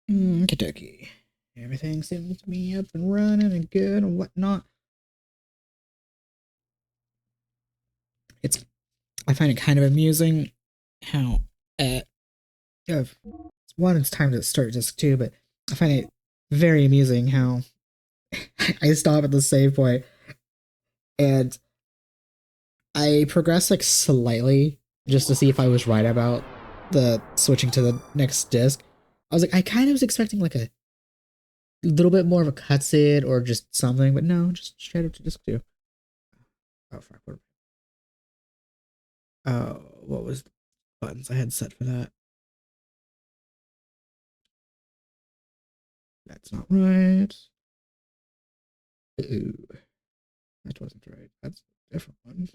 Kentucky. Everything seems to be up and running and good and whatnot. I find it kind of amusing how, one, it's time to start disc 2, but I find it very amusing how I stop at the save point and I progress like slightly just to see if I was right about the switching to the next disc. I was like, I kind of was expecting like a little bit more of a cutscene or just something, but no, just straight up to disc 2. Oh, fuck. What was the buttons I had set for that? That's not right. Ooh, that wasn't right. That's a different one.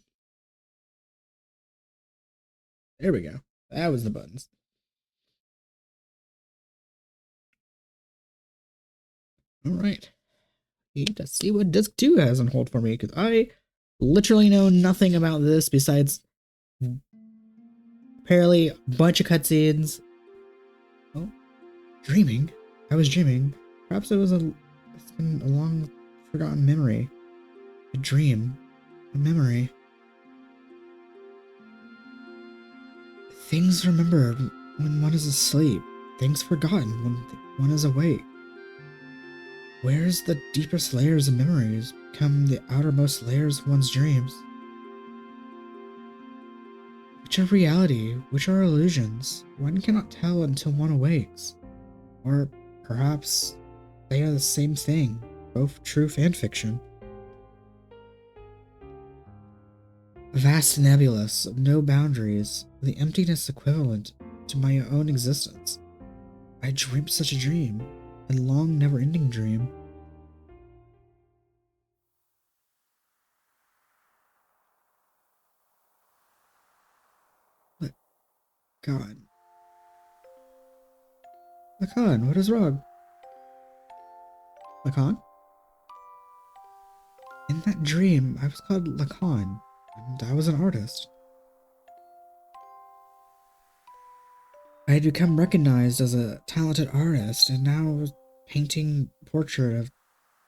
There we go. That was the buttons. All right. Need to see what disc 2 has on hold for me because I literally know nothing about this besides apparently a bunch of cutscenes. Oh, dreaming. I was dreaming. Perhaps it's been a long forgotten memory. A dream. A memory. Things remembered when one is asleep. Things forgotten when one is awake. Where's the deepest layers of memories become the outermost layers of one's dreams? Which are reality, which are illusions? One cannot tell until one awakes. Or perhaps they are the same thing, both truth and fiction. A vast nebulous of no boundaries, the emptiness equivalent to my own existence. I dreamed such a dream, a long never-ending dream. But God. Lacan, what is wrong? Lacan? In that dream, I was called Lacan, and I was an artist. I had become recognized as a talented artist, and now I was painting a portrait of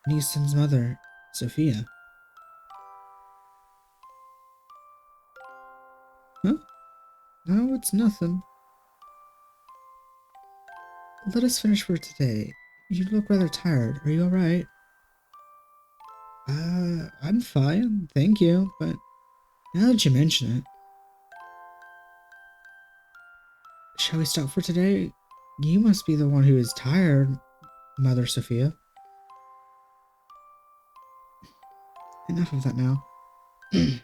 Neeson's mother, Sophia. Huh? No, it's nothing. Let us finish for today. You look rather tired. Are you alright? I'm fine, thank you, but now that you mention it, shall we stop for today? You must be the one who is tired, Mother Sophia. Enough of that now. When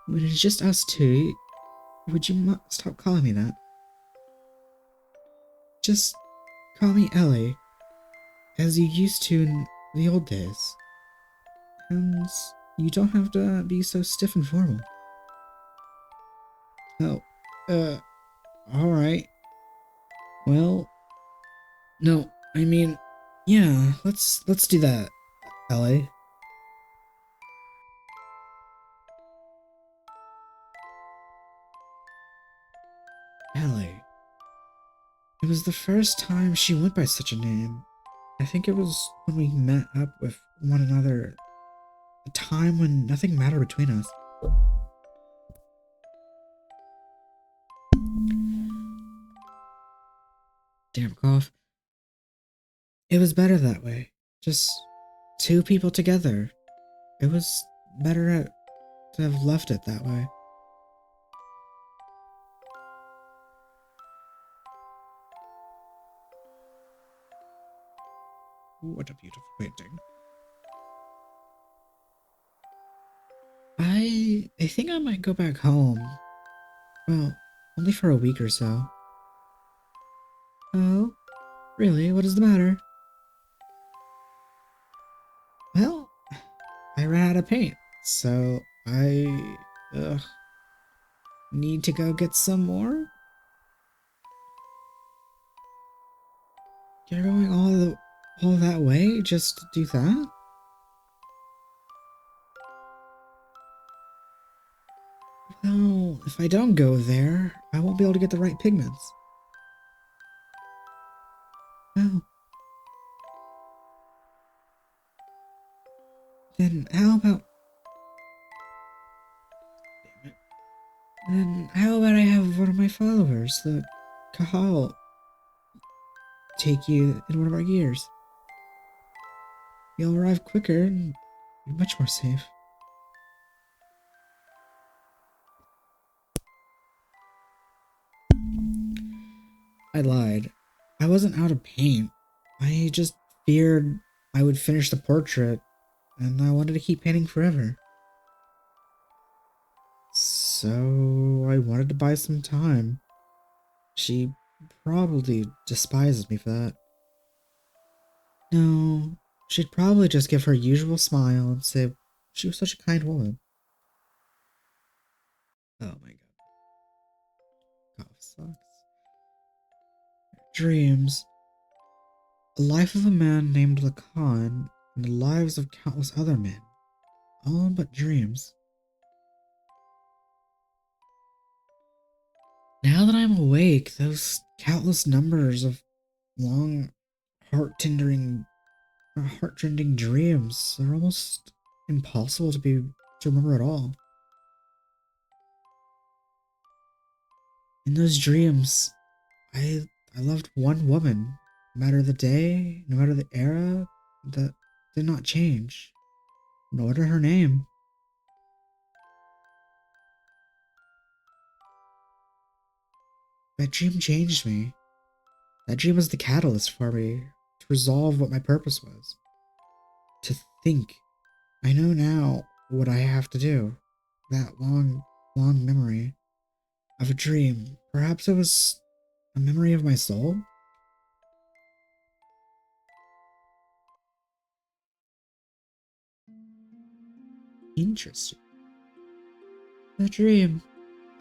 it's just us two, would you stop calling me that? Just call me Ellie, as you used to in the old days. And you don't have to be so stiff and formal. Oh, alright. Well, no, I mean, yeah, let's do that, Ellie. Ellie. It was the first time she went by such a name. I think it was when we met up with one another, a time when nothing mattered between us. Damn cough. It was better that way. Just two people together. It was better to have left it that way. What a beautiful painting. I think I might go back home. Well, only for a week or so. Oh, really? What is the matter? Well, I ran out of paint, so I need to go get some more. You're going all that way just to do that? Well, if I don't go there, I won't be able to get the right pigments. Then how about... Damn it. Then how about I have one of my followers, the Kahal, take you in one of our gears? You'll arrive quicker and be much more safe. I lied. I wasn't out of paint. I just feared I would finish the portrait, and I wanted to keep painting forever. So I wanted to buy some time. She probably despises me for that. No, she'd probably just give her usual smile and say she was such a kind woman. Oh my god. Cough sucks. Dreams. A life of a man named Lacan and the lives of countless other men. All but dreams. Now that I'm awake, those countless numbers of long, heart-rending dreams are almost impossible to remember at all. In those dreams, I loved one woman, no matter the day, no matter the era, that did not change, nor did her name. That dream changed me. That dream was the catalyst for me to resolve what my purpose was. To think. I know now what I have to do. That long, long memory of a dream. Perhaps it was a memory of my soul? Interesting. A dream.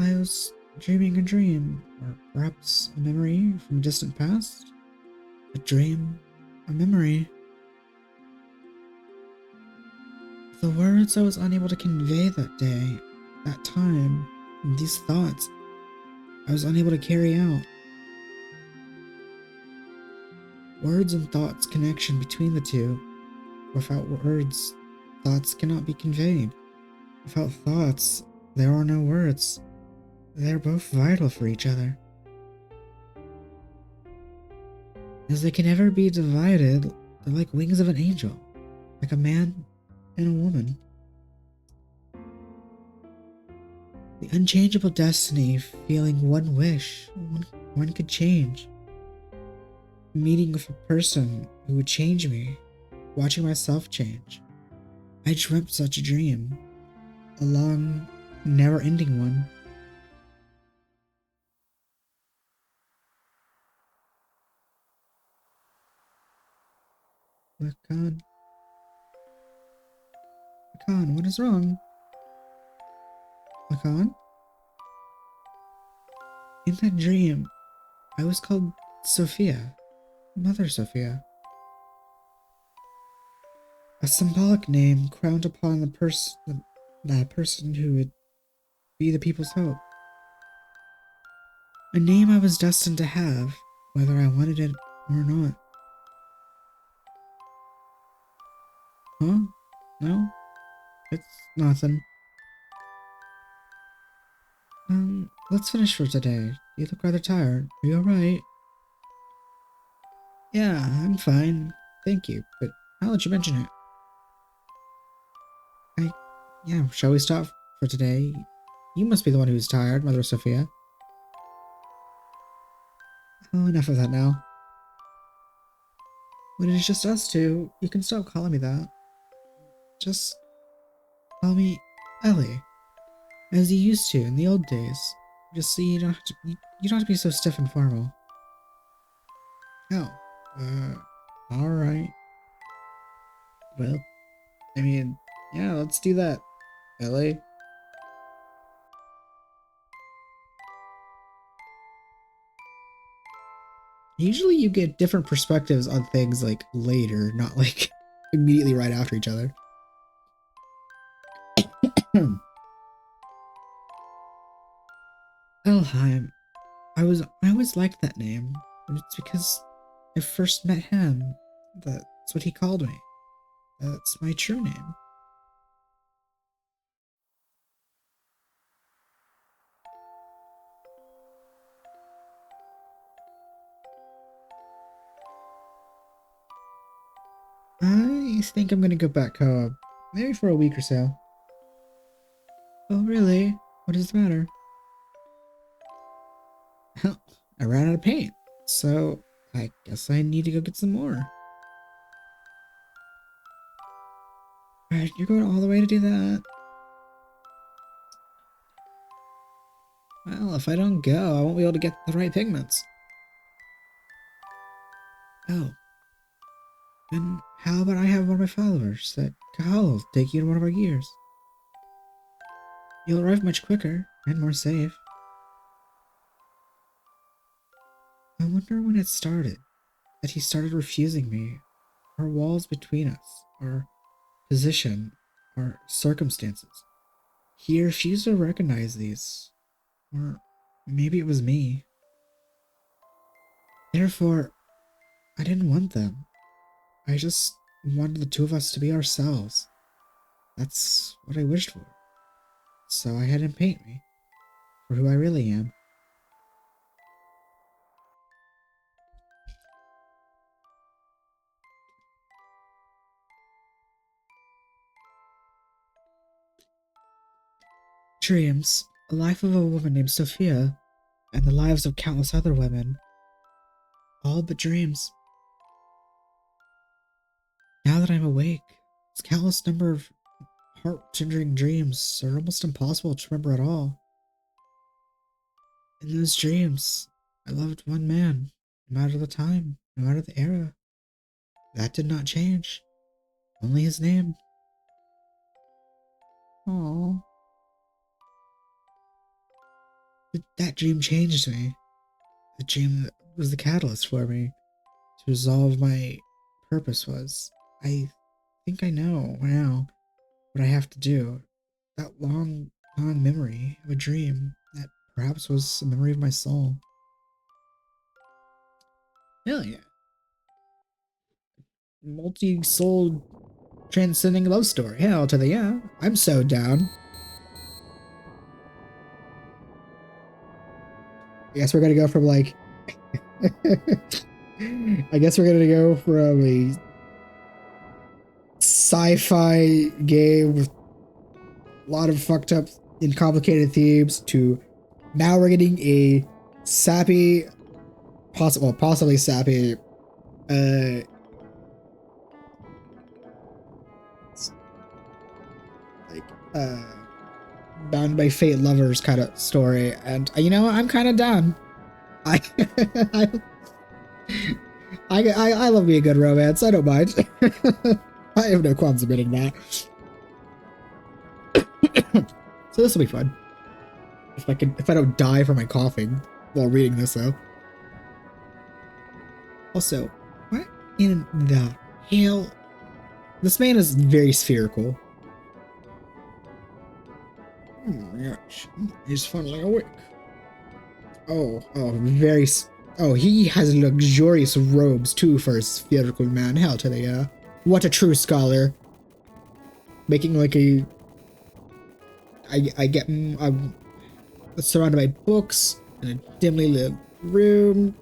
I was dreaming a dream, or perhaps a memory from a distant past? A dream, a memory. The words I was unable to convey that day, that time, and these thoughts I was unable to carry out. Words and thoughts connection between the two. Without words, thoughts cannot be conveyed. Without thoughts, there are no words. They're both vital for each other. As they can never be divided, they're like wings of an angel, like a man and a woman. The unchangeable destiny, feeling one wish, one could change. Meeting with a person who would change me, watching myself change. I dreamt such a dream, a long, never-ending one. Lacan, what is wrong? Lacan? In that dream, I was called Sophia, Mother Sophia. A symbolic name crowned upon that person who would be the people's hope. A name I was destined to have, whether I wanted it or not. Huh? No? It's nothing. Let's finish for today. You look rather tired. Are you alright? Yeah, I'm fine. Thank you, but I'll let you mention it. Yeah, shall we stop for today? You must be the one who's tired, Mother Sophia. Oh, enough of that now. When it's just us two, you can stop calling me that. Just call me Ellie, as you used to in the old days. Just so you don't have to be so stiff and formal. Oh, alright. Well, I mean, yeah, let's do that, Ellie. Usually you get different perspectives on things like later, not like immediately right after each other. Elheim. I always liked that name. And it's because I first met him. That's what he called me. That's my true name. I think I'm gonna go back home. Maybe for a week or so. Oh, really? What does the matter? Well, I ran out of paint, so I guess I need to go get some more. Alright, you're going all the way to do that? Well, if I don't go, I won't be able to get the right pigments. Oh. Then how about I have one of my followers that Kahal take you to one of our gears? You'll arrive much quicker and more safe. I wonder when it started. That he started refusing me. Our walls between us. Our position. Our circumstances. He refused to recognize these. Or maybe it was me. Therefore, I didn't want them. I just wanted the two of us to be ourselves. That's what I wished for. So I had him paint me for who I really am. Dreams, the life of a woman named Sophia, and the lives of countless other women. All but dreams. Now that I'm awake, this countless number of heart-gendering dreams are almost impossible to remember at all. In those dreams, I loved one man, no matter the time, no matter the era. That did not change. Only his name. Aww. That dream changed me. The dream that was the catalyst for me to resolve my purpose was. I think I know now what I have to do. That long, long memory of a dream that perhaps was a memory of my soul. Hell yeah. Multi-soul transcending love story. Hell to the yeah. I'm so down. I guess we're gonna go from like I guess we're gonna go from a sci-fi game with a lot of fucked up and complicated themes to now we're getting a sappy, possibly sappy, like bound by fate lovers kind of story, and you know I'm kind of down. I, I love me a good romance. I don't mind. I have no qualms admitting that. So this will be fun. If I don't die from my coughing while reading this though. Also, what in the hell? This man is very spherical. Yes, he's finally awake. Oh, very. Oh, he has luxurious robes too for a spherical man. Hell to the what a true scholar. Making like a. I get. I'm surrounded by books in a dimly lit room,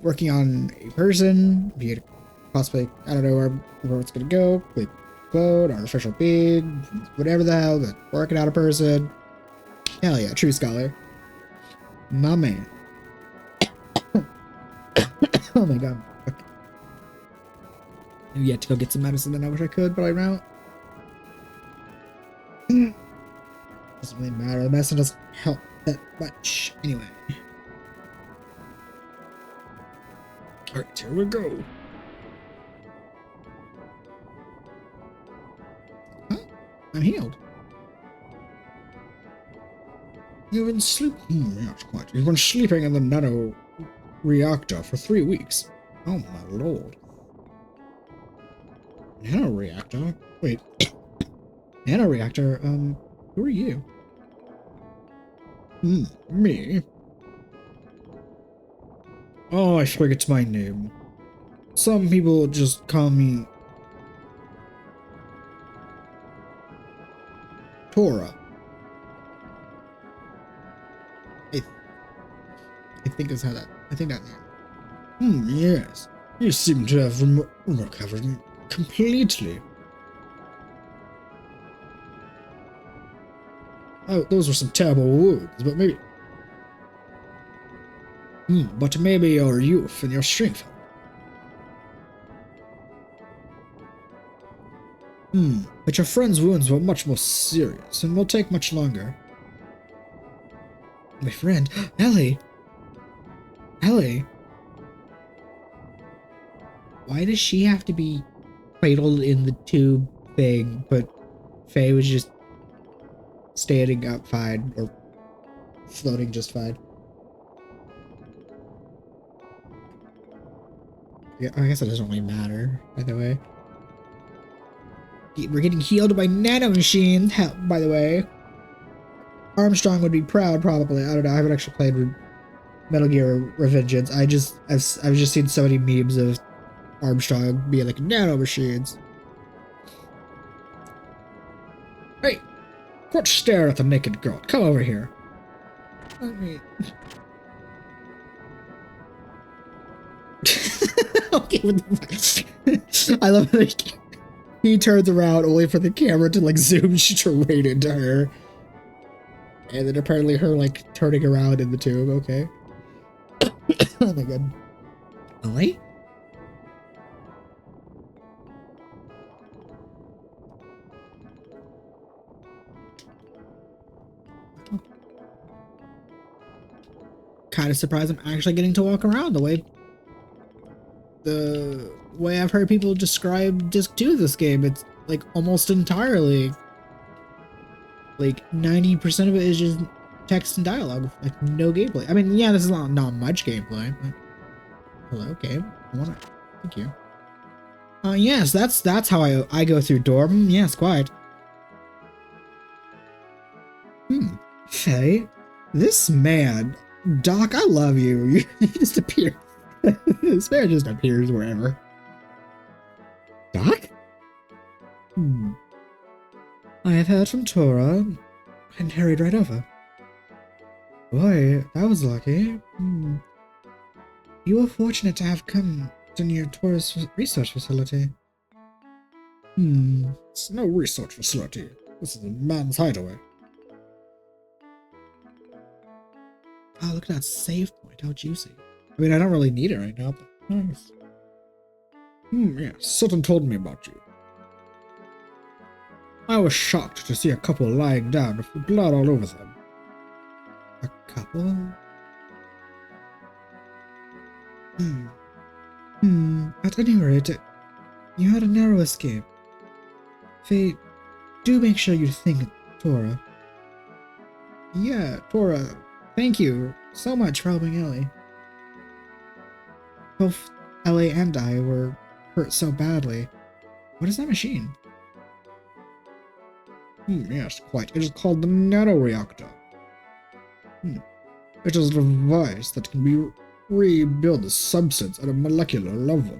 working on a person, be it possibly, I don't know where it's gonna go, like clone, artificial being, whatever the hell, but working out a person. Hell yeah, true scholar. My man. Oh my god. Okay. I've yet to go get some medicine and I wish I could, but I'm out. Doesn't really matter. The medicine doesn't help that much. Anyway. Alright, here we go. Huh? I'm healed. You've been sleeping. Yes, quite. You've been sleeping in the nano reactor for 3 weeks. Oh my lord. Nano reactor? Wait. Nano reactor? Who are you? Me? Oh, I forget my name. Some people just call me Tora. I think is how that. I think that name. Yes. You seem to have recovered completely. Oh, those were some terrible wounds, but maybe... but maybe your youth and your strength. But your friend's wounds were much more serious and will take much longer. My friend, Ellie! Ellie! Why does she have to be cradled in the tube thing, but Faye was just standing up fine, or floating just fine? Yeah, I guess it doesn't really matter, by the way. We're getting healed by nanomachines, by the way. Armstrong would be proud, probably. I don't know. I haven't actually played Metal Gear Revengeance. I've just seen so many memes of Armstrong being like nanomachines. Hey, quit staring at the naked girl. Come over here. Okay, I love that he turns around only for the camera to like zoom straight into her. And then apparently her like turning around in the tube, okay. Oh my god. Ellie? Kind of surprised I'm actually getting to walk around the way I've heard people describe Disc 2 of this game. It's like almost entirely, like 90% of it is just text and dialogue, like no gameplay. I mean, yeah, this is not much gameplay, but hello game. Thank you. Yes, that's how I go through dorm. Yes, quite. Faye, this man, Doc, I love you. You just appear. This man just appears wherever. Doc? I have heard from Tora and hurried right over. Boy, that was lucky. You were fortunate to have come to near Tora's research facility. It's no research facility. This is a man's hideaway. Oh, look at that save point. How juicy. I mean, I don't really need it right now, but nice. Yes, Sutton told me about you. I was shocked to see a couple lying down with blood all over them. A couple? At any rate, you had a narrow escape. Faye, do make sure you thank Tora. Yeah, Tora, thank you so much for helping Ellie. Both Ellie and I were hurt so badly. What is that machine? Yes, quite. It is called the nanoreactor. It is a device that can be rebuild the substance at a molecular level.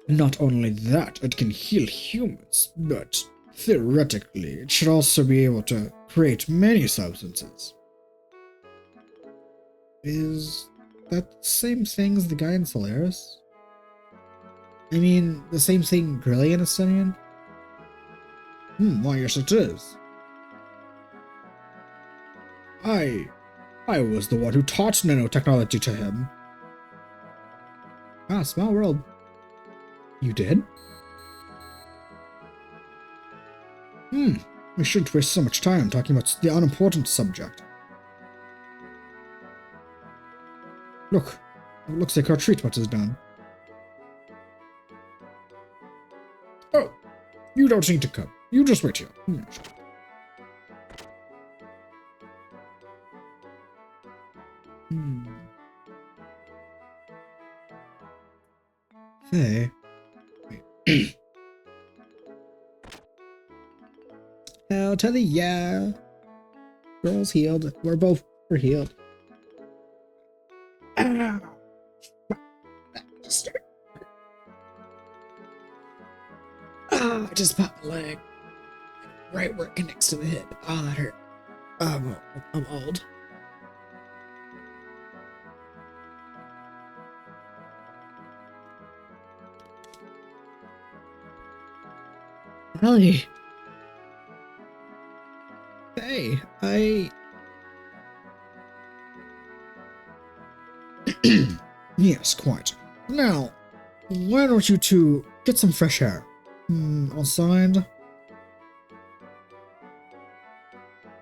Not only that, it can heal humans, but theoretically, it should also be able to create many substances. Is that the same thing as the guy in Solaris? I mean, the same thing Grillian is studying? Why, yes it is. I was the one who taught nanotechnology to him. Ah, small world. You did? We shouldn't waste so much time talking about the unimportant subject. Look, it looks like our treatment is done. Oh, you don't need to come. You just wait here. Faye. Wait. Hell to the yeah. Girls healed. We're healed. Ah. I just popped my leg. Right where it connects to the hip. Oh, that hurt. I'm old. Ellie. Hey, Yes, quite. Now, why don't you two get some fresh air? Outside?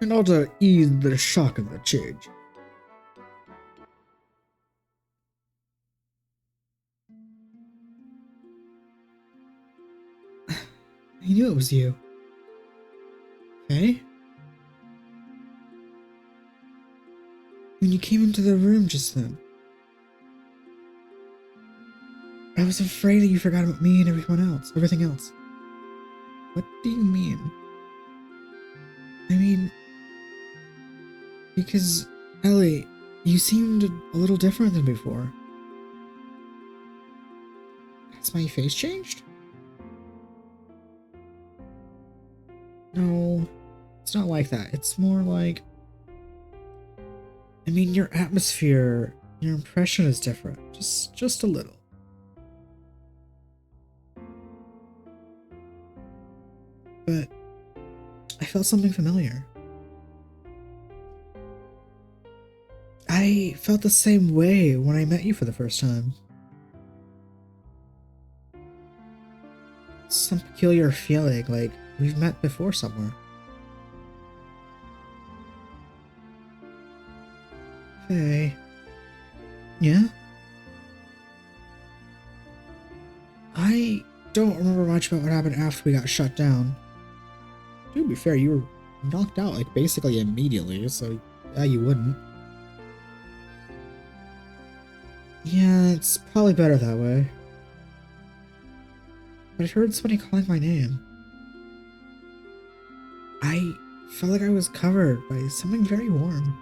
In order to ease the shock of the change. I knew it was you. Hey? When you came into the room just then, I was afraid that you forgot about me and everything else. What do you mean? I mean, because, Ellie, you seemed a little different than before. Has my face changed? No, it's not like that. It's more like, I mean, your atmosphere, your impression is different. Just a little. But I felt something familiar. I felt the same way when I met you for the first time. Some peculiar feeling, like we've met before somewhere. Hey. Yeah? I don't remember much about what happened after we got shut down. To be fair, you were knocked out like basically immediately, so yeah, you wouldn't. Yeah, it's probably better that way. But I heard somebody calling my name. I felt like I was covered by something very warm.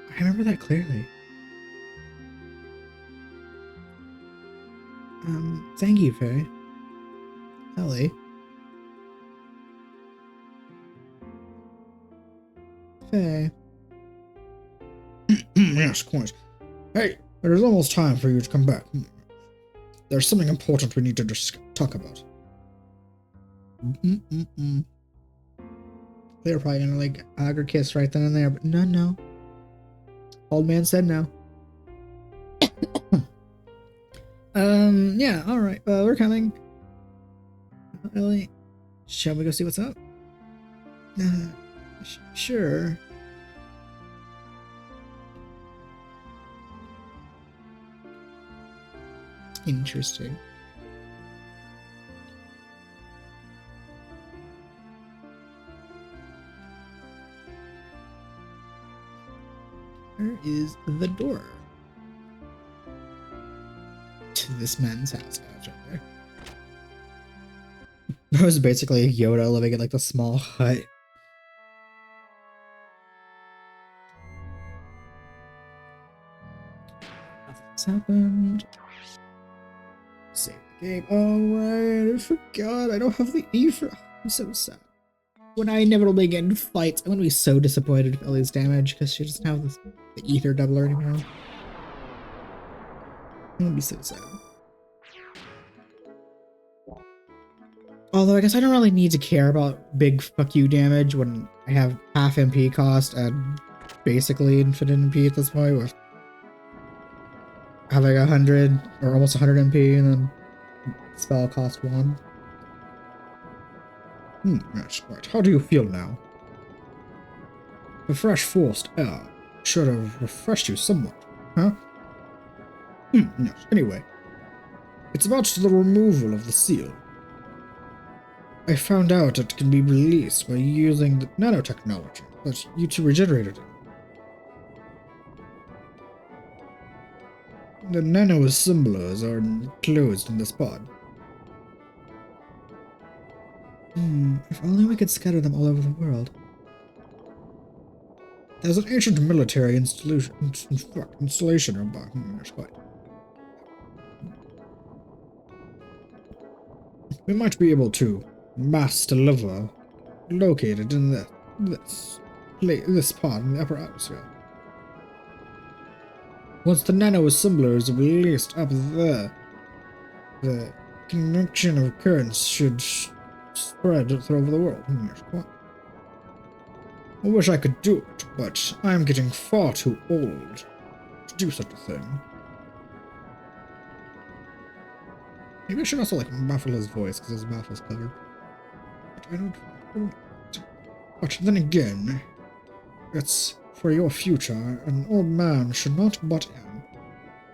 I remember that clearly. Thank you, Faye. Ellie. Faye. Yes, quite. Hey, it is almost time for you to come back. There's something important we need to talk about. They were probably gonna like hug or kiss right then and there, but no. Old man said no. Yeah, alright, we're coming. Really? Shall we go see what's up? Sure. Interesting. Where is the door? To this man's house. Oh, it's right there. That was basically Yoda living in like the small hut. Nothing's happened. Save the game. Alright, I forgot. I don't have the E for. I'm so sad. When I inevitably get in fights, I'm gonna be so disappointed if Ellie's damage because she doesn't have the ether doubler anymore. I'm gonna be so sad. Although I guess I don't really need to care about big fuck you damage when I have half MP cost and basically infinite MP at this point with having 100 or almost 100 MP and then spell cost 1. Yes, right. How do you feel now? The fresh forced air should have refreshed you somewhat, huh? Yes, anyway. It's about the removal of the seal. I found out it can be released by using the nanotechnology that you two regenerated it. The nano assemblers are enclosed in this pod. If only we could scatter them all over the world. There's an ancient military installation nearby. That's quite. We might be able to mass deliver located in this pod in the upper atmosphere. Once the nano assembler is released up there, the connection of currents should spread through the world. Yes, quite. I wish I could do it, but I am getting far too old to do such a thing. Maybe I should also like muffle his voice because his mouth is covered. But I don't. But then again, it's for your future. An old man should not butt in.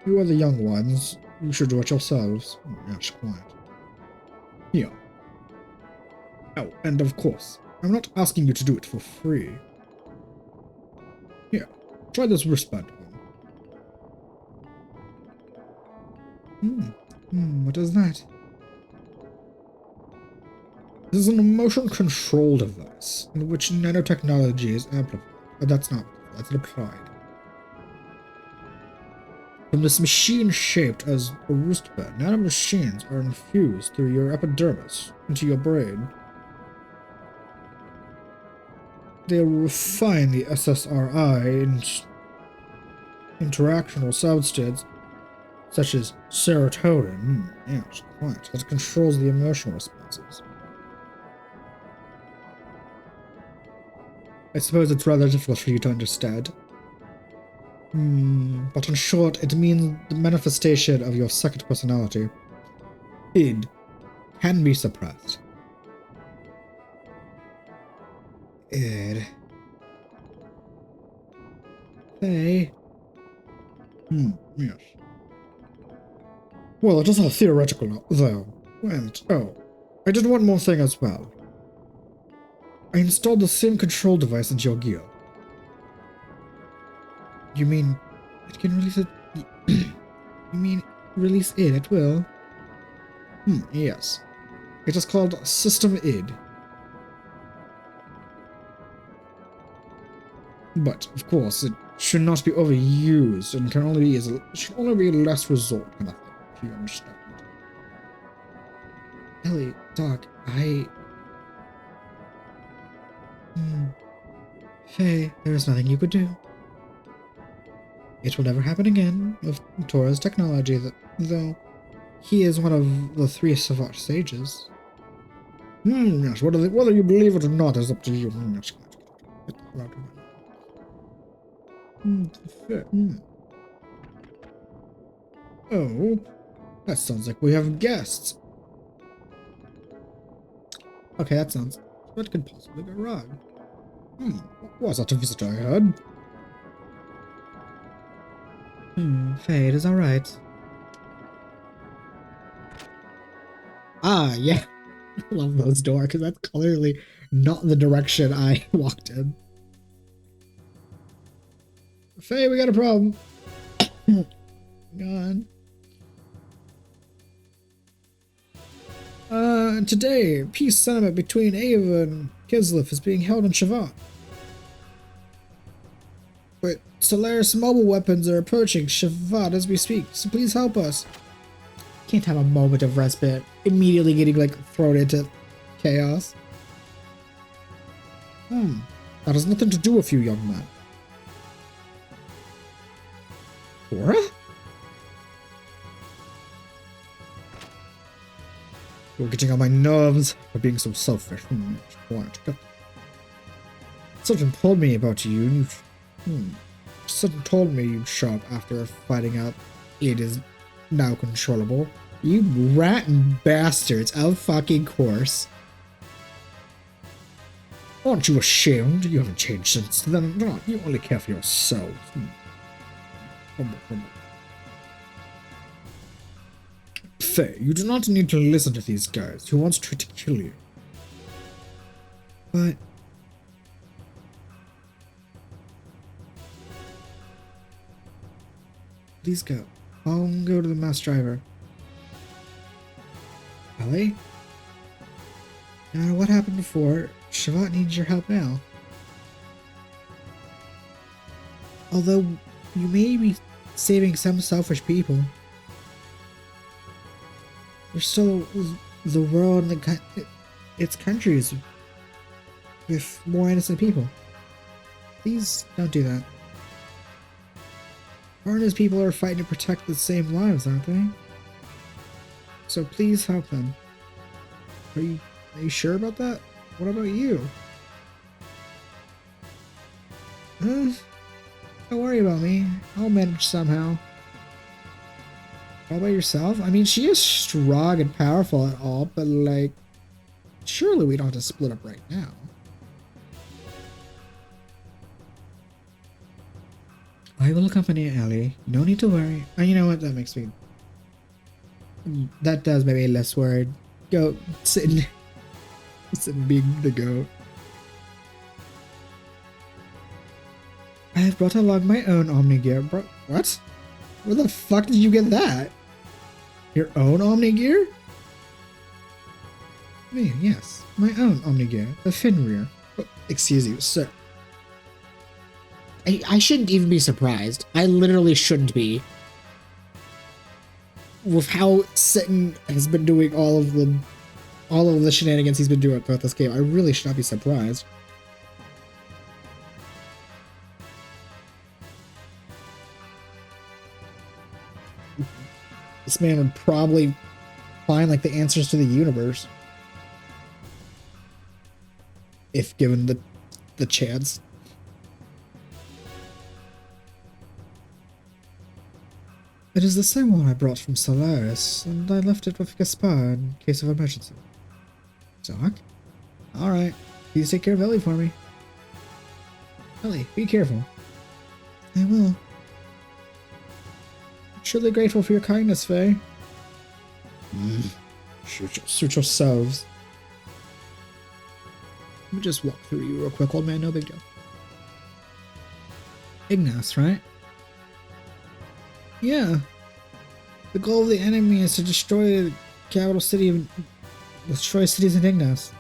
You are the young ones. You should do it yourselves. Yes, quite. Here. Oh, and of course, I'm not asking you to do it for free. Here, try this wristband on. What is that? This is an emotion control device in which nanotechnology is amplified. That's applied. From this machine shaped as a wristband, nanomachines are infused through your epidermis into your brain. They refine the SSRI interactional substance, such as serotonin, yes, quite, that controls the emotional responses. I suppose it's rather difficult for you to understand. But in short, it means the manifestation of your second personality, id, can be suppressed. Id. Hey. Yes. Well, it is all theoretical, though. And, I did one more thing as well. I installed the same control device into your gear. You mean it can release it? You mean release it at will? Yes. It is called System ID. But, of course, it should not be overused and can only be should only be a last resort kind of thing, if you understand. Ellie, Doc, Faye, there is nothing you could do. It will never happen again with Tora's technology, though he is one of the 3 Savage sages. Yes, whether you believe it or not is up to you. Yes, get the hell out of my Oh, that sounds like we have guests. Okay, that sounds... What could possibly go wrong? Was that a visitor I heard? Faye, it is alright. Ah, yeah. I love those doors, because that's clearly not the direction I walked in. Faye, we got a problem. God. Today, peace summit between Ava and Kislev is being held in Shavat. But Solaris mobile weapons are approaching Shavat as we speak, so please help us. Can't have a moment of respite. Immediately getting, like, thrown into chaos. That has nothing to do with you, young man. Tora? You're getting on my nerves for being so selfish. Someone told me about you, and someone told me you'd show up after finding out it is now controllable. You rotten bastards, of fucking course. Aren't you ashamed? You haven't changed since then. No, you only care for yourselves. Faye, you do not need to listen to these guys who wants to try to kill you. But... please go. I'll go to the mass driver. Ellie? No matter what happened before, Shavat needs your help now. Although, you may be saving some selfish people, there's still the world and its countries with more innocent people. Please don't do that. Foreigners people are fighting to protect the same lives, aren't they? So please help them. Are you sure about that? What about you? Don't worry about me. I'll manage somehow. How about yourself? I mean, she is strong and powerful and all, but like, surely we don't have to split up right now. I will accompany Ellie. No need to worry. And you know what? That makes me... That does make me less worried. Go, sit being the goat. I have brought along my own Omni Gear. What? Where the fuck did you get that? Your own Omni Gear? Me, yes. My own Omni Gear. The Fenrir. Oh, excuse you, sir. I shouldn't even be surprised. I literally shouldn't be. With how Sitton has been doing all of the shenanigans he's been doing throughout this game, I really should not be surprised. This man would probably find like the answers to the universe. If given the chance. It is the same one I brought from Solaris, and I left it with Gaspar in case of emergency. Doc? Alright, please take care of Ellie for me. Ellie, be careful. I will. I'm truly grateful for your kindness, Faye. Suit yourselves. Let me just walk through you real quick, old man, no big deal. Ignace, right? Yeah. The goal of the enemy is to destroy the capital city of... Destroy cities in Ignace.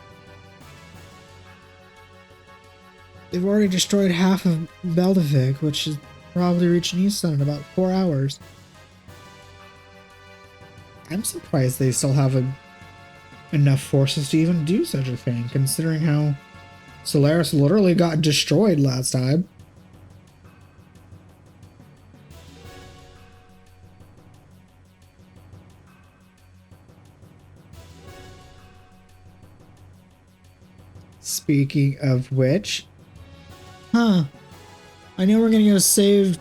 They've already destroyed half of Beldavik, which is probably reach Nisan in about 4 hours. I'm surprised they still have enough forces to even do such a thing, considering how Solaris literally got destroyed last time. Speaking of which, I know we're gonna go save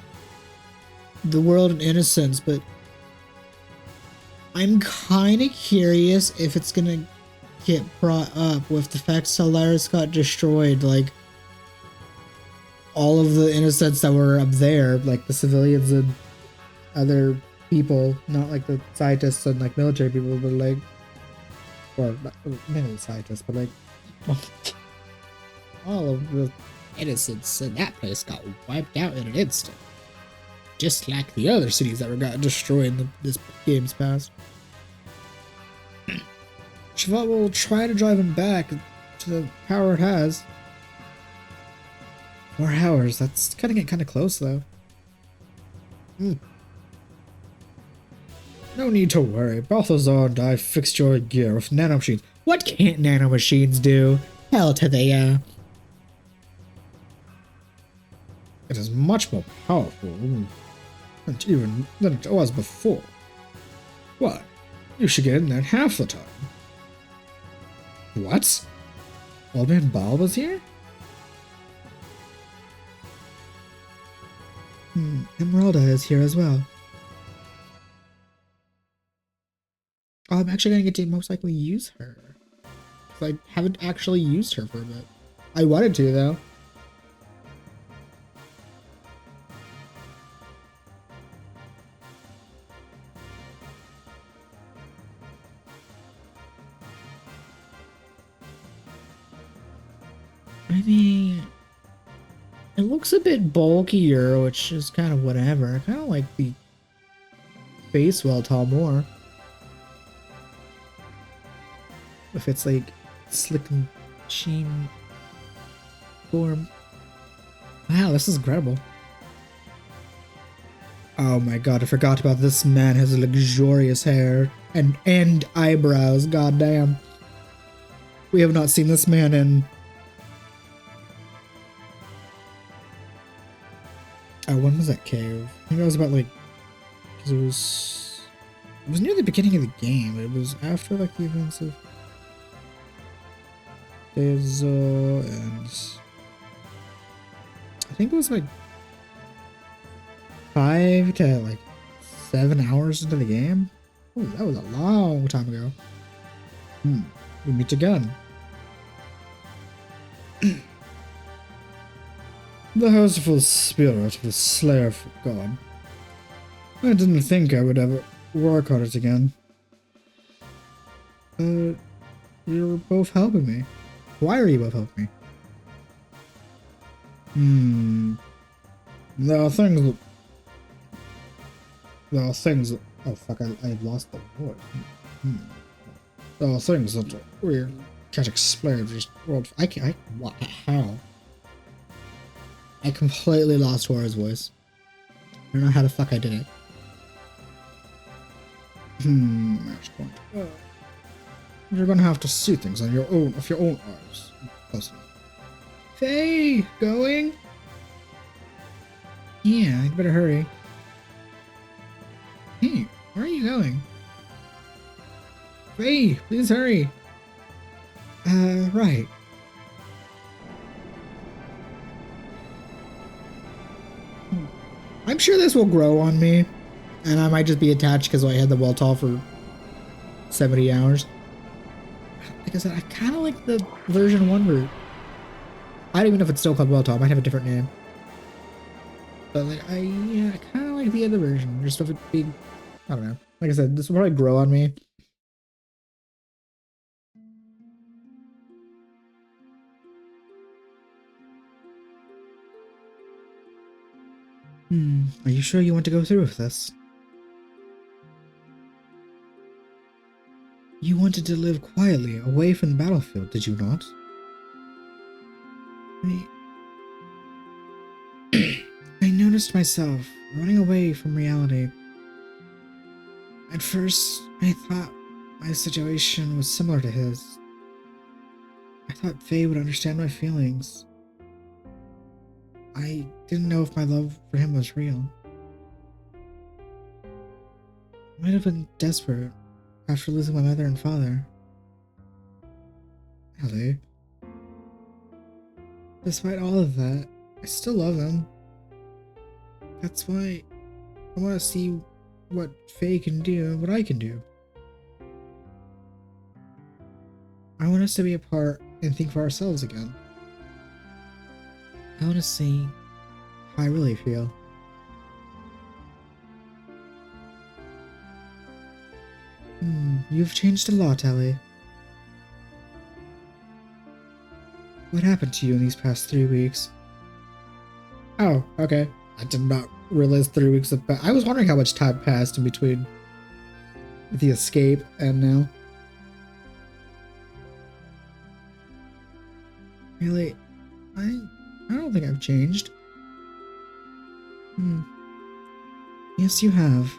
the world in innocence, but I'm kind of curious if it's gonna get brought up with the fact Solaris got destroyed, like all of the innocents that were up there, like the civilians and other people, not like the scientists and like military people, but like, or maybe the scientists, but like all of the innocents in that place got wiped out in an instant. Just like the other cities that got destroyed in this game's past. Shavat will try to drive him back to the power it has. 4 hours, that's cutting it kind of close though. No need to worry, Balthazar and I fixed your gear with nanomachines. What can't nanomachines do? Hell to the, It is much more powerful than it was before. What? You should get in there in half the time. What? Old Man Baal was here? Emeralda is here as well. Oh, I'm actually gonna get to most likely use her. I haven't actually used her for a bit. I wanted to, though. I mean, it looks a bit bulkier, which is kind of whatever. I kind of like the face Weltall more. If it's like slick and sheen form. Wow, this is incredible. Oh my god, I forgot about this man has luxurious hair and eyebrows, god damn. We have not seen this man in... Oh, when was that cave? I think it was about like... Because it was near the beginning of the game, but it was after like the events of... days, and I think it was like 5 to like 7 hours into the game. Oh, that was a long time ago. We meet again. The houseful spirit of the Slayer for God. I didn't think I would ever work on it again. You're both helping me. Why are you both helping me? There are things. Oh fuck! I've lost the voice. There are things that we can't explain. Just what? How? I completely lost Hora's voice. I don't know how the fuck I did it. Match point. You're gonna have to see things on your own, with your own eyes. Personally. Faye, going? Yeah, I'd better hurry. Hey, where are you going? Faye, please hurry. Right. I'm sure this will grow on me, and I might just be attached because I had the Weltall for 70 hours. Like I said, I kind of like the version 1 route. I don't even know if it's still called Weltall. It might have a different name. But like, I kind of like the other version. Just of it being, I don't know. Like I said, this will probably grow on me. Are you sure you want to go through with this? You wanted to live quietly, away from the battlefield, did you not? I noticed myself running away from reality. At first, I thought my situation was similar to his. I thought Faye would understand my feelings. I didn't know if my love for him was real. I might have been desperate after losing my mother and father. Ellie. Despite all of that, I still love him. That's why I want to see what Faye can do and what I can do. I want us to be apart and think for ourselves again. I want to see how I really feel. You've changed a lot, Ellie. What happened to you in these past 3 weeks? Oh, okay. I did not realize 3 weeks have passed. I was wondering how much time passed in between the escape and now. Really? I don't think I've changed. Yes, you have.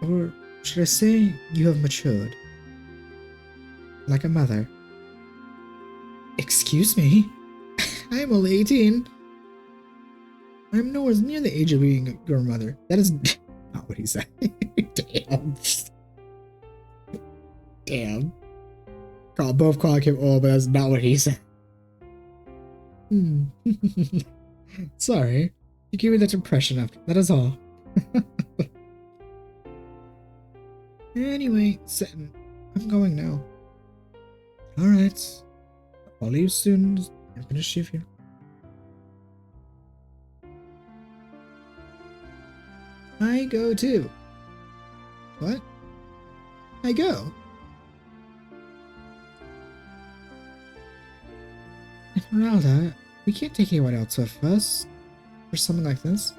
Or should I say, you have matured. Like a mother. Excuse me? I am only 18. I'm nowhere near the age of being your mother. That is not what he said. Damn. Damn. Both calling him old, but that's not what he said. Sorry. You gave me that impression after. That is all. Anyway, Sen, I'm going now. Alright. I'll leave soon and finish shift here. I go too. What? I go. Esmeralda, we can't take anyone else with us for something like this.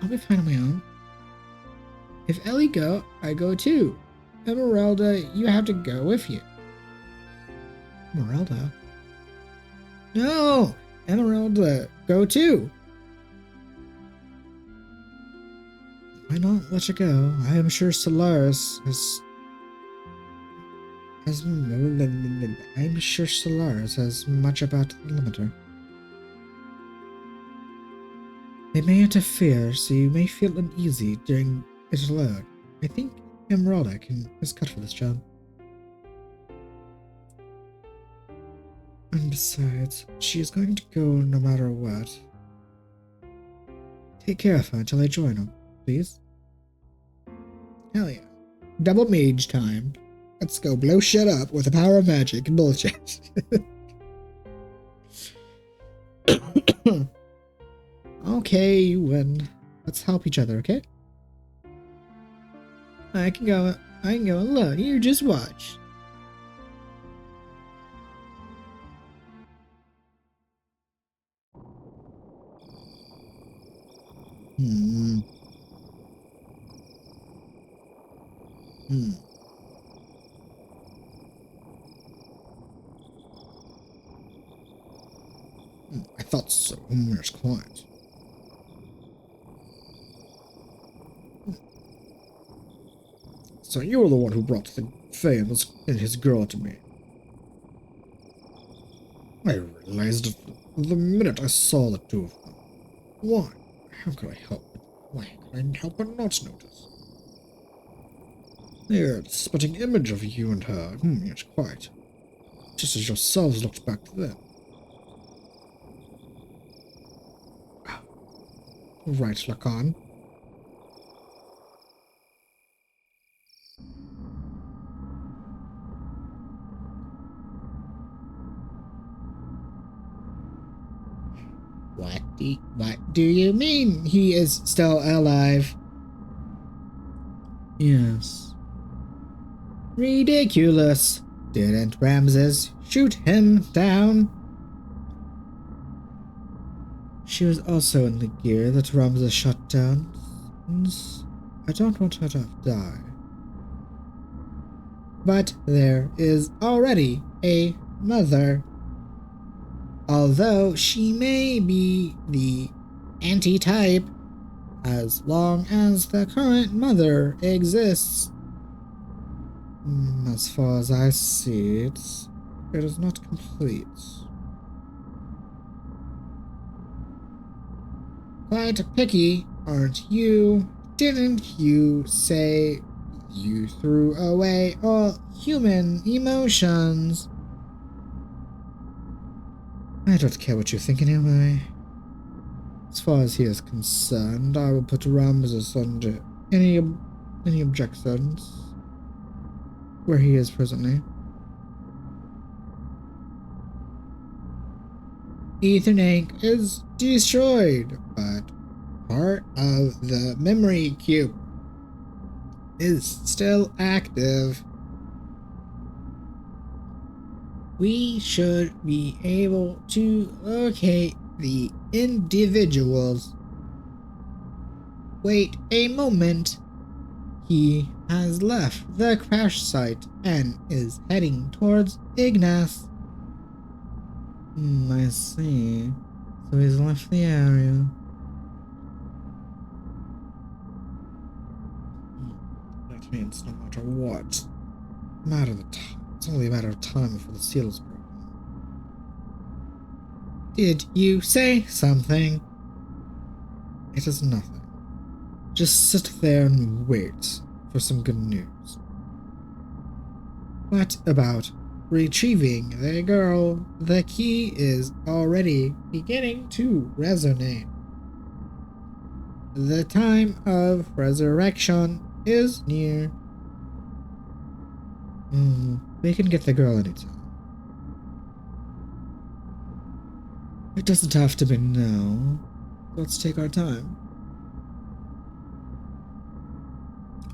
I'll be fine on my own. If Ellie go, I go too. Esmeralda, you have to go with you. Esmeralda? No! Esmeralda, go too! Why not let you go? I am sure Solaris I'm sure Solaris has much about the limiter. They may interfere, so you may feel uneasy during its load. I think Emeralda is cut for this job. And besides, she is going to go no matter what. Take care of her until I join her, please. Hell yeah. Double mage time. Let's go blow shit up with the power of magic and bullshit. Okay, you win. Let's help each other, okay? I can go alone. You just watch. I thought so. Where's quiet? So you were the one who brought the Fae and his girl to me. I realized it the minute I saw the two of them. Why? How could I help it? Why could I help but not notice? There, the spitting image of you and her. Yes, quite. Just as yourselves looked back then. Right, Lacan. What do you mean he is still alive? Yes. Ridiculous. Didn't Ramses shoot him down? She was also in the gear that Ramses shot down. I don't want her to die. But there is already a mother. Although she may be the anti-type, as long as the current mother exists. As far as I see it, it is not complete. Quite picky, aren't you? Didn't you say you threw away all human emotions? I don't care what you think anyway. As far as he is concerned, I will put Ramses under any objections where he is presently. Ethan Inc. is destroyed, but part of the memory cube is still active. We should be able to locate the individuals. Wait a moment. He has left the crash site and is heading towards Ignace. I see. So he's left the area. That means no matter what, it's only a matter of time before the seal is broken. Did you say something? It is nothing. Just sit there and wait for some good news. What about retrieving the girl? The key is already beginning to resonate. The time of resurrection is near. We can get the girl anytime. It doesn't have to be now. Let's take our time.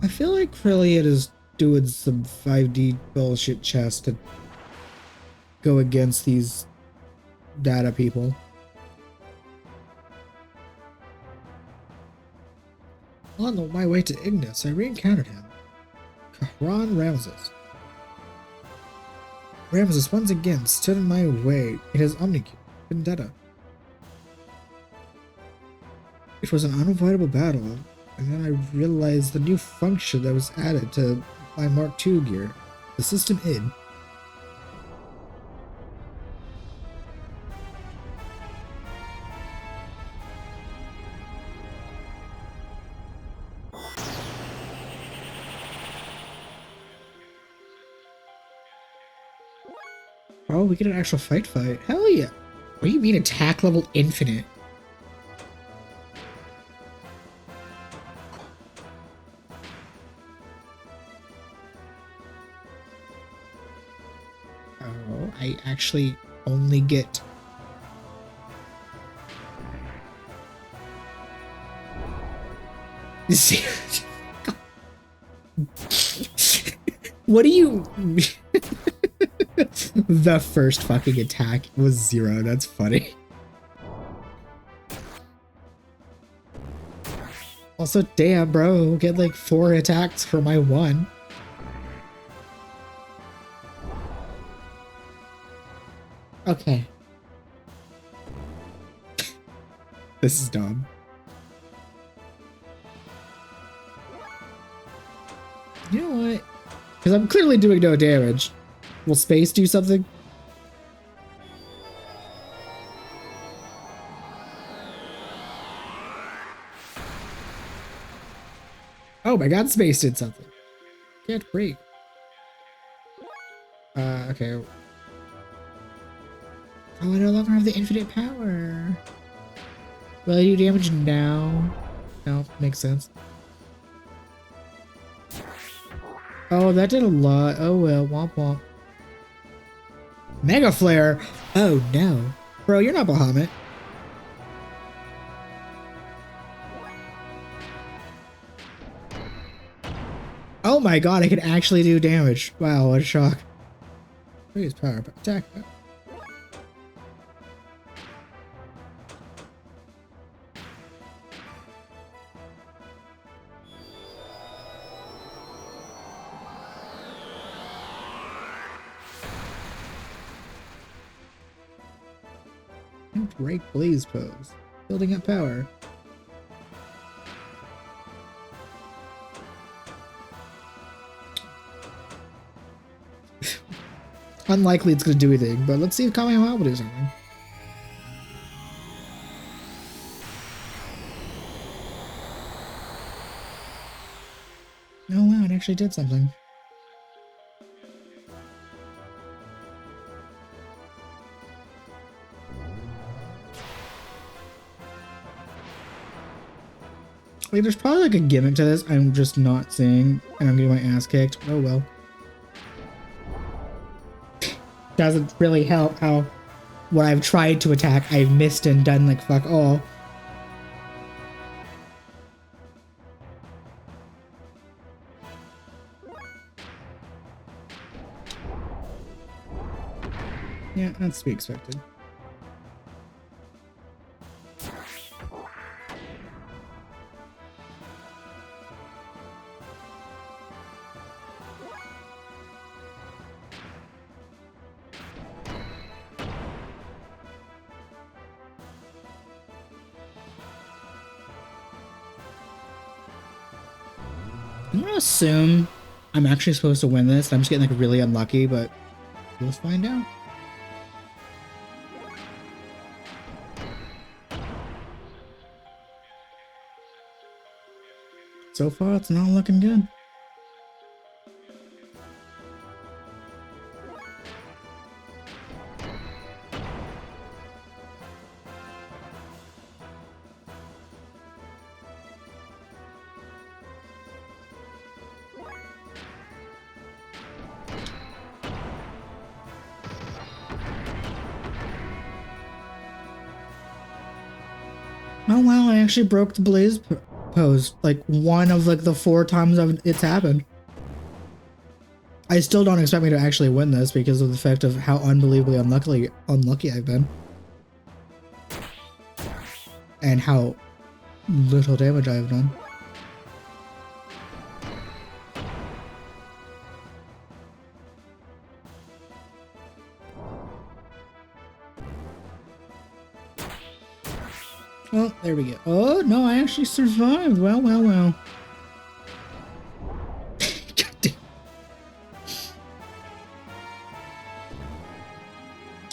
I feel like Krelliot is doing some 5D bullshit chess to go against these data people. On my way to Ignace, I re-encountered him. Kahran Ramses. Ramses once again stood in my way in his Omnicube vendetta. It was an unavoidable battle, and then I realized the new function that was added to my Mark II gear, the system id. Oh, we get an actual fight. Hell yeah. What do you mean attack level infinite? Oh, I actually only get... What do you... The first fucking attack was 0. That's funny. Also, damn, bro. Get like 4 attacks for my 1. Okay. This is dumb. You know what? Because I'm clearly doing no damage. Will space do something? Oh my god, space did something. Can't break. Okay. Oh, I no longer have the infinite power. Will I do damage now? No, makes sense. Oh, that did a lot. Oh well, womp womp. Mega Flare! Oh no. Bro, you're not Bahamut. Oh my god, I can actually do damage. Wow, what a shock. Raise power, but attack. Great blaze pose. Building up power. Unlikely it's going to do anything, but let's see if Kamehameha will do something. Oh wow, it actually did something. Like, there's probably like a gimmick to this I'm just not seeing, and I'm getting my ass kicked. Oh well. Doesn't really help how what I've tried to attack, I've missed and done like fuck all. Yeah, that's to be expected. I'm gonna assume I'm actually supposed to win this. I'm just getting like really unlucky, but we'll find out. So far, it's not looking good. Oh wow, I actually broke the blaze pose like one of like the 4 times it's happened. I still don't expect me to actually win this because of the fact of how unbelievably unlucky I've been. And how little damage I have done. Well, there we go. Oh, no, I actually survived. Well, well, well. God damn.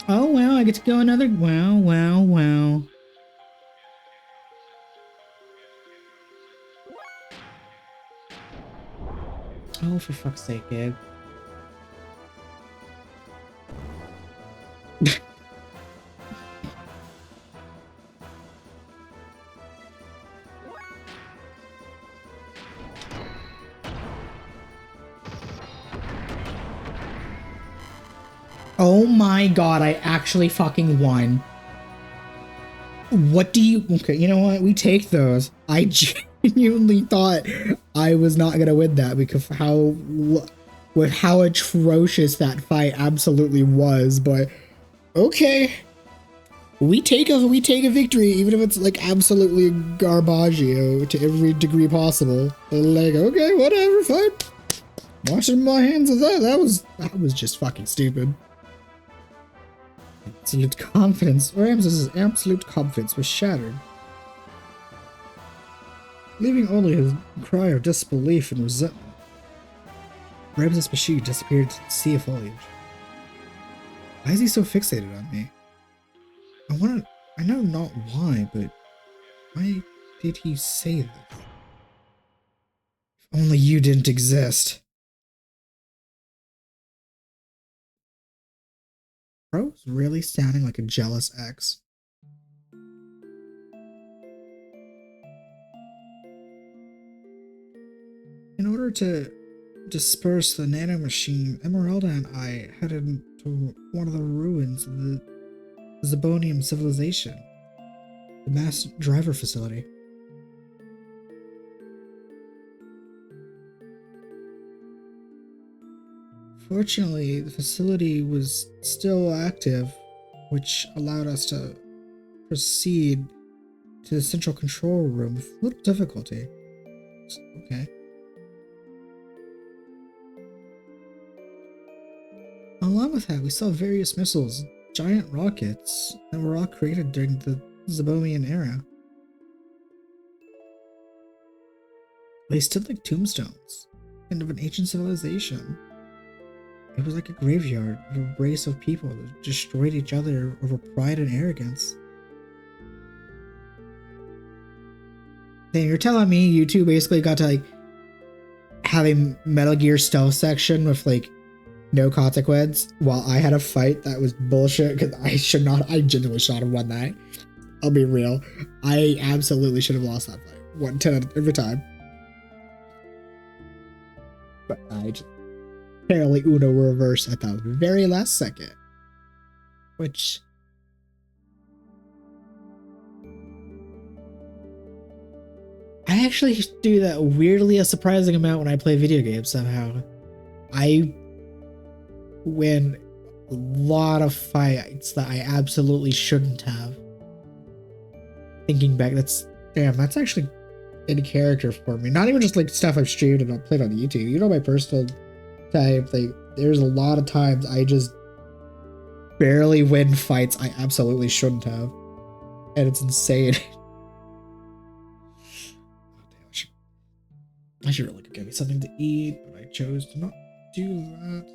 Oh, wow, I get to go another... Wow, wow, wow. Oh, for fuck's sake, Gabe. Oh my god, I actually fucking won. What do you... Okay, you know what? We take those. I genuinely thought I was not gonna win that because with how atrocious that fight absolutely was, but okay. We take a victory, even if it's like absolutely garbaggio to every degree possible. Like, okay, whatever, fine. Washing my hands of that. That was just fucking stupid. Absolute confidence. Ramses' absolute confidence was shattered, leaving only his cry of disbelief and resentment. Ramses' machine disappeared into the sea of foliage. Why is he so fixated on me? I know not why, but why did he say this? If only you didn't exist. Bro's really sounding like a jealous ex. In order to disperse the nanomachine, Emeralda and I headed to one of the ruins of the Zebonium civilization, the mass driver facility. Fortunately, the facility was still active, which allowed us to proceed to the central control room with little difficulty. Okay. Along with that, we saw various missiles, giant rockets, that were all created during the Zebonian era. They stood like tombstones, kind of an ancient civilization. It was like a graveyard of a race of people that destroyed each other over pride and arrogance. Then you're telling me you two basically got to like have a Metal Gear stealth section with like no consequence while I had a fight that was bullshit because I genuinely should not have won that. I'll be real. I absolutely should have lost that fight. 110 every time. But I just barely Uno reverse at the very last second. Which... I actually do that weirdly a surprising amount when I play video games somehow. I win a lot of fights that I absolutely shouldn't have. Thinking back, that's actually in character for me. Not even just like stuff I've streamed and I've played on YouTube. You know, my personal type, like there's a lot of times I just barely win fights I absolutely shouldn't have. And it's insane. I should really go get me something to eat, but I chose to not do that.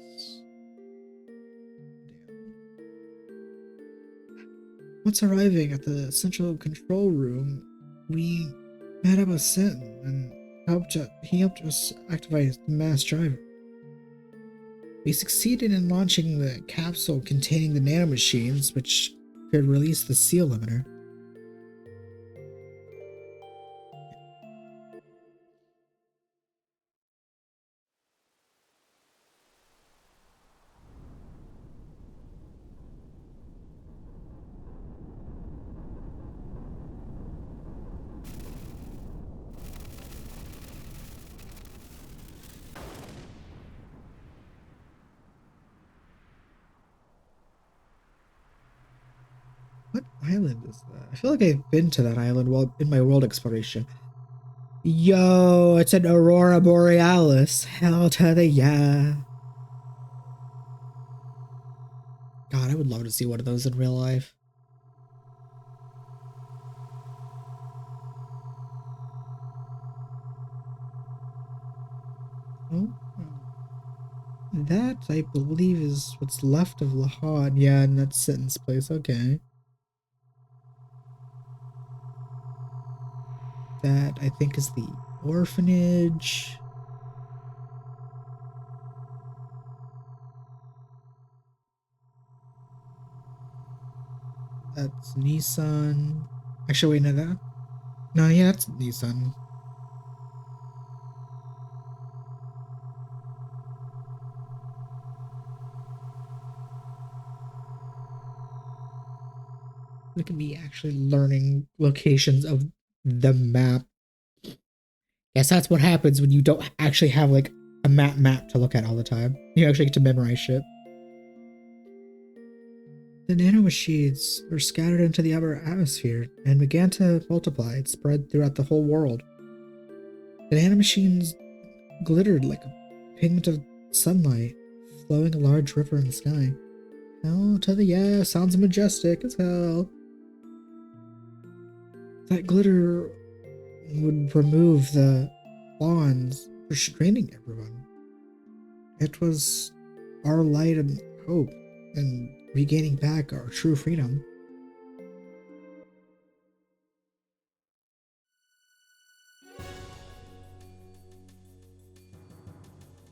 Once arriving at the central control room, we met up with Sinton and he helped us activate the mass driver. We succeeded in launching the capsule containing the nanomachines, which could release the seal limiter. What island is that? I feel like I've been to that island while in my world exploration. Yo, it's an Aurora Borealis. Hell to the yeah. God, I would love to see one of those in real life. Oh, that I believe is what's left of Lahad. Yeah, and that's Sinton's place. Okay. That I think is the orphanage. That's Nissan. Actually, wait, no, that. No, yeah, that's Nissan. Look at me actually learning locations of the map. Yes, that's what happens when you don't actually have like a map to look at all the time. You actually get to memorize shit. The nanomachines were scattered into the upper atmosphere and began to multiply and spread throughout the whole world. The nanomachines glittered like a pigment of sunlight, flowing a large river in the sky. Hell to the yeah, sounds majestic as hell. That glitter would remove the bonds restraining everyone. It was our light and hope in regaining back our true freedom.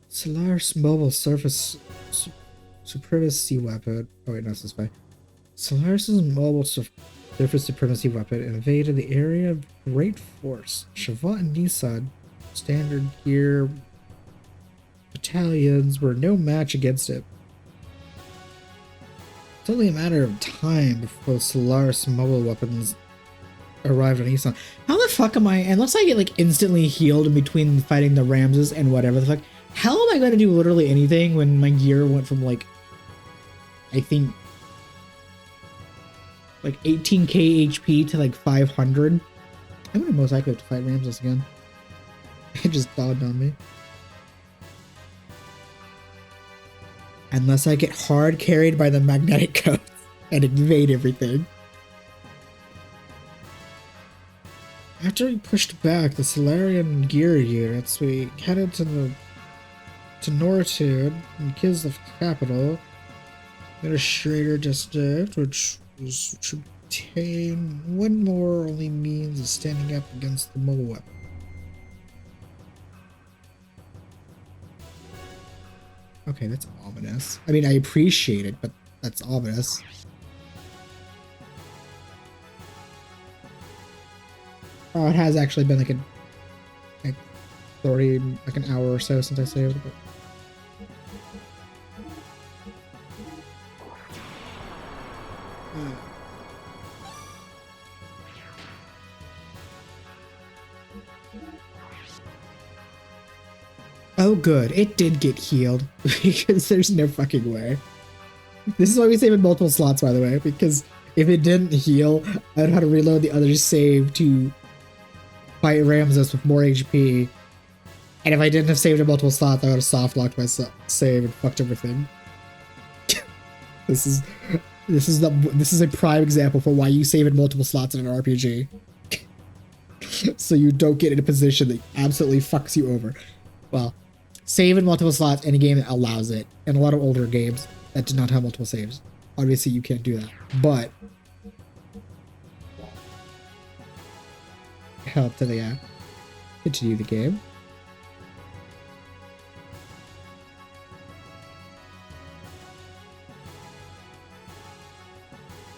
Solaris mobile surface supremacy weapon. Oh wait, no, this is way. Solaris's mobile surface supremacy weapon invaded the area of great force. Shavat and Nissan standard gear battalions were no match against it. It's only a matter of time before Solaris mobile weapons arrived on Nissan. How the fuck am I, unless I get like instantly healed in between fighting the Ramses and whatever the fuck, how am I going to do literally anything when my gear went from like, I think, like 18k HP to like 500? I'm gonna most likely have to fight Ramses again. It just dawned on me. Unless I get hard carried by the magnetic codes and invade everything. After we pushed back the Solarian gear units, we headed to Noritude and Kislev capital, Administrator District, which should obtain one more only means of standing up against the mobile weapon. Okay, that's ominous. I mean, I appreciate it, but that's ominous. Oh, it has actually been like a 30, like an hour or so since I saved it. Oh good, it did get healed, because there's no fucking way. This is why we save in multiple slots, by the way, because if it didn't heal, I'd have to reload the other save to fight Ramses with more HP. And if I didn't have saved in multiple slots, I would have soft locked my save and fucked everything. This is a prime example for why you save in multiple slots in an RPG. So you don't get in a position that absolutely fucks you over. Well, save in multiple slots in a game that allows it, and a lot of older games that did not have multiple saves. Obviously, you can't do that, but hell to the continue the game.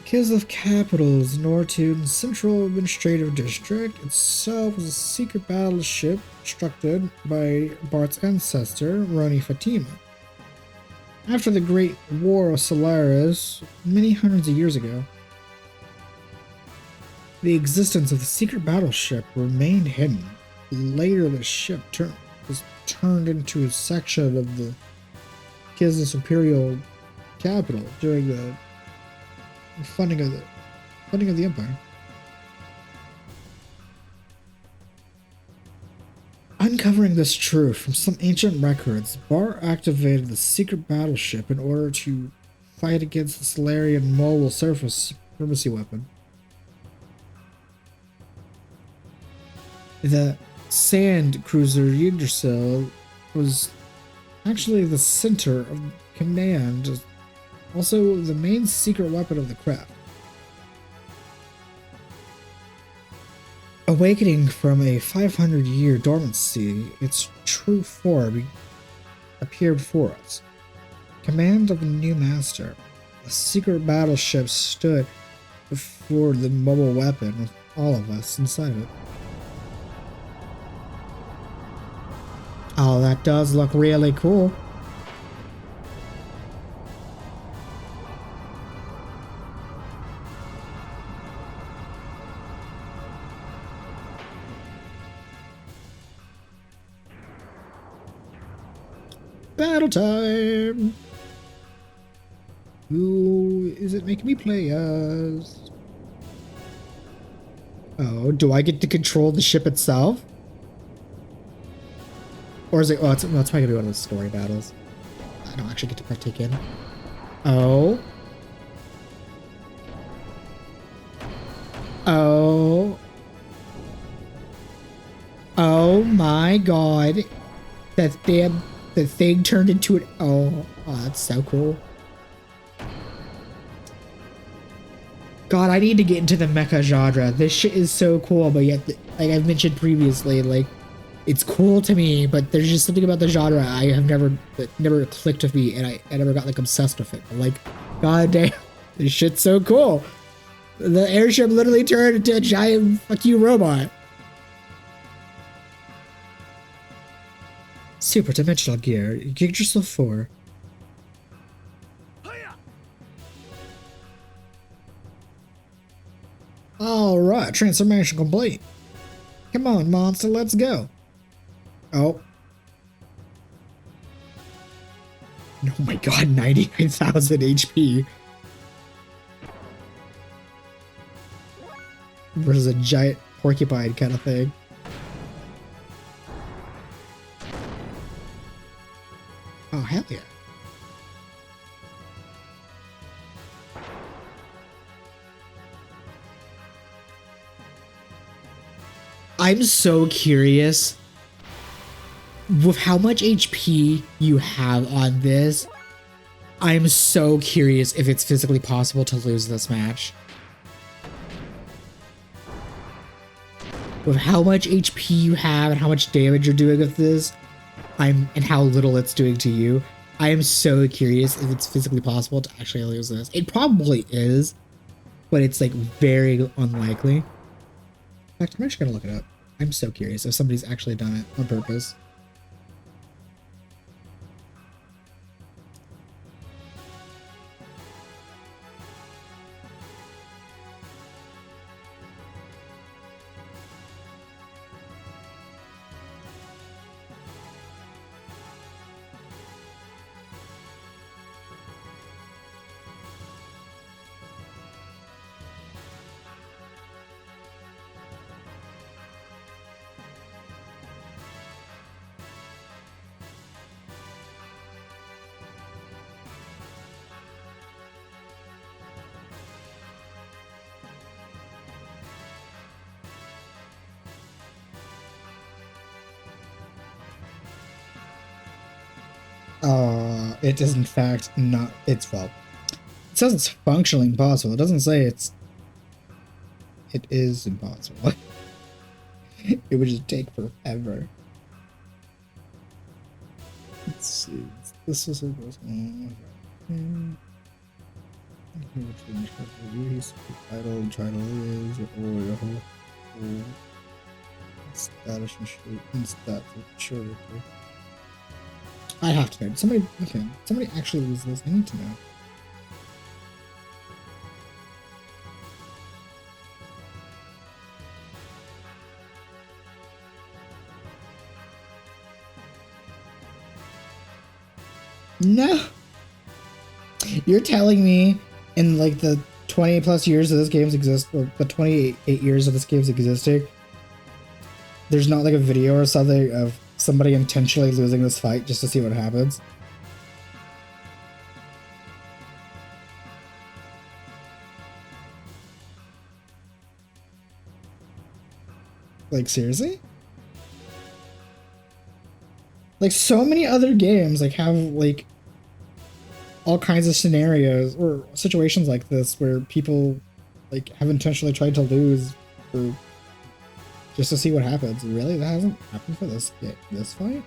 Kislev capital's Noritude Central Administrative District itself was a secret battleship constructed by Bart's ancestor, Roni Fatima. After the Great War of Solaris, many hundreds of years ago, the existence of the secret battleship remained hidden. Later, the ship was turned into a section of the Kislev Imperial capital during the funding of the Empire. Uncovering this truth from some ancient records, Bart activated the secret battleship in order to fight against the Solarian mobile surface supremacy weapon. The sand cruiser Yggdrasil was actually the center of command, also the main secret weapon of the craft. Awakening from a 500-year dormancy, its true form appeared before us. Command of a new master, a secret battleship stood for the mobile weapon with all of us inside of it. Oh, that does look really cool. Battle time! Who is it making me play as? Oh, do I get to control the ship itself? Or is it? Oh, it's probably gonna be one of those story battles. I don't actually get to partake in. Oh. Oh. Oh my god. The thing turned into an. Oh, that's so cool. God, I need to get into the mecha genre. This shit is so cool, but yet, like I've mentioned previously, like, it's cool to me, but there's just something about the genre I have never clicked with me, and I never got like obsessed with it. But, like, god damn, this shit's so cool. The airship literally turned into a giant fuck you robot. Super dimensional gear. You get yourself 4. Alright, transformation complete. Come on, monster, let's go. Oh. Oh my god, 99,000 HP. Versus a giant porcupine kind of thing. Oh, hell yeah. I'm so curious with how much HP you have on this. I'm so curious if it's physically possible to lose this match. With how much HP you have and how much damage you're doing with this, and how little it's doing to you, I am so curious if it's physically possible to actually lose this. It probably is, but it's like very unlikely. In fact, I'm actually gonna look it up. I'm so curious if somebody's actually done it on purpose. It is in fact not its fault. It says it's functionally impossible. It doesn't say it is impossible. It would just take forever. Let's see. This is goes on. Title is status and shape and stats of maturity. I have to know. Somebody actually lose this. I need to know. No! You're telling me in like the 20 plus years of this game's exist, or the 28 years of this game's existing, there's not like a video or something of somebody intentionally losing this fight just to see what happens? Like, seriously? Like, so many other games like have like all kinds of scenarios or situations like this where people like have intentionally tried to lose for just to see what happens. Really, that hasn't happened for this fight?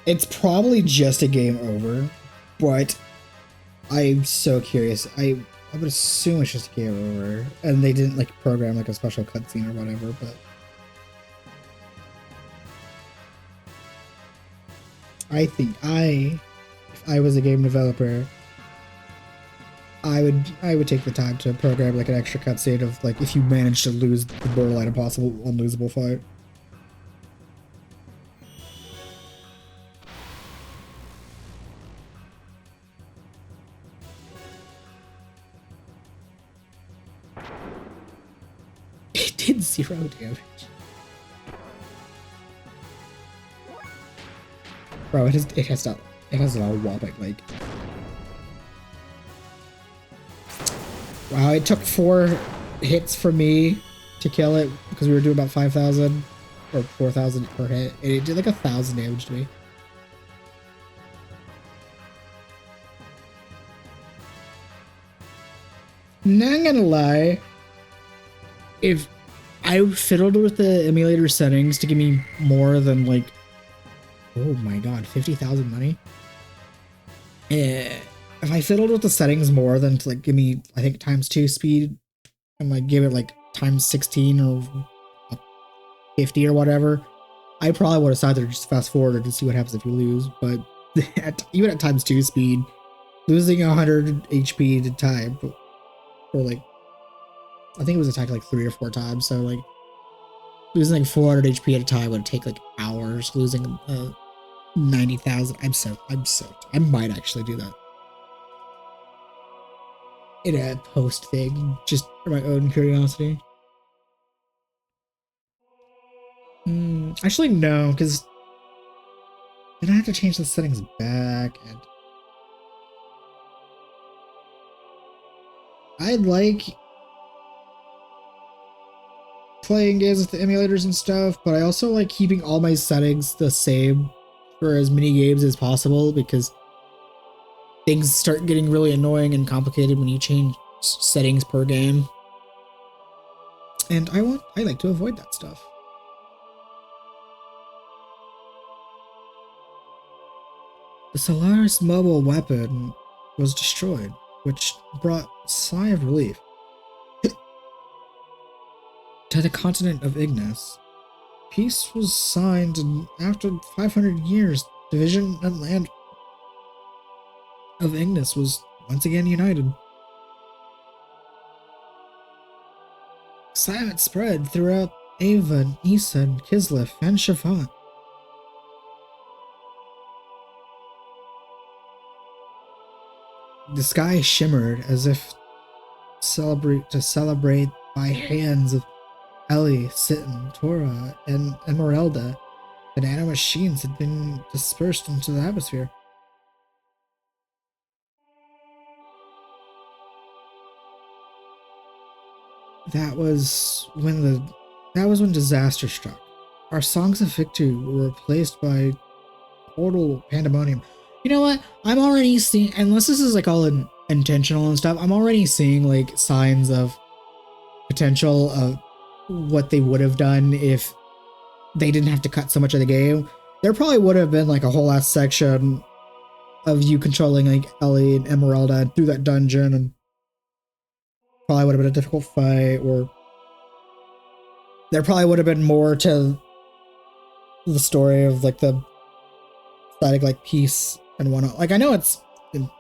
It's probably just a game over, but I'm so curious. I would assume it's just a game over, and they didn't like program like a special cutscene or whatever. But I think if I was a game developer, I would take the time to program like an extra cutscene of like if you manage to lose the borderline impossible unlosable fight. It did 0 damage. Bro, it has a whopping like. Wow, it took 4 hits for me to kill it because we were doing about 5,000 or 4,000 per hit. And it did like 1,000 damage to me. Not gonna lie, if I fiddled with the emulator settings to give me more than like, oh my god, 50,000 money. If I fiddled with the settings more than to like give me, I think ×2 speed and like give it like ×16 or 50 or whatever, I probably would have decided to just fast forward to see what happens if you lose. But even at ×2 speed, losing 100 HP at a time, or like, I think it was attacked like 3 or 4 times, so like losing like 400 HP at a time would take like hours. Losing 90,000, I'm soaked. I might actually do that in a post thing, just for my own curiosity. Actually, no, because then I have to change the settings back, and I like playing games with the emulators and stuff, but I also like keeping all my settings the same for as many games as possible, because things start getting really annoying and complicated when you change settings per game. And I like to avoid that stuff. The Solaris mobile weapon was destroyed, which brought a sigh of relief to the continent of Ignis. Peace was signed, and after 500 years, division and land of Ignis was once again united. Excitement spread throughout Ava, Isan, Kislev, and Shafat. The sky shimmered as if to celebrate by hands of Ellie, Sitten, Tora, and Esmeralda. The nano machines had been dispersed into the atmosphere. That was when disaster struck. Our songs of victory were replaced by total pandemonium. You know what? I'm already seeing, unless this is like all intentional and stuff, I'm already seeing like signs of potential of what they would have done if they didn't have to cut so much of the game. There probably would have been like a whole ass section of you controlling like Ellie and Esmeralda through that dungeon, and probably would have been a difficult fight, or there probably would have been more to the story of like the static like peace and whatnot. Like, I know it's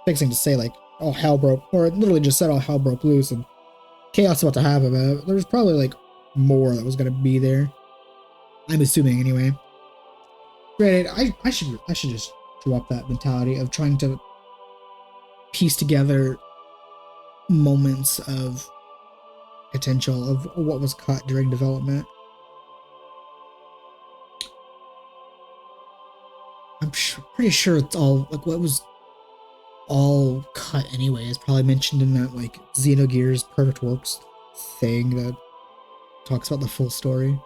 fixing to say like all hell broke, or it literally just said all hell broke loose and chaos about to happen, but there's probably like more that was gonna be there. I'm assuming anyway. Granted, I should just drop that mentality of trying to piece together moments of potential of what was cut during development. I'm pretty sure it's all like what was all cut anyway is probably mentioned in that like Xenogears Perfect Works thing that talks about the full story.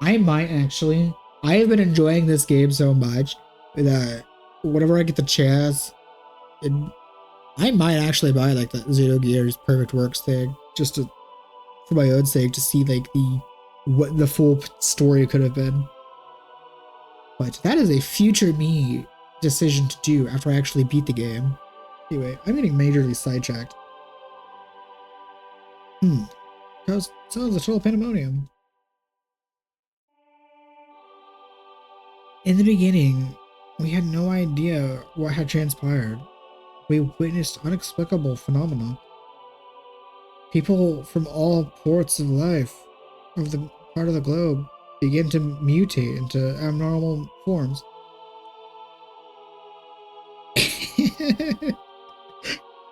I might actually. I have been enjoying this game so much that whenever I get the chance, I might actually buy like the Xenogears Perfect Works thing just for my own sake, to see like what the full story could have been. But that is a future me decision to do after I actually beat the game. Anyway, I'm getting majorly sidetracked. Sounds a total pandemonium. In the beginning, we had no idea what had transpired. We witnessed unexplicable phenomena. People from all ports of life of the part of the globe begin to mutate into abnormal forms.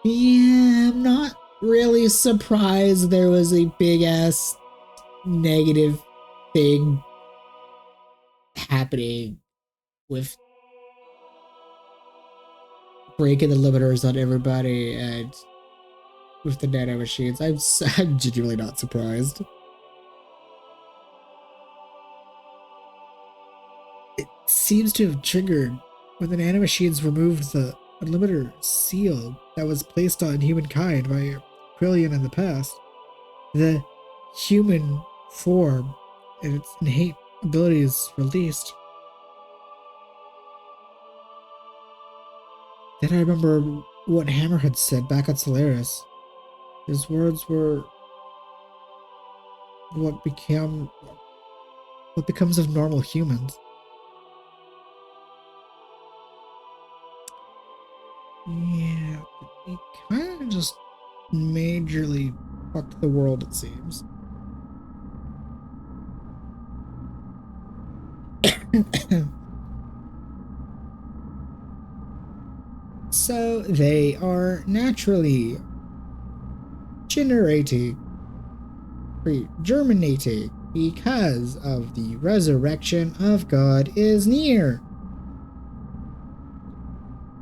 Yeah, I'm not really surprised there was a big ass negative thing happening with breaking the limiters on everybody and with the nano machines. I'm genuinely not surprised. It seems to have triggered when the nano machines removed the limiter seal that was placed on humankind by Quillian in the past. The human form and its innate abilities released. Then I remember what Hammerhead said back at Solaris. His words were what becomes of normal humans. Yeah, it kind of just majorly fucked the world, it seems. So they are naturally germinating because of the resurrection of God is near.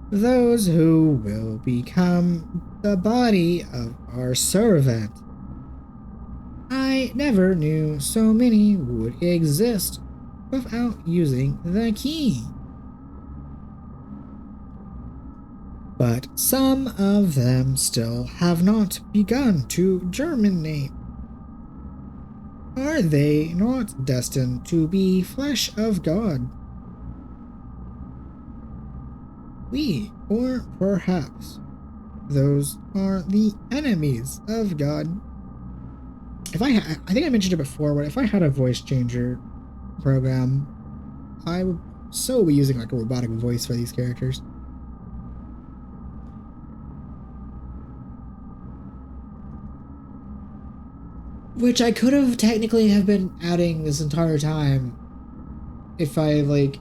Those who will become the body of our servant. I never knew so many would exist without using the key. But some of them still have not begun to germinate. Are they not destined to be flesh of God? We, or perhaps those are the enemies of God. I think I mentioned it before, but if I had a voice changer program, I would so be using like a robotic voice for these characters. Which I could have technically have been adding this entire time if I like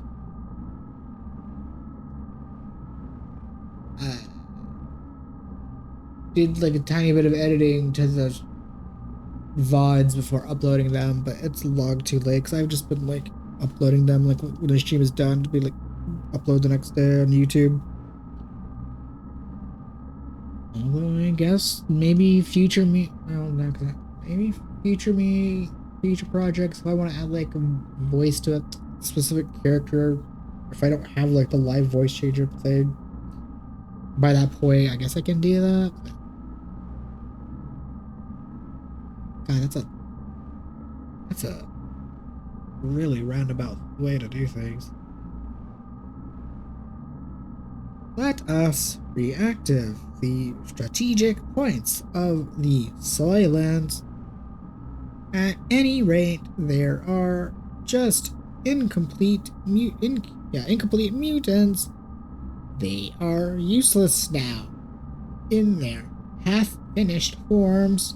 did like a tiny bit of editing to the VODs before uploading them, but it's logged too late because I've just been like uploading them like when the stream is done to be like upload the next day on YouTube. Although I guess maybe future projects if I want to add like a voice to a specific character, if I don't have like the live voice changer thing by that point, I guess I can do that. God, that's a really roundabout way to do things. Let us reactive the strategic points of the Soylent. At any rate, there are just incomplete mutants. They are useless now in their half-finished forms.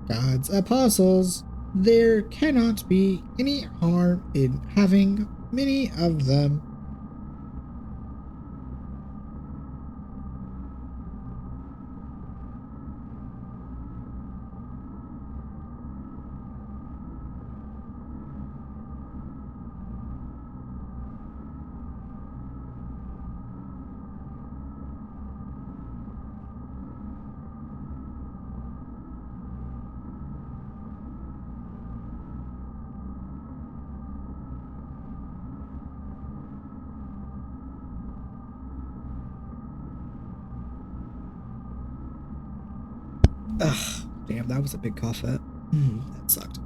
God's apostles, there cannot be any harm in having many of them. Ugh, damn, that was a big cough fit. That sucked.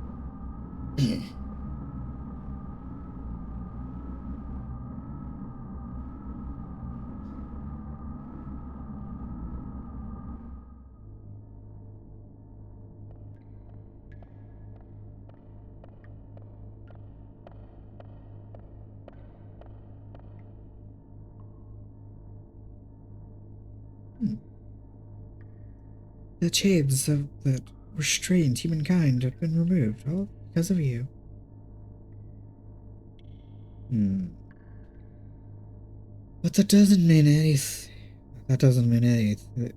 Hmm. The chains that restrained humankind have been removed, all because of you. But that doesn't mean anything. That doesn't mean anything.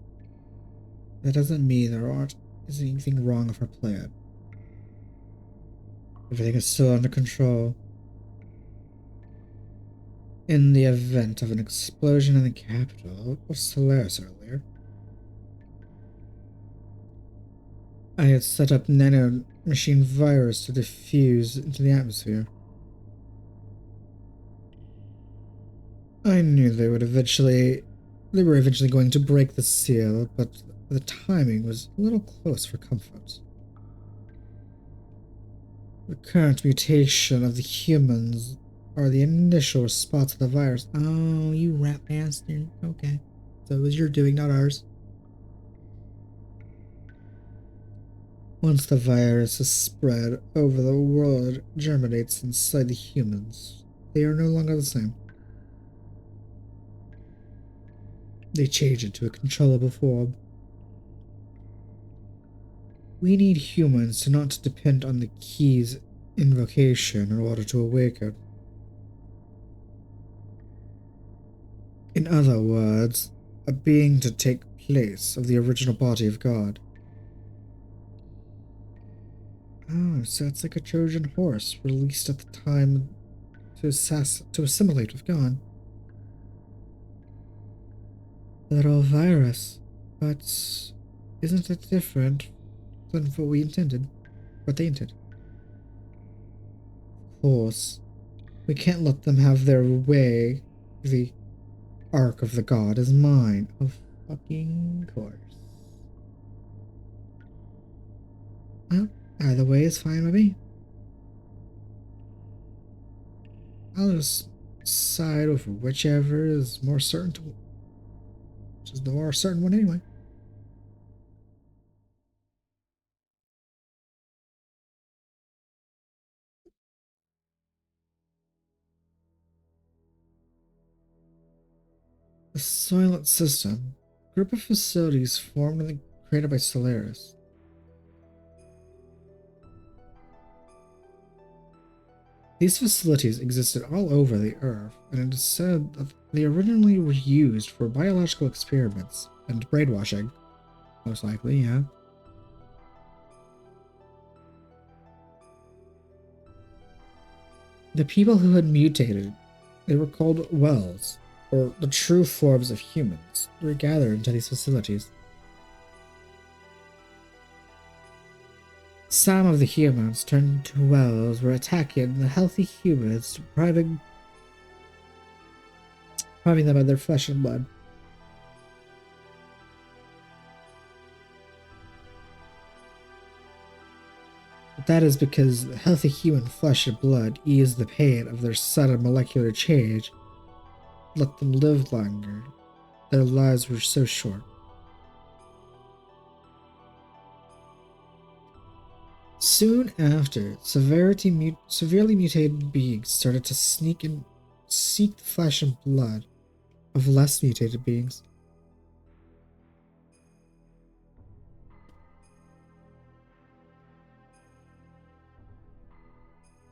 That doesn't mean isn't anything wrong with our plan. Everything is still under control. In the event of an explosion in the capital of Solaris earlier, I had set up nano-machine virus to diffuse into the atmosphere. I knew they were eventually going to break the seal, but the timing was a little close for comfort. The current mutation of the humans are the initial response to the virus. Oh, you rat bastard. Okay. So it was your doing, not ours. Once the virus is spread over the world, it germinates inside the humans. They are no longer the same. They change into a controllable form. We need humans to not depend on the key's invocation in order to awaken. In other words, a being to take place of the original body of God. Oh, so it's like a Trojan horse released at the time to assimilate with God. A little virus, but isn't it different than what we intended? What they intended? Of course, we can't let them have their way. The arc of the god is mine. Of fucking course. Well, either way is fine with me. I'll just side with whichever is more certain to. Which is the more certain one anyway. The Silent System, a group of facilities formed and created by Solaris. These facilities existed all over the Earth, and it is said that they originally were used for biological experiments and brainwashing. Most likely, yeah. The people who had mutated, they were called Wells, or the true forms of humans, were gathered into these facilities. Some of the humans turned into Wells were attacking the healthy humans, depriving them of their flesh and blood. But that is because the healthy human flesh and blood eased the pain of their sudden molecular change, let them live longer. Their lives were so short. Soon after, severely mutated beings started to seek the flesh and blood of less mutated beings.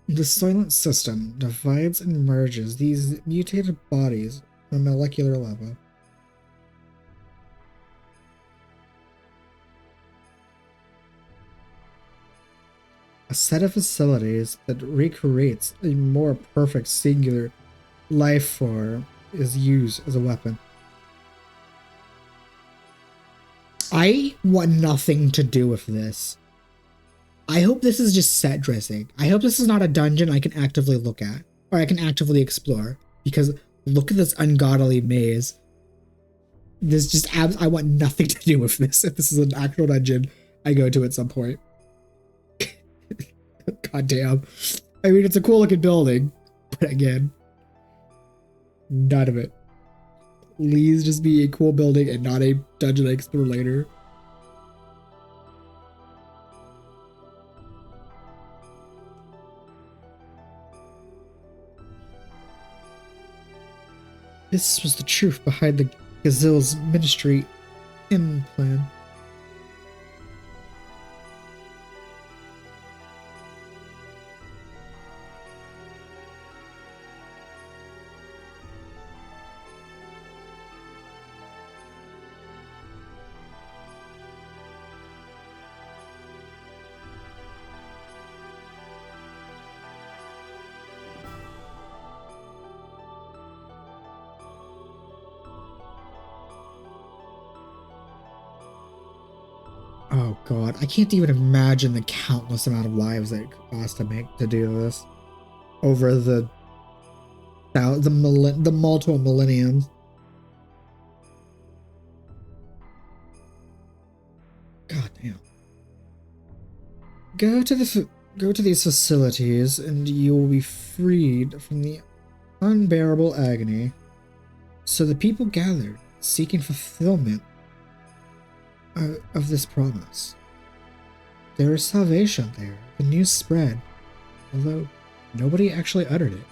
The Silent System divides and merges these mutated bodies on a molecular level. A set of facilities that recreates a more perfect singular life form is used as a weapon. I want nothing to do with this. I hope this is just set dressing. I hope this is not a dungeon I can actively look at, or I can actively explore, because look at this ungodly maze. This just I want nothing to do with this. If this is an actual dungeon I go to at some point. God damn. I mean, it's a cool looking building, but again, none of it. Please just be a cool building and not a dungeon I explore later. This was the truth behind the Gazelle's ministry in plan. Oh god, I can't even imagine the countless amount of lives that it cost to make to do this over the multiple millenniums. God damn. Go to these facilities, and you will be freed from the unbearable agony. So the people gathered, seeking fulfillment of this promise. There is salvation there. The news spread, although nobody actually uttered it.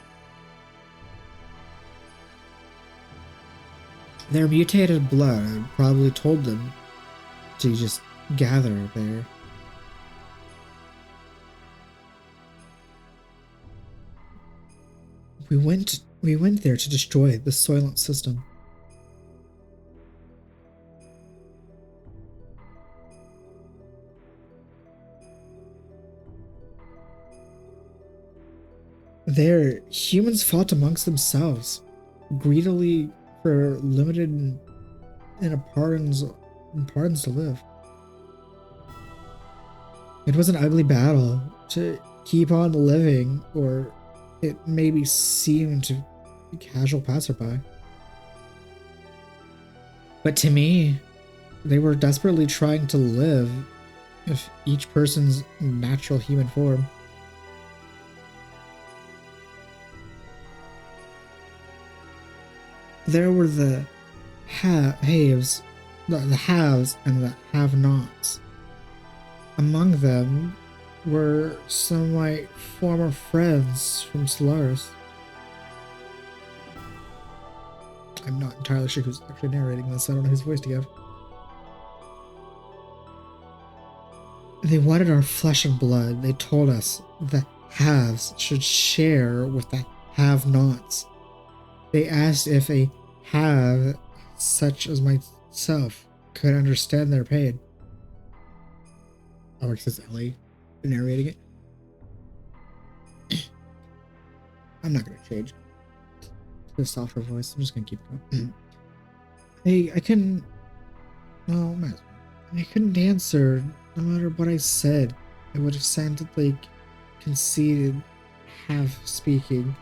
Their mutated blood probably told them to just gather there. We went there to destroy the Soylent system. There, humans fought amongst themselves, greedily for limited and pardons to live. It was an ugly battle to keep on living, or it maybe seemed to be casual passerby. But to me, they were desperately trying to live with each person's natural human form. There were the haves, the haves and the have-nots. Among them were some of my former friends from Solaris. I'm not entirely sure who's actually narrating this. I don't know whose voice to give. They wanted our flesh and blood. They told us the haves should share with the have-nots. They asked if a have, such as myself, could understand their pain. Oh, it says Ellie narrating it. I'm not going to change to the softer voice. I'm just going to keep going. Hey, I couldn't... Well, I couldn't answer. No matter what I said, it would have sounded like conceited, half-speaking.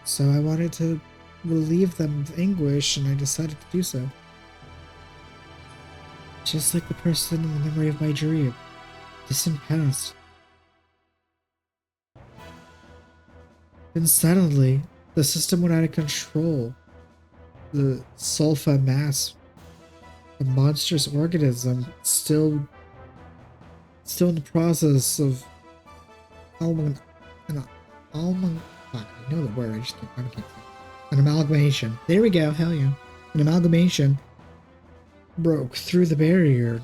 So I wanted to relieve them of anguish, and I decided to do so. Just like the person in the memory of my dream, distant past. Then suddenly, the system went out of control. The sulfa mass, the monstrous organism, still in the process of I know the word, I can't say. An amalgamation. There we go, hell yeah. An amalgamation broke through the barrier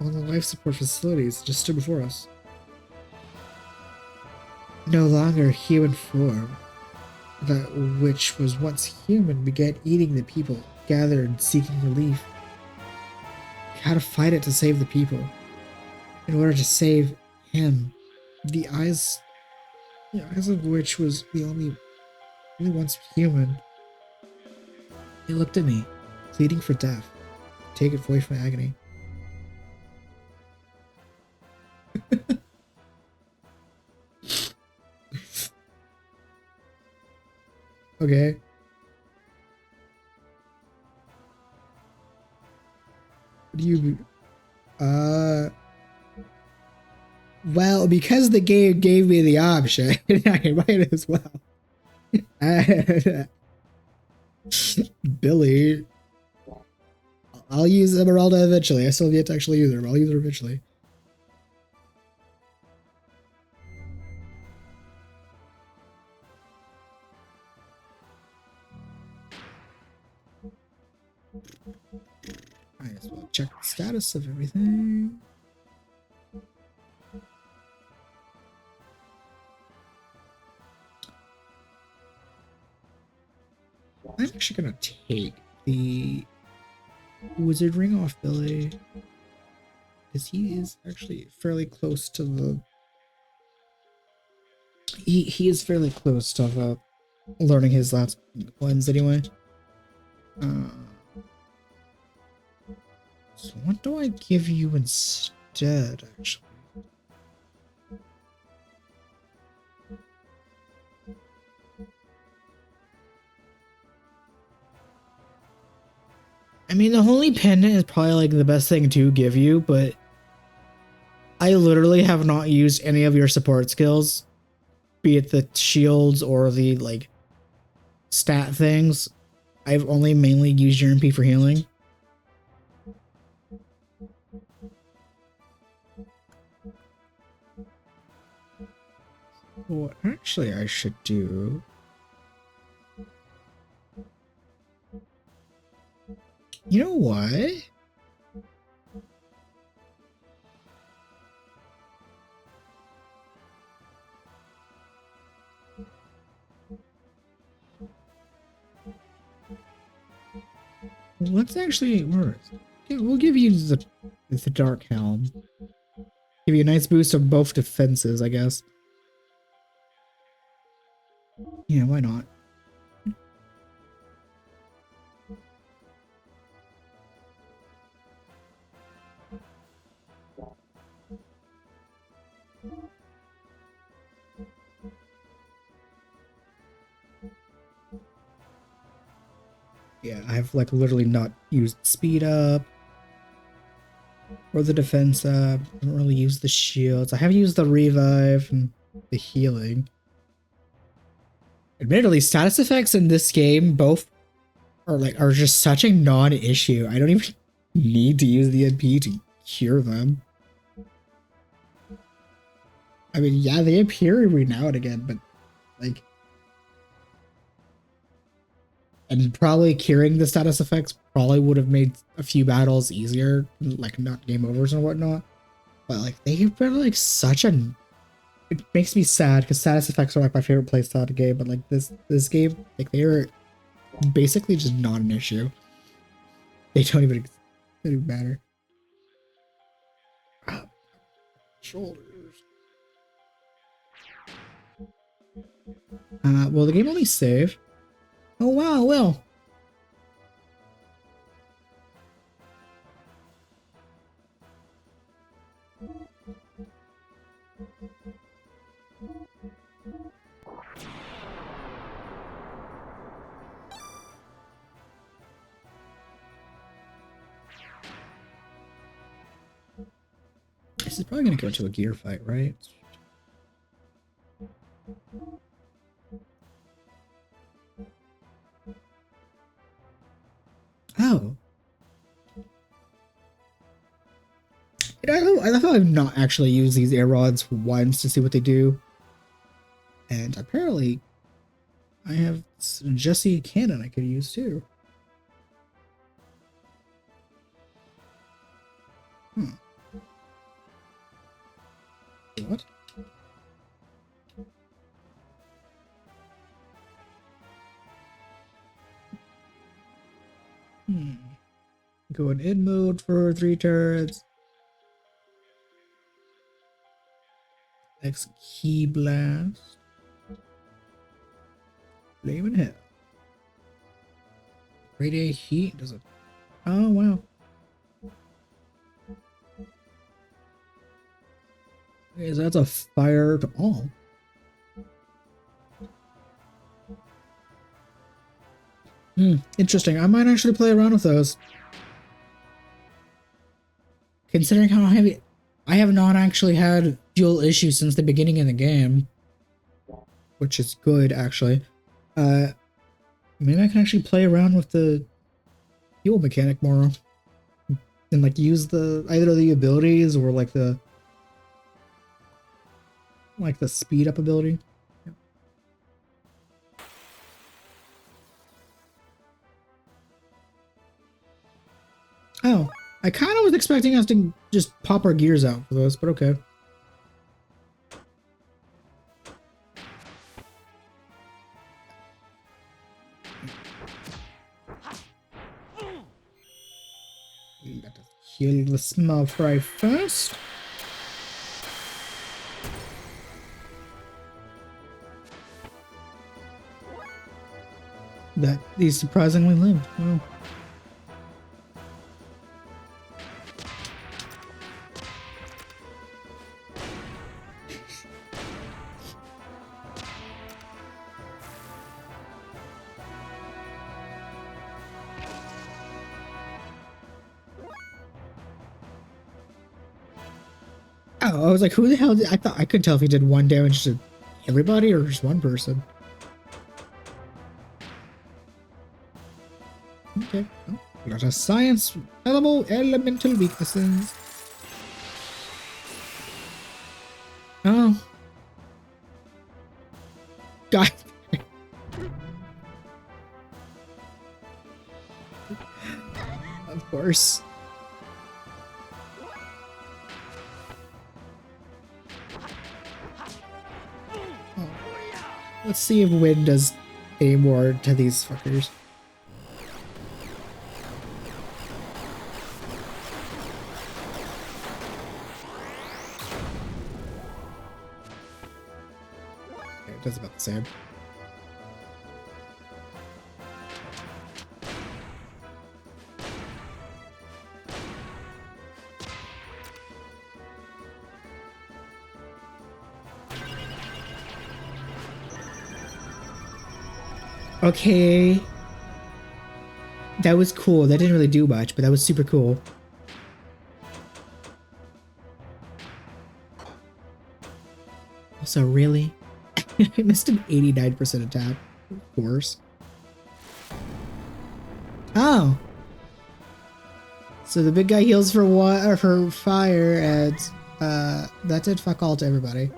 on the life support facilities just stood before us. No longer human form, that which was once human began eating the people gathered seeking relief. We had to fight it to save the people. In order to save him, the eyes of which was the only once human. He looked at me, pleading for death. Take it away from agony. Okay. What do you... Well, because the game gave me the option, I might as well. Billy. I'll use Emeralda eventually. I still have yet to actually use her, but I'll use her eventually. Might as well. check the status of everything. I'm actually gonna take the wizard ring off Billy, because he is actually fairly close to the. He is fairly close to learning his last ones anyway. So what do I give you instead, actually? I mean, the Holy Pendant is probably like the best thing to give you, but I literally have not used any of your support skills, be it the shields or the like stat things. I've only mainly used your MP for healing. What actually I should do? You know what? Let's actually, we'll give you the Dark Helm. Give you a nice boost of both defenses, I guess. Yeah, why not? Yeah, I've like literally not used speed up or the defense up. I don't really use the shields. I have used the revive and the healing. Admittedly, status effects in this game both are just such a non-issue. I don't even need to use the NP to cure them. I mean, yeah, they appear every now and again, but like, and probably curing the status effects probably would have made a few battles easier, like not game overs and whatnot. But like, they've been like such a. It makes me sad because status effects are like my favorite playstyle of the game, but like this game, like they are basically just not an issue. They don't even matter. Shoulders. Well, the game only save. Oh wow, well. This is probably gonna go into a gear fight, right? Oh. I love how I've not actually used these air rods once to see what they do. And apparently, I have Jesse Cannon I could use too. What? Going in mode for 3 turrets. Next key blast. Flaming hell. Radiate heat does it. Oh wow. Okay, so that's a fire to all. Interesting. I might actually play around with those. Considering how heavy, I have not actually had fuel issues since the beginning of the game, which is good actually. Maybe I can actually play around with the fuel mechanic more, and like use the either the abilities or like the speed up ability. Oh, I kind of was expecting us to just pop our gears out for this, but okay. Let us heal the small fry first. That these surprisingly lived. Wow. Oh, I was like, who the hell did I thought I couldn't tell if he did one damage to everybody or just one person. Okay. Oh, let us science elemental weaknesses. Oh. God. Of course. Oh. Let's see if Wind does any more to these fuckers. Okay, it does about the same. Okay. That was cool. That didn't really do much, but that was super cool. Also, really? I missed an 89% attack. Of course. Oh. So the big guy heals for what or for fire, and that did fuck all to everybody.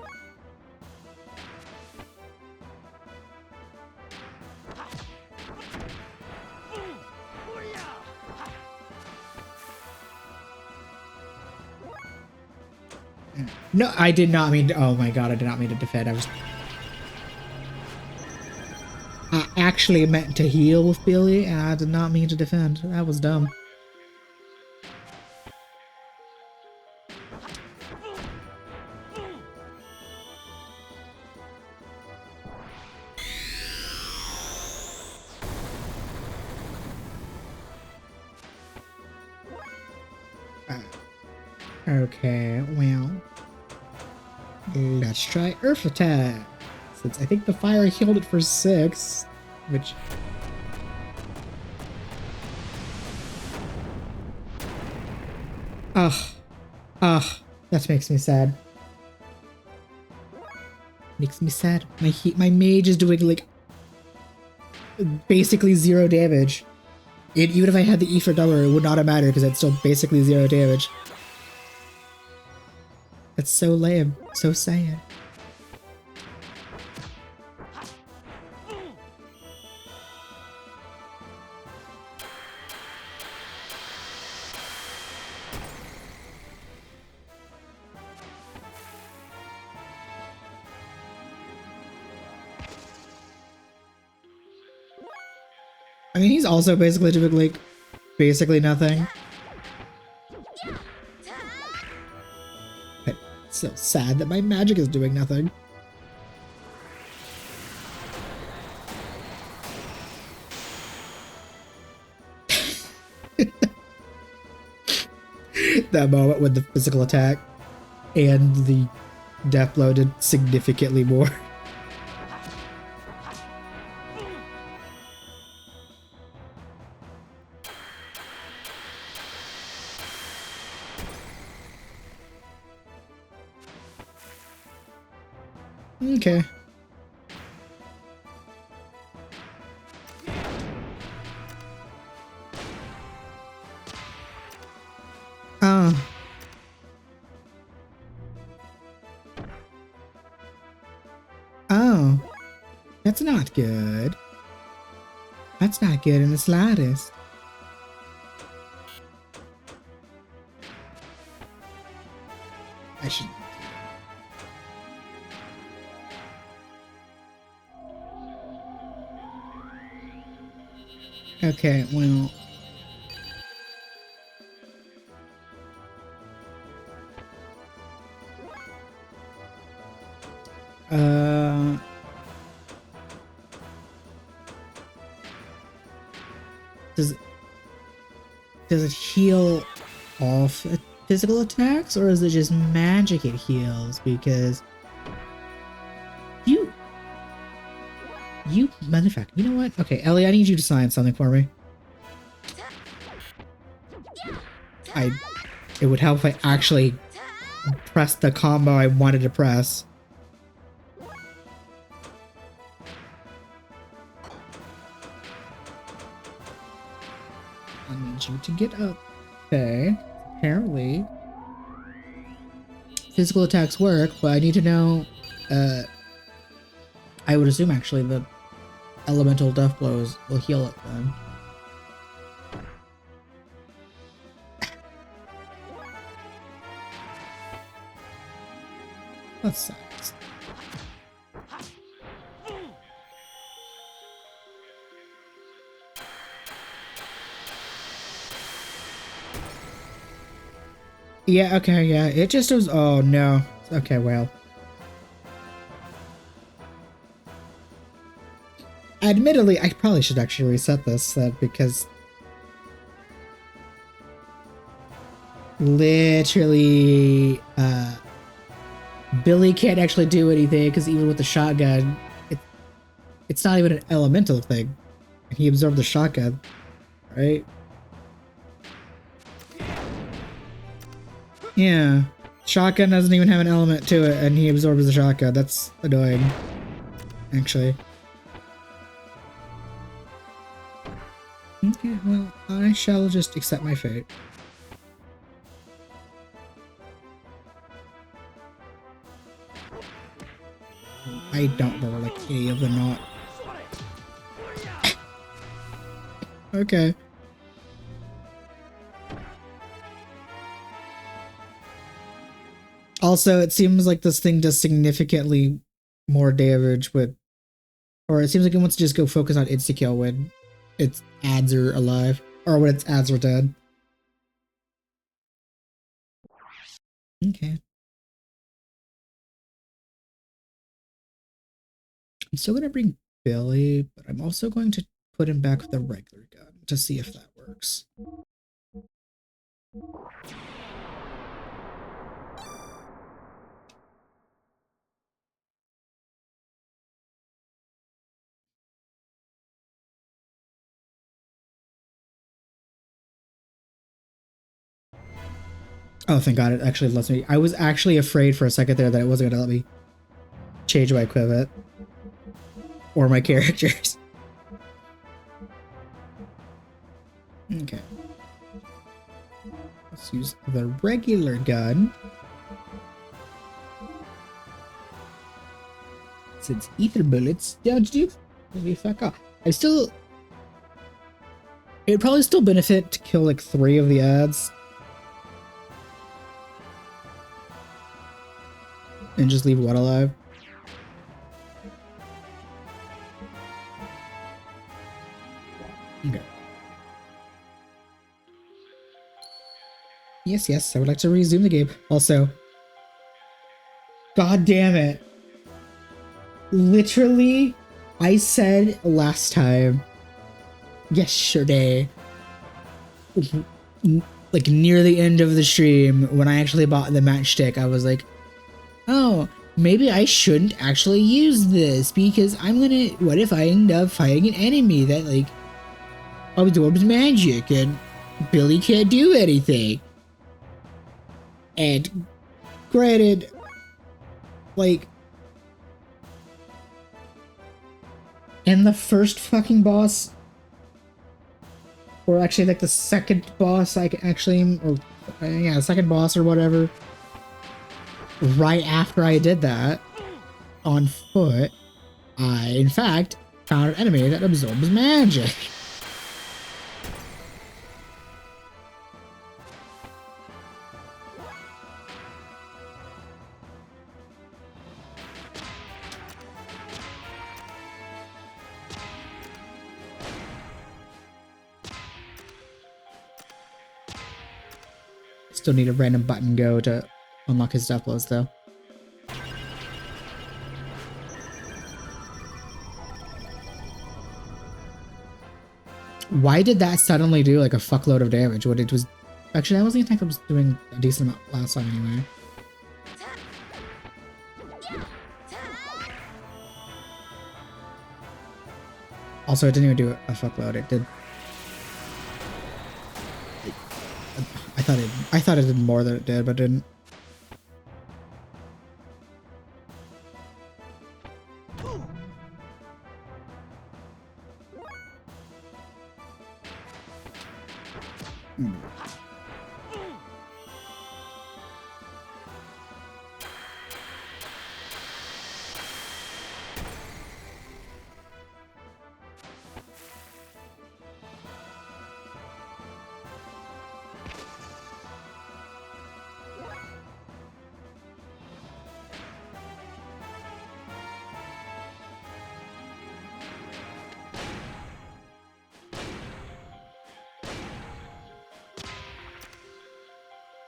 No, I did not mean to. Oh my god, I did not mean to defend. I actually meant to heal with Billy, and I did not mean to defend. That was dumb. Okay, well, let's try Earth Attack. Since I think the fire healed it for 6, which... Ugh, that makes me sad. Makes me sad. My mage is doing, like, basically 0 damage. Even if I had the E for Doubler, it would not have mattered because it's still basically 0 damage. That's so lame. So sad. I mean, he's also basically doing, like, basically nothing. But it's still sad that my magic is doing nothing. That moment when the physical attack and the death blow did significantly more. Okay. Oh. That's not good. That's not good in the slightest. Okay, well. Does does it heal off physical attacks, or is it just magic it heals? Because you motherfucker. You know what? Okay, Ellie, I need you to sign something for me. It would help if I actually pressed the combo I wanted to press. I need you to get up. Okay. Apparently, physical attacks work, but I need to know. I would assume actually the elemental death blows will heal it then. That sucks. Yeah, okay, yeah. It just was. Oh no. Okay, well. Admittedly, I probably should actually reset this because literally, Billy can't actually do anything because even with the shotgun, it's not even an elemental thing. He absorbed the shotgun, right? Yeah. Shotgun doesn't even have an element to it, and he absorbs the shotgun. That's annoying, actually. Okay, well, I shall just accept my fate. I don't know, like, any of them not. Okay. Also, it seems like this thing does significantly more damage with... Or it seems like it wants to just go focus on insta-kill when its ads are alive. Or when its ads are dead. Okay. I'm still gonna bring Billy, but I'm also going to put him back with the regular gun to see if that works. Oh, thank God, it actually lets me. I was actually afraid for a second there that it wasn't gonna let me change my equipment or my characters. Okay. Let's use the regular gun. Since ether bullets dodged you, maybe fuck off. It would probably still benefit to kill like 3 of the ads. And just leave one alive. Okay. Yes, I would like to resume the game. Also, God damn it. Literally, I said last time, yesterday, like near the end of the stream, when I actually bought the matchstick, I was like, oh, maybe I shouldn't actually use this because what if I end up fighting an enemy that like absorbs magic and Billy can't do anything? And granted, like, in the first fucking boss, or actually like the second boss, I can actually, or yeah, the second boss or whatever, right after I did that on foot, I in fact found an enemy that absorbs magic. Still need a random button go to unlock his death blows though. Why did that suddenly do like a fuckload of damage when it was... Actually, I wasn't even think I was doing a decent amount last time anyway. Also, it didn't even do a fuckload. It did... I thought it did more than it did, but it didn't.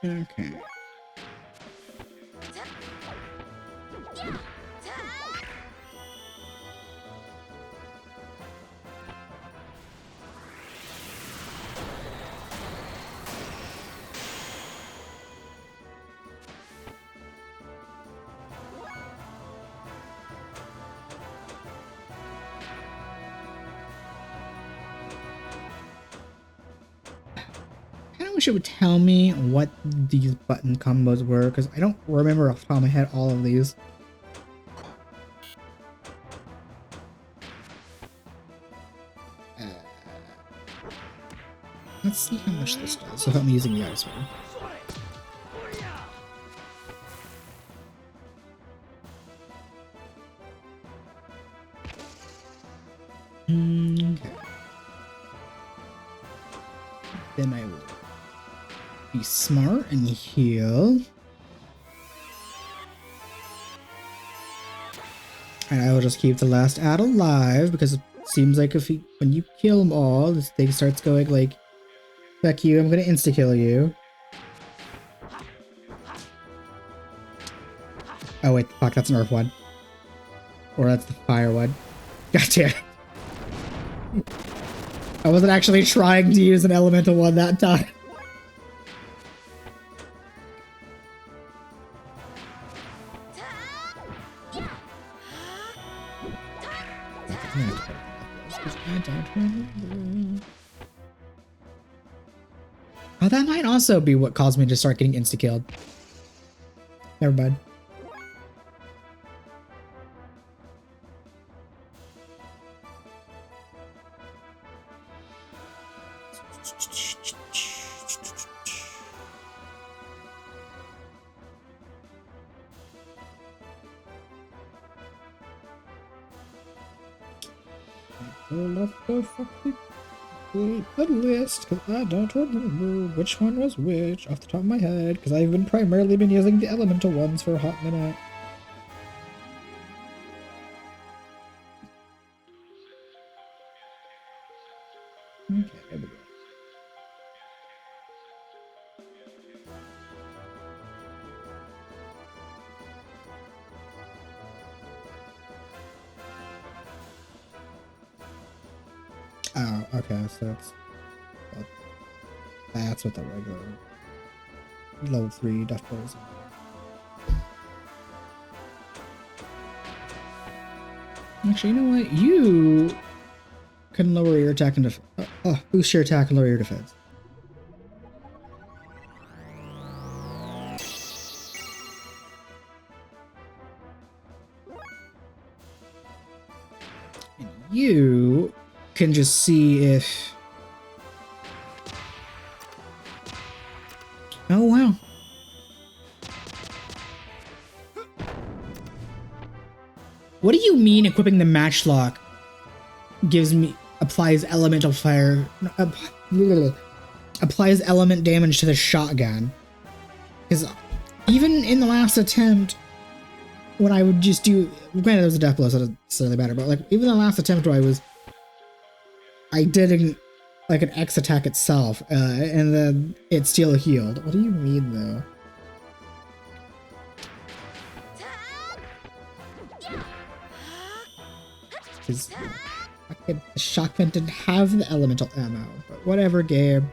Okay. I wish it would tell me what these button combos were, because I don't remember off the top of my head all of these. Let's see how much this does without me using the ice one. Okay. Then I will be smart and heal. And I will just keep the last ad alive, because it seems like when you kill them all, this thing starts going like, fuck you, I'm gonna insta-kill you. Oh wait, fuck, that's an earth one. Or that's the fire one. Gotcha. I wasn't actually trying to use an elemental one that time. Oh, that might also be what caused me to start getting insta-killed. Never mind. The list, because I don't remember which one was which off the top of my head, because I've been primarily using the elemental ones for a hot minute. Okay, there we go. Oh, okay, so that's what the regular level 3 death blows are. Actually, you know what? You can lower your attack and defense. Boost your attack and lower your defense. And you can just see if... Oh, wow. What do you mean equipping the matchlock applies elemental fire, applies element damage to the shotgun? Because even in the last attempt, when I would just do, granted it was a death blow, so it doesn't necessarily matter, but like even the last attempt where I didn't like an X attack itself, and then it's still healed. What do you mean, though? Because the shotgun didn't have the elemental ammo, but whatever, game.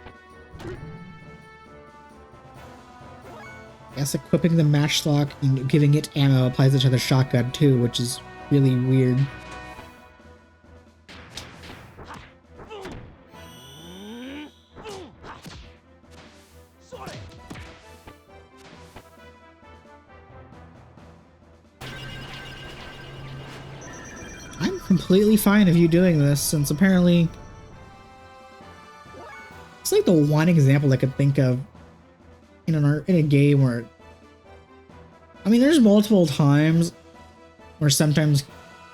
I guess equipping the matchlock and giving it ammo applies it to the shotgun too, which is really weird. I'm completely fine of you doing this, since apparently it's like the one example I could think of in a game where, I mean, there's multiple times where sometimes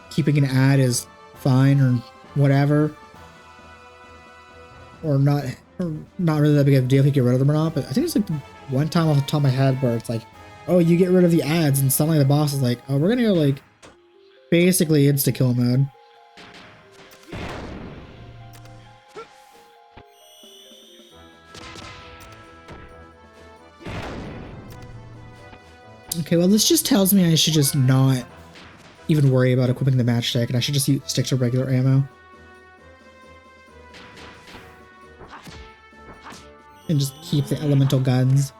keeping an ad is fine or whatever, or not really that big of a deal if you get rid of them or not. But I think it's like one time off the top of my head where it's like, oh, you get rid of the ads, and suddenly the boss is like, oh, we're gonna go like basically insta kill mode. Okay, well, this just tells me I should just not even worry about equipping the matchstick, and I should just stick to regular ammo. And just keep the elemental guns.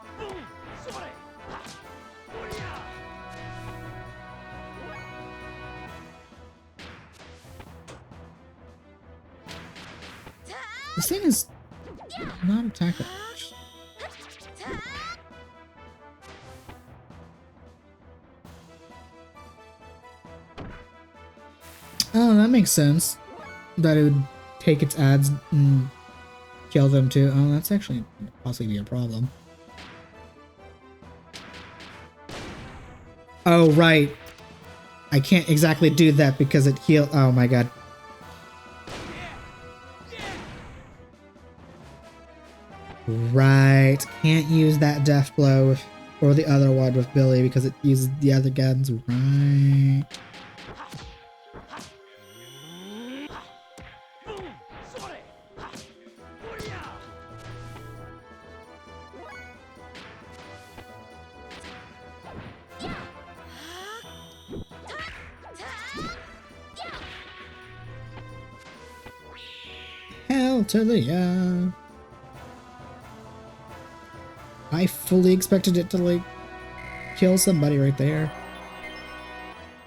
This thing is not attacking. Oh, that makes sense. That it would take its ads and kill them too. Oh, that's actually possibly a problem. Oh, right. I can't exactly do that because it healed. Oh my god. Right. Can't use that death blow or the other one with Billy because it uses the other guns. Right. Hell to the I fully expected it to like kill somebody right there.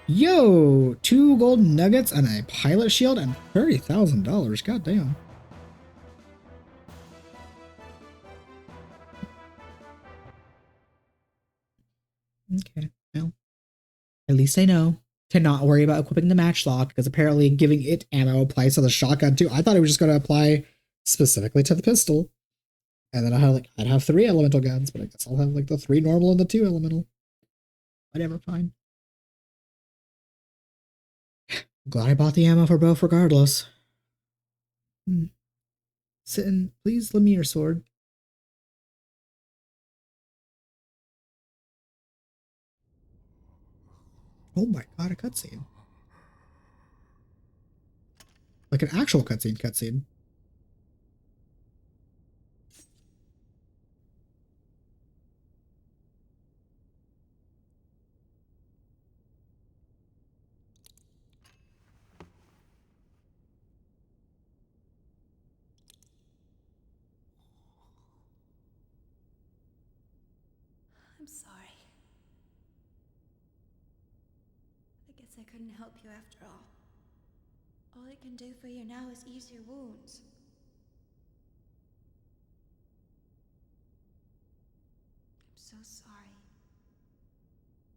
Yo, 2 gold nuggets and a pilot shield and $30,000. God damn. Okay, well, at least I know to not worry about equipping the matchlock, because apparently giving it ammo applies to the shotgun too. I thought it was just going to apply specifically to the pistol. And then I'd have 3 elemental guns, but I guess I'll have like the 3 normal and the 2 elemental. Whatever, fine. Glad I bought the ammo for both regardless. Sittin', please lend me your sword. Oh my god, a cutscene. Like an actual cutscene. I'm sorry. I guess I couldn't help you after all. All I can do for you now is ease your wounds. I'm so sorry.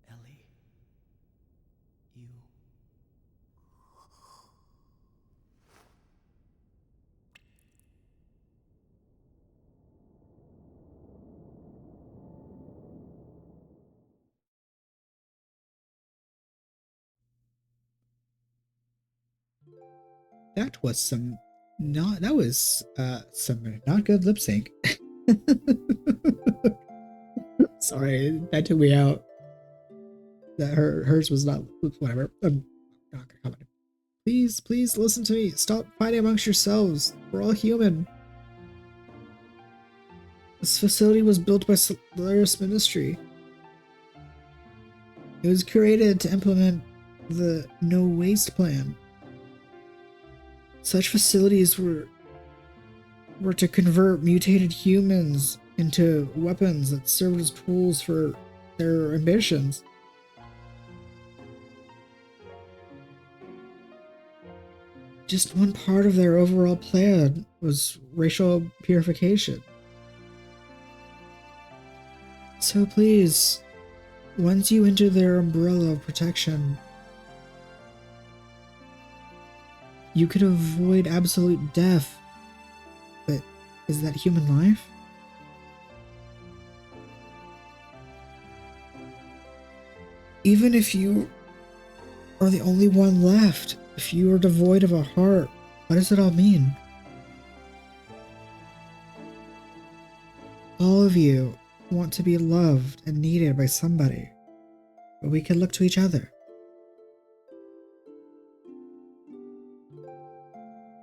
Ellie, you... That was some not good lip sync. Sorry, that took me out. That hers was not, whatever. I'm not gonna comment. Please listen to me. Stop fighting amongst yourselves. We're all human. This facility was built by Solaris Ministry. It was created to implement the No Waste Plan. Such facilities were to convert mutated humans into weapons that served as tools for their ambitions. Just one part of their overall plan was racial purification. So please, once you enter their umbrella of protection, you could avoid absolute death. But is that human life? Even if you are the only one left, if you are devoid of a heart, what does it all mean? All of you want to be loved and needed by somebody, but we can look to each other.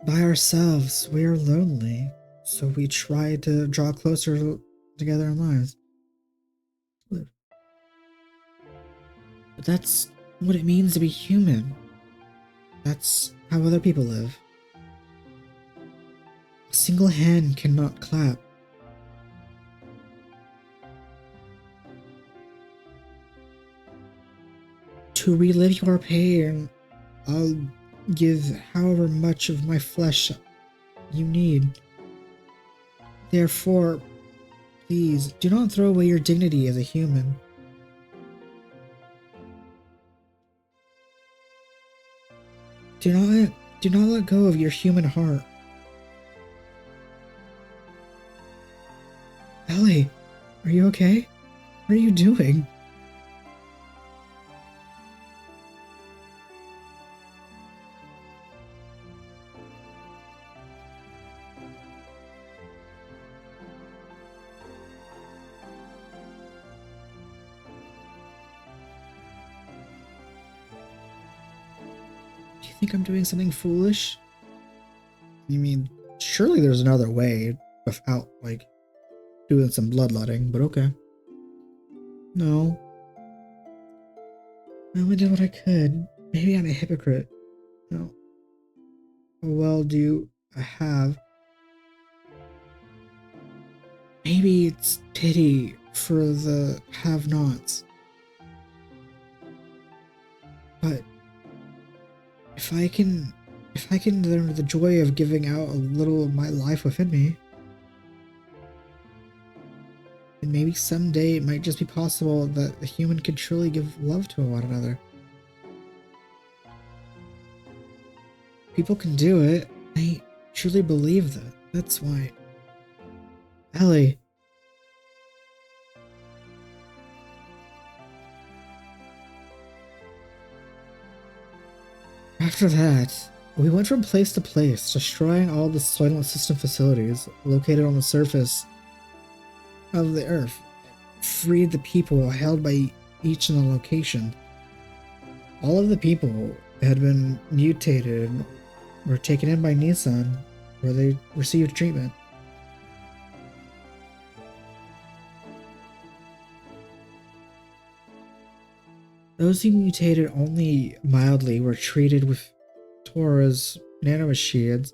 By ourselves, we are lonely, so we try to draw closer together in lives. But that's what it means to be human. That's how other people live. A single hand cannot clap. To relive your pain, I'll give however much of my flesh you need. Therefore, please, do not throw away your dignity as a human. Do not let go of your human heart. Ellie, are you okay? What are you doing? Think I'm doing something foolish? You mean, surely there's another way without, like, doing some bloodletting, but okay. No. I only did what I could. Maybe I'm a hypocrite. No. How well do I have? Maybe it's pity for the have-nots. But if I can learn the joy of giving out a little of my life within me, then maybe someday it might just be possible that a human could truly give love to one another. People can do it. I truly believe that. That's why. Ellie. After that, we went from place to place, destroying all the soil system facilities located on the surface of the Earth, freed the people held by each in the location. All of the people had been mutated and were taken in by Nissan, where they received treatment. Those who mutated only mildly were treated with Tora's nanomachines,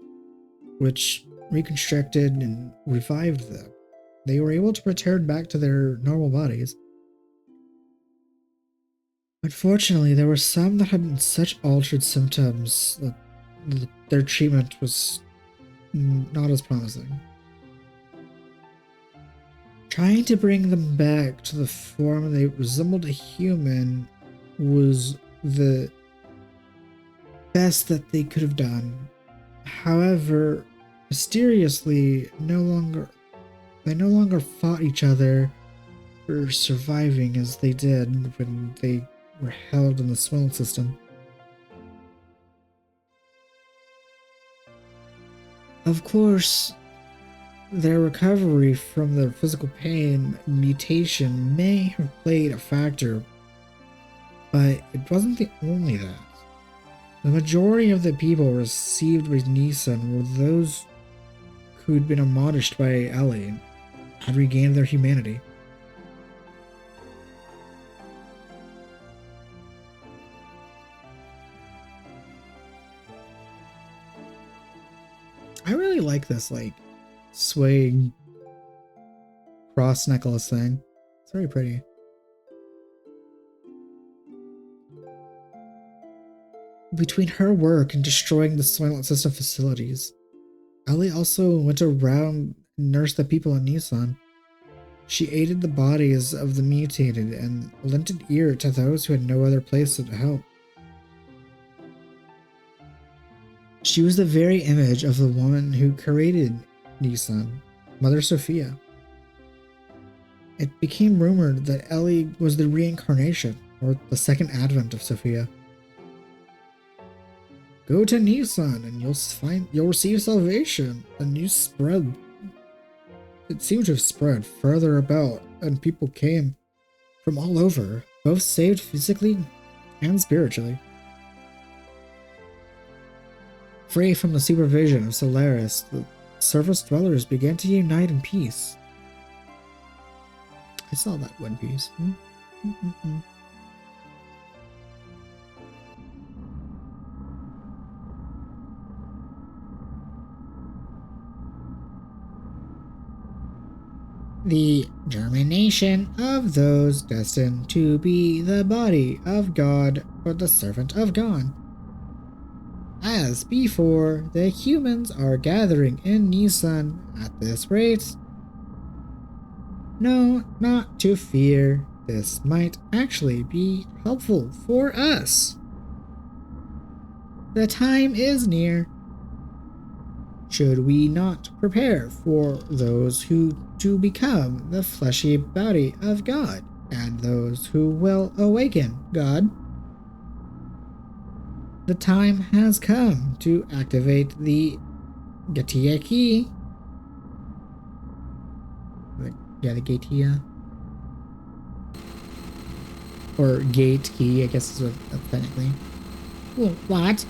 which reconstructed and revived them. They were able to return back to their normal bodies. Unfortunately, there were some that had such altered symptoms that their treatment was not as promising. Trying to bring them back to the form they resembled a human was the best that they could have done. However, mysteriously, they no longer fought each other for surviving as they did when they were held in the swell system. Of course, their recovery from their physical pain and mutation may have played a factor, but it wasn't the only that. The majority of the people received with Nissan were those who'd been admonished by Ellie. had regained their humanity. I really like this, like, swaying cross necklace thing. It's very pretty. Between her work and destroying the Soylent System facilities, Ellie also went around and nursed the people in Nissan. She aided the bodies of the mutated and lent an ear to those who had no other place to help. She was the very image of the woman who created Nissan, Mother Sophia. It became rumored that Ellie was the reincarnation, or the second advent of Sophia. Go to Nissan and you'll receive salvation. The news spread. It seemed to have spread further about, and people came from all over, both saved physically and spiritually. Free from the supervision of Solaris, the surface dwellers began to unite in peace. I saw that One Piece. The germination of those destined to be the body of God or the servant of God. As before, the humans are gathering in Nissan at this rate. No, not to fear. This might actually be helpful for us. The time is near. Should we not prepare for those who to become the fleshy body of God, and those who will awaken God? The time has come to activate the Gatia key. Yeah, the Gatia. Or gate key, I guess is what technically. Well, what?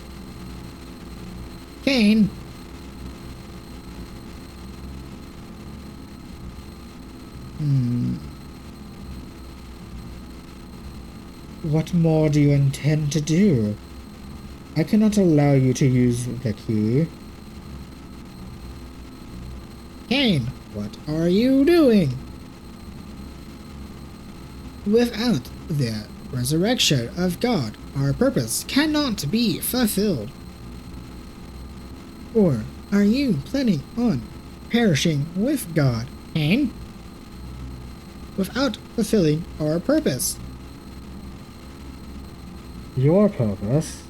Kane? What more do you intend to do? I cannot allow you to use the key. Kane, what are you doing? Without the resurrection of God, our purpose cannot be fulfilled. Or are you planning on perishing with God, Kane? Without fulfilling our purpose. Your purpose?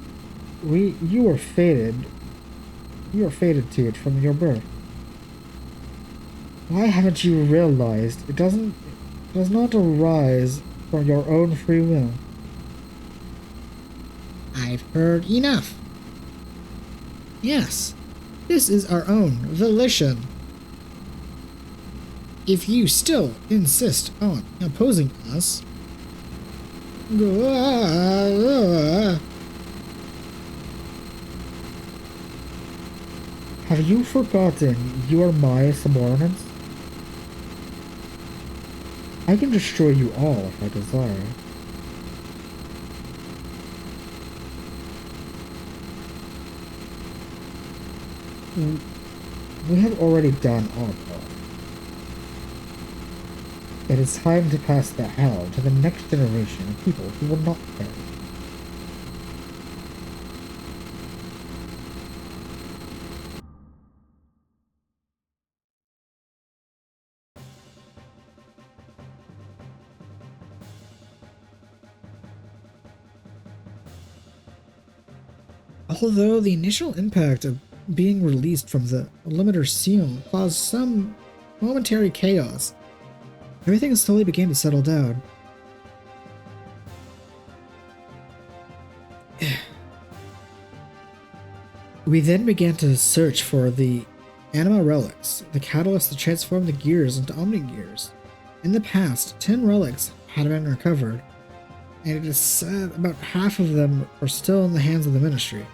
You are fated to it from your birth. Why haven't you realized it does not arise from your own free will? I've heard enough. Yes, this is our own volition. If you still insist on opposing us, have you forgotten you are my subordinates? I can destroy you all if I desire. We have already done our part. It is time to pass the hell to the next generation of people who will not perish. Although the initial impact of being released from the limiter seal caused some momentary chaos, everything slowly began to settle down. We then began to search for the Anima Relics, the catalyst to transform the gears into Omni-Gears. In the past, 10 relics had been recovered, and it is said about half of them are still in the hands of the Ministry.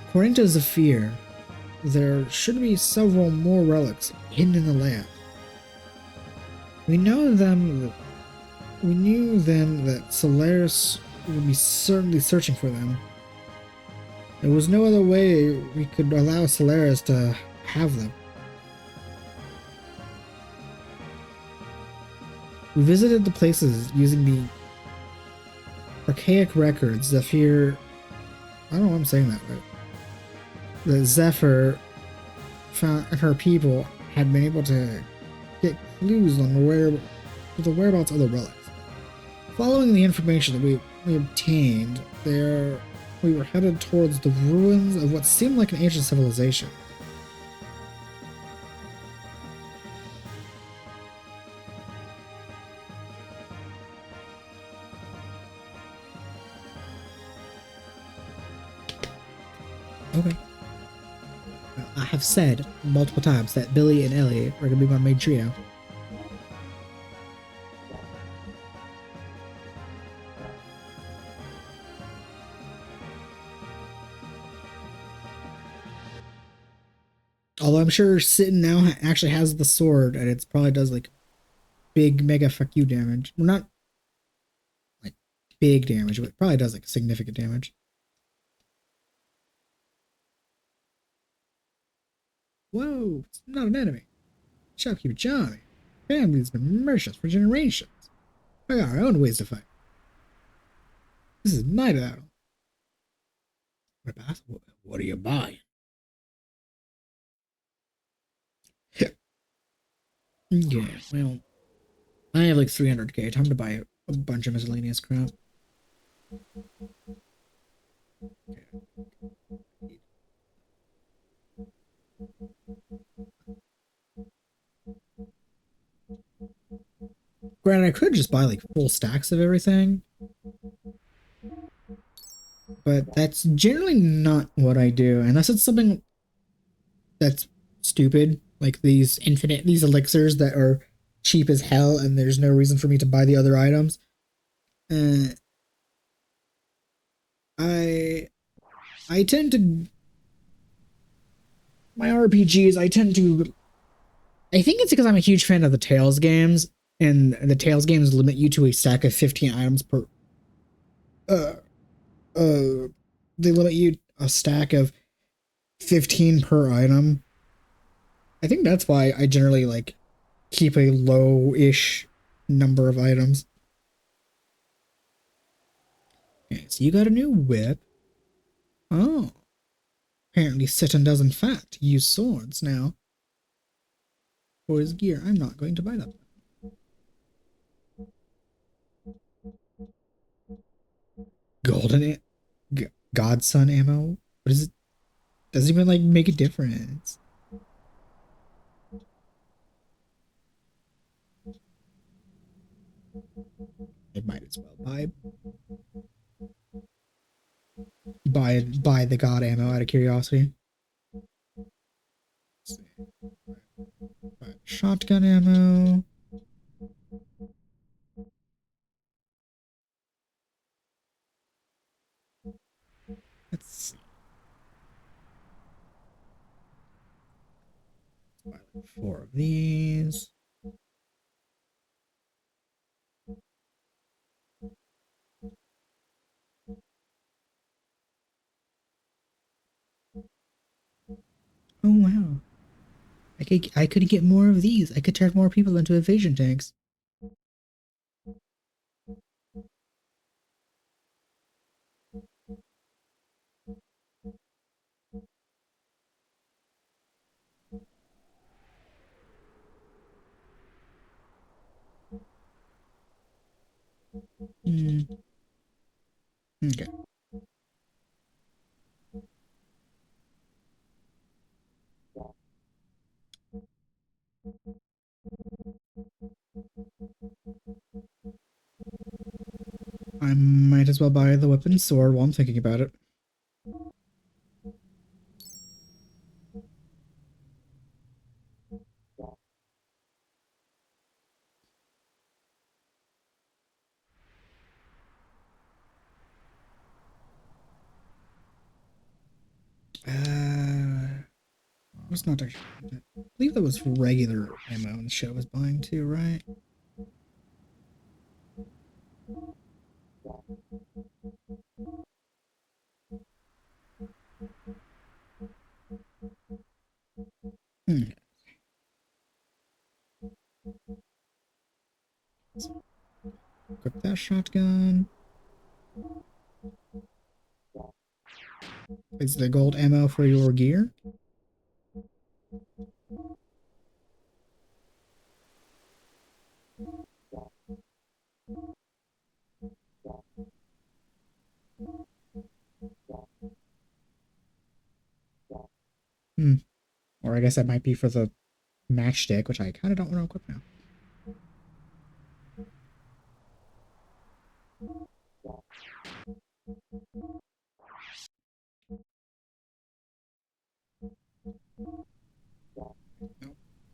According to Zephyr, there should be several more relics hidden in the lab. We knew then that Solaris would be certainly searching for them. There was no other way we could allow Solaris to have them. We visited the places using the archaic records Zephyr. I don't know why I'm saying that, but the Zephyr found and her people had been able to get clues on the whereabouts of the relics. Following the information that we obtained, we were headed towards the ruins of what seemed like an ancient civilization. Okay. I have said multiple times that Billy and Ellie are going to be my main trio. Although I'm sure Sittin now actually has the sword, and it probably does like big mega fuck you damage. Well, not like big damage, but it probably does like significant damage. Whoa, it's not an enemy. Shopkeeper Johnny. Family's been merchants for generations. We got our own ways to fight. This is my battle. What are you buying? Yeah, well, I have like 300k. Time to buy a bunch of miscellaneous crap. Granted, I could just buy like full stacks of everything, but that's generally not what I do, unless it's something that's stupid, like these elixirs that are cheap as hell, and there's no reason for me to buy the other items. I tend to my RPGs. I think it's because I'm a huge fan of the Tales games, and the Tales games limit you to a stack of 15 items per. Uh, they limit you a stack of 15 per item. I think that's why I generally like keep a low-ish number of items. Okay, so you got a new whip. Oh, apparently Sitton does in fact use swords now for his gear. I'm not going to buy that. Golden Godson ammo? What is it? Doesn't even like make a difference. I might as well buy the god ammo out of curiosity. Shotgun ammo. Let's see. Buy like 4 of these. Oh wow. I could get more of these. I could turn more people into evasion tanks. Okay. I might as well buy the weapon sword while I'm thinking about it. was not actually. I believe that was regular ammo the show was buying too, right? Hmm. Equip that shotgun. Is the gold ammo for your gear? Hmm. Or I guess that might be for the matchstick, which I kind of don't want to equip now. Nope.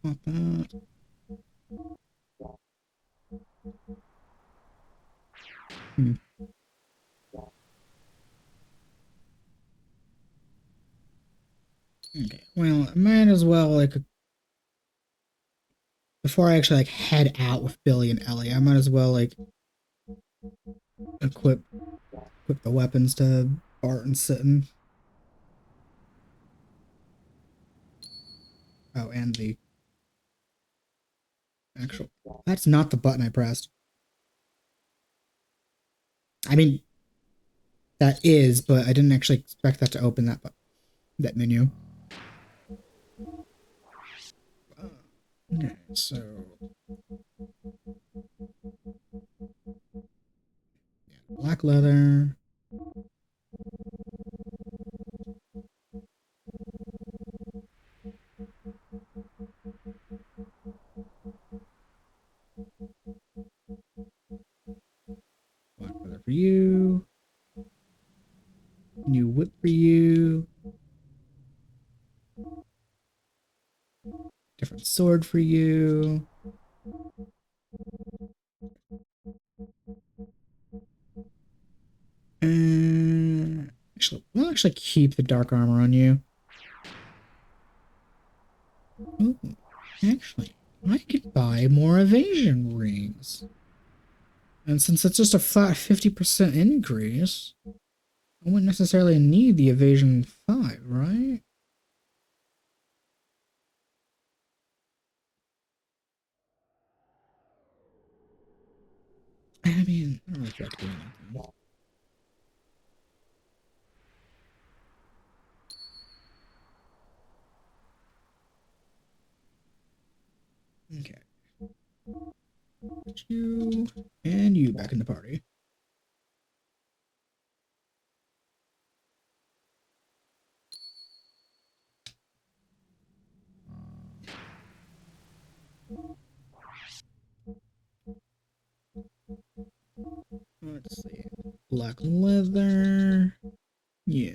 Not that. Hmm. Okay. Well, I might as well like before I actually like head out with Billy and Ellie, I might as well like equip the weapons to Bart and Sitton. Oh, and the actual. That's not the button I pressed. I mean, that is, but I didn't actually expect that to open that menu. Okay, so yeah, black leather. Black leather for you. New whip for you. Different sword for you. Actually, we'll actually keep the dark armor on you. Ooh, actually, I could buy more evasion rings. And since it's just a flat 50% increase, I wouldn't necessarily need the evasion 5, right? I mean, I don't really feel like doing that. Okay. Put you and you back in the party. Let's see. Black leather. Yeah.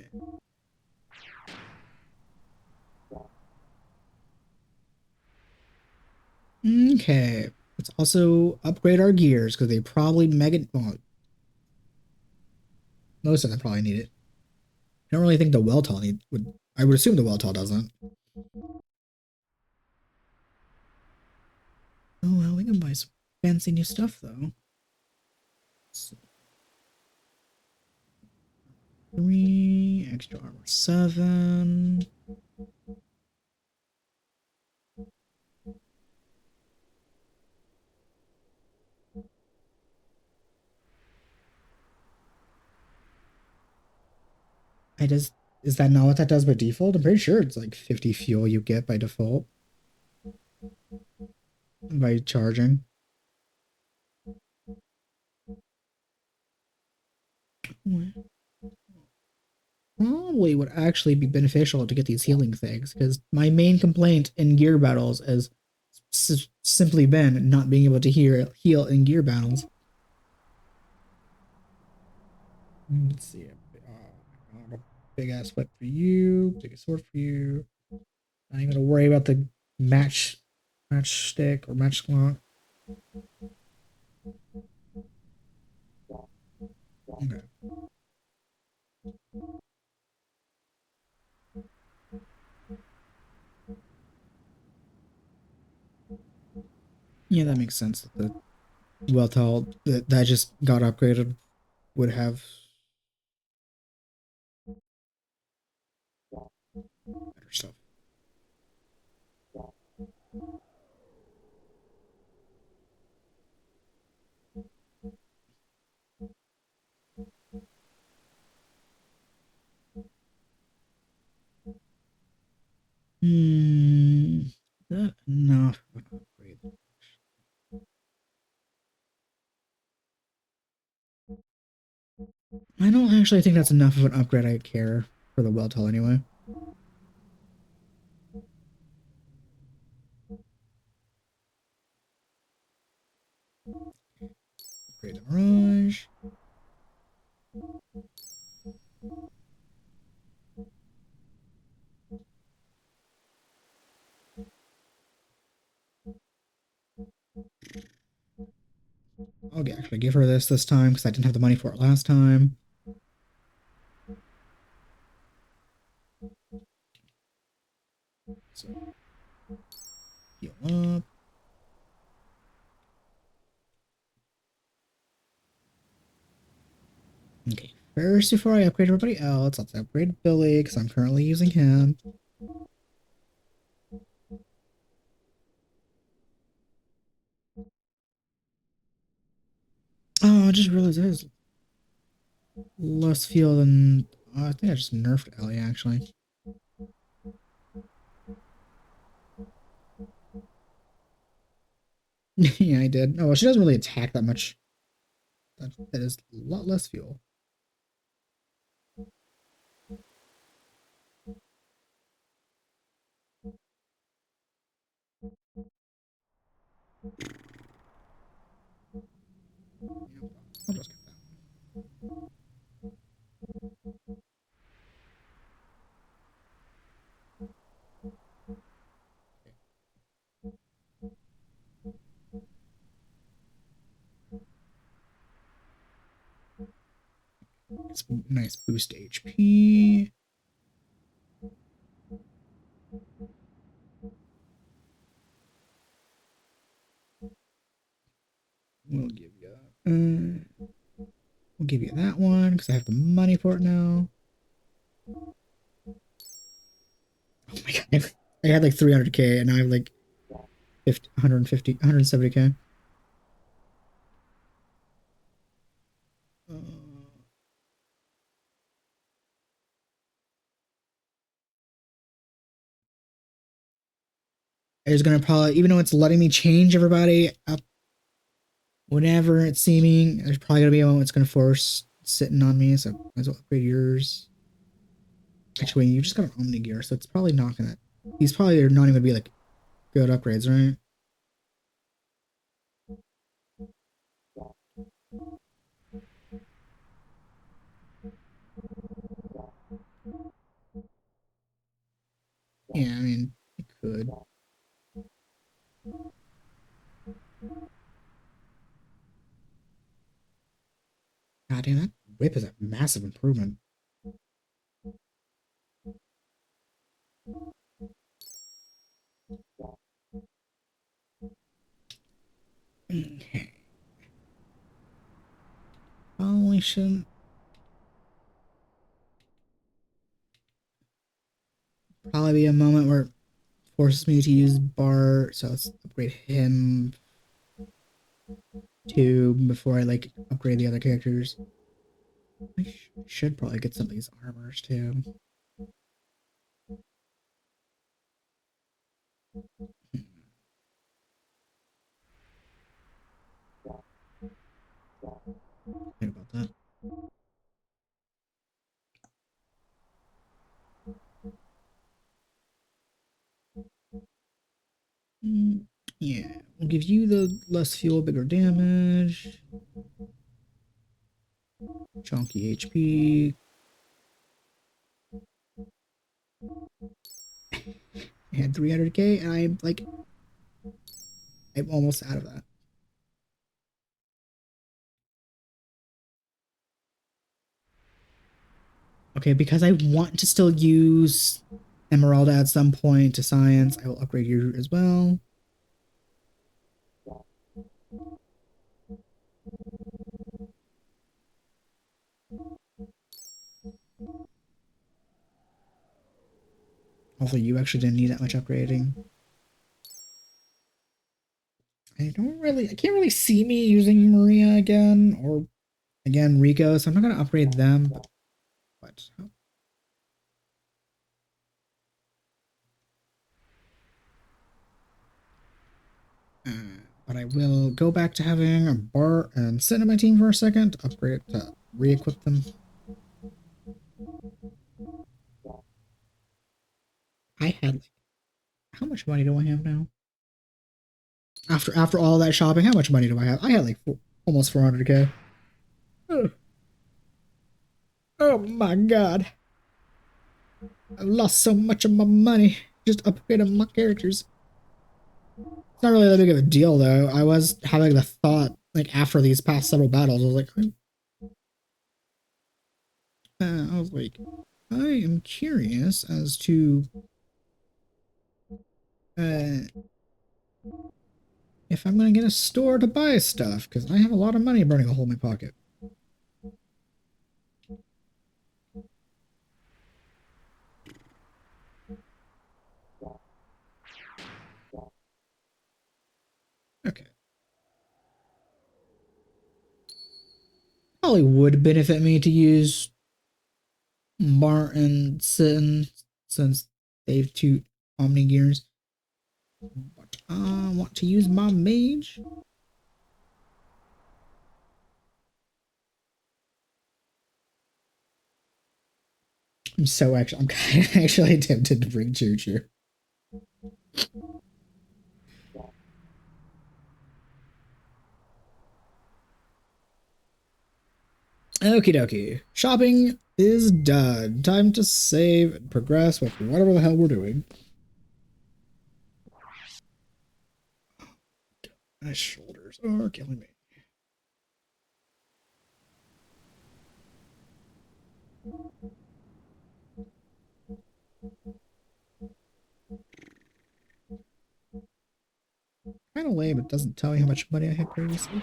Okay. Let's also upgrade our gears because they probably well, most of them probably need it. I don't really think the Weltall would. I would assume the Weltall doesn't. Oh well, we can buy some fancy new stuff though. 3 extra armor 7. Is that not what that does by default? I'm pretty sure it's like 50 fuel you get by default by charging. Probably would actually be beneficial to get these healing things because my main complaint in gear battles has simply been not being able to heal in gear battles. Let's see. A big ass whip for you. Big sword for you. Not even gonna worry about the match stick or match clock. Okay. Yeah, that makes sense. The well tall that just got upgraded would have better stuff. Hmm, that enough of an upgrade. I don't actually think that's enough of an upgrade I care for the well tall anyway. Upgrade the Mirage. I'll actually give her this time because I didn't have the money for it last time. So heal up. Okay, first before I upgrade everybody else, let's upgrade Billy because I'm currently using him. Oh, I just realized there's less fuel than I think I just nerfed Ellie actually. Yeah, I did. Oh, well, she doesn't really attack that much. That is a lot less fuel. Yeah, I'll just get that. It's nice boost HP. We'll give you we'll give you that one because I have the money for it now. Oh my god. I had like 300k and now I have like 150, 170k. Uh, it's gonna probably, even though it's letting me change everybody up whenever it's seeming, there's probably gonna be a moment it's gonna force sitting on me, so might as well upgrade yours. Actually, you just got an Omni Gear, so it's probably not gonna. These probably are not even gonna be like good upgrades, right? Yeah, I mean, it could. God damn, that whip is a massive improvement. Okay. Probably shouldn't. Probably be a moment where it forces me to use Bart, so let's upgrade him too before I like upgrade the other characters. I should probably get some of these armors too. Think about that. Mm, yeah, we'll give you the less fuel, bigger damage, chunky HP. I had 300k, and I'm almost out of that. Okay, because I want to still use Emerald at some point to science, I will upgrade you as well. Hopefully you actually didn't need that much upgrading. I can't really see me using Maria again, or again Rico, so I'm not gonna upgrade them. But what? But I will go back to having a bar and sit in my team for a second, upgrade it to re-equip them. I had like, how much money do I have now? After all that shopping, how much money do I have? I had like almost 400k. Oh. Oh my god. I lost so much of my money just upgrading my characters. It's not really that big of a deal though. I was having the thought, like after these past several battles, I was like, I am curious as to if I'm gonna get a store to buy stuff, because I have a lot of money burning a hole in my pocket. Okay. Probably would benefit me to use Martin Sin since they've two Omni Gears. But I want to use my mage. I'm kind of actually tempted to bring Choo Choo. Okie dokie. Shopping is done. Time to save and progress with whatever the hell we're doing. My shoulders are killing me. Kind of lame, it doesn't tell me how much money I had previously.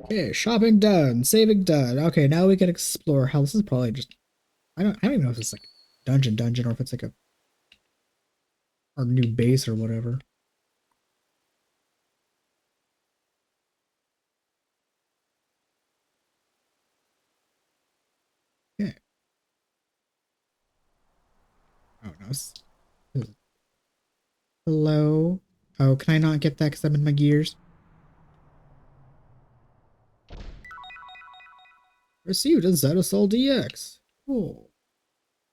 Okay, shopping done, saving done. Okay, now we can explore how this is probably just I don't even know if it's like dungeon or if it's like our new base or whatever. Okay. Oh no. Hello. Oh, can I not get that because I'm in my gears? Received a Zetosol DX. Cool.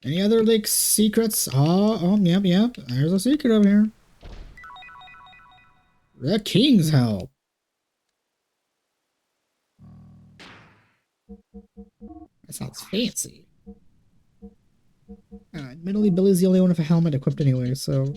Any other like secrets? Yep. There's a secret over here. The King's help. That sounds fancy. Admittedly, Billy's the only one with a helmet equipped anyway, so.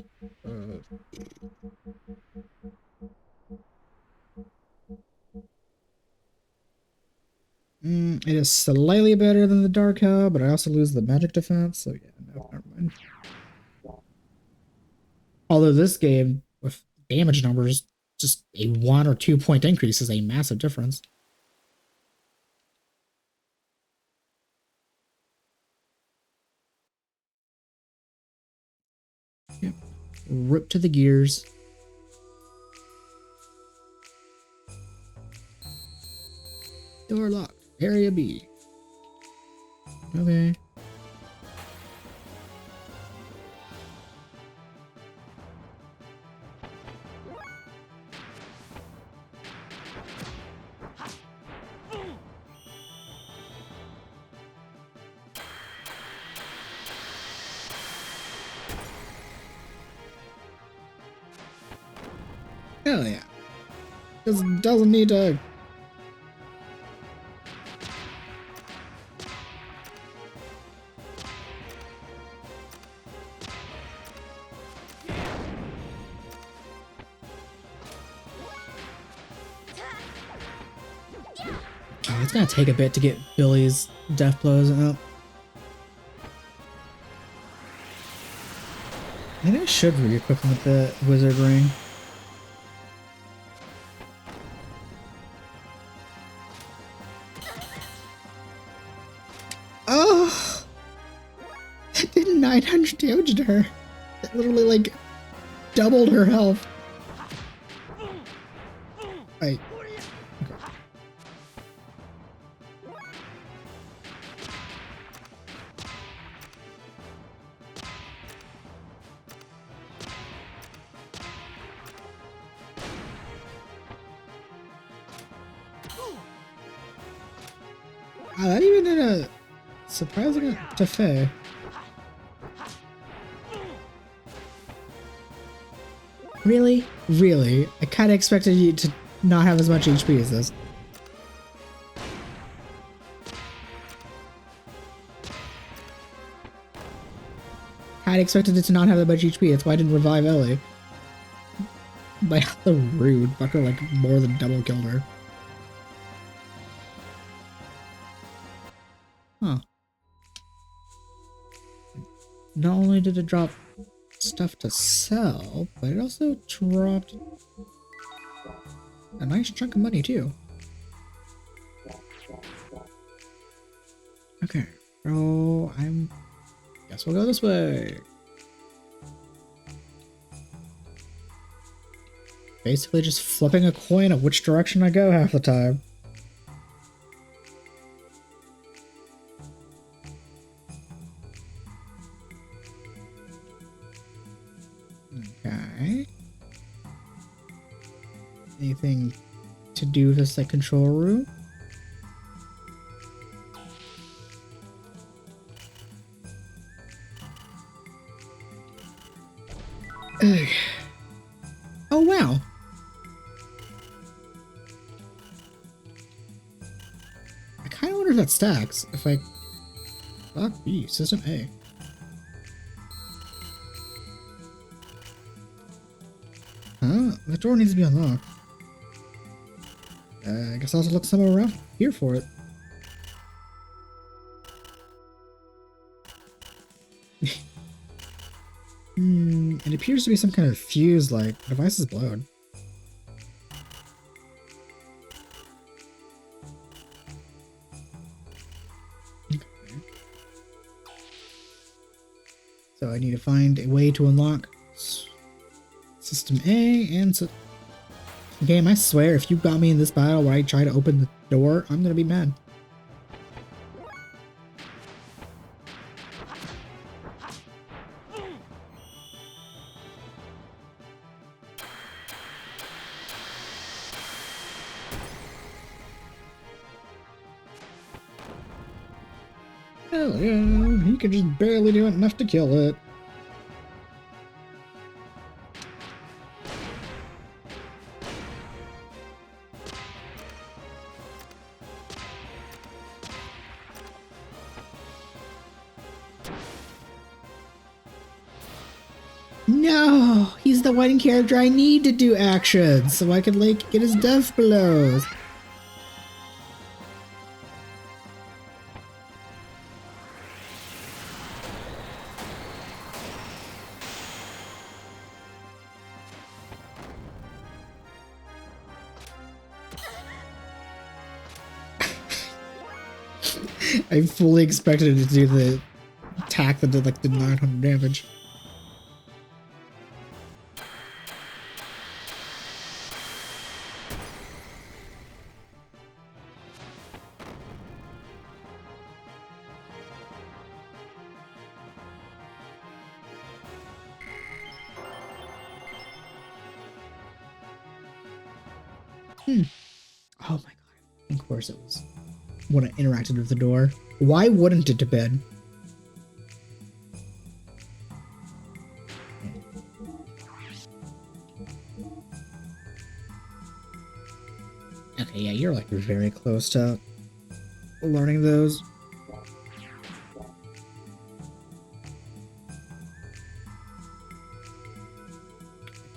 It is slightly better than the Dark Hub, but I also lose the magic defense, so yeah, no, never mind. Although this game, with damage numbers, just a 1 or 2 point increase is a massive difference. Yep. Rip to the gears. Door locked. Area B. Okay. Hell yeah. Doesn't need to. Oh, it's gonna take a bit to get Billy's death blows up. Maybe I should re-equip him with the wizard ring. Oh! That did 900 damage to her. It literally, like, doubled her health. Okay. Wow, that even did a surprising to Faye. Really? Really? I kind of expected you to not have as much HP as this. I expected it to not have that much HP, that's why I didn't revive Ellie. But how rude. Fucker like more than double killed her. Huh. Not only did it drop stuff to sell, but it also dropped a nice chunk of money too. Okay, so guess we'll go this way. Basically just flipping a coin of which direction I go half the time. Okay. Anything to do with this like control room? Ugh. Oh wow. I kind of wonder if that stacks. If I block B, system A. Huh? The door needs to be unlocked. I guess I'll have to look somewhere around here for it. It appears to be some kind of fuse, like, the device is blown. Okay. So I need to find a way to unlock System A and so game, I swear if you got me in this battle where I try to open the door, I'm gonna be mad. Hell yeah, he could just barely do enough to kill it. No, he's the one character I need to do actions so I can like get his death blows. I fully expected it to do the attack that did like the 900 damage. Oh my god. Of course it was when I interacted with the door. Why wouldn't it have been? Okay, yeah, you're like very close to learning those.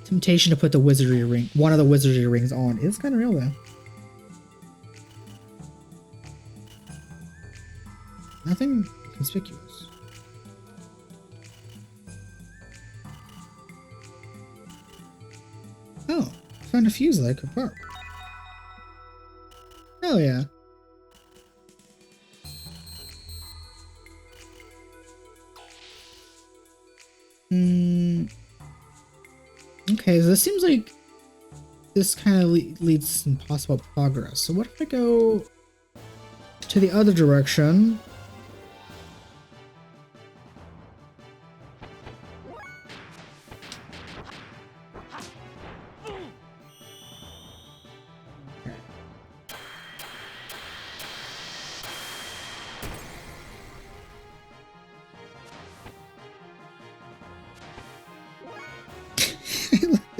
Temptation to put the wizardry ring, one of the wizardry rings on is kind of real though. Nothing conspicuous. Oh, found a fuse that I could borrow. Hell yeah. Okay, so this seems like this kind of leads to some possible progress. So what if I go to the other direction?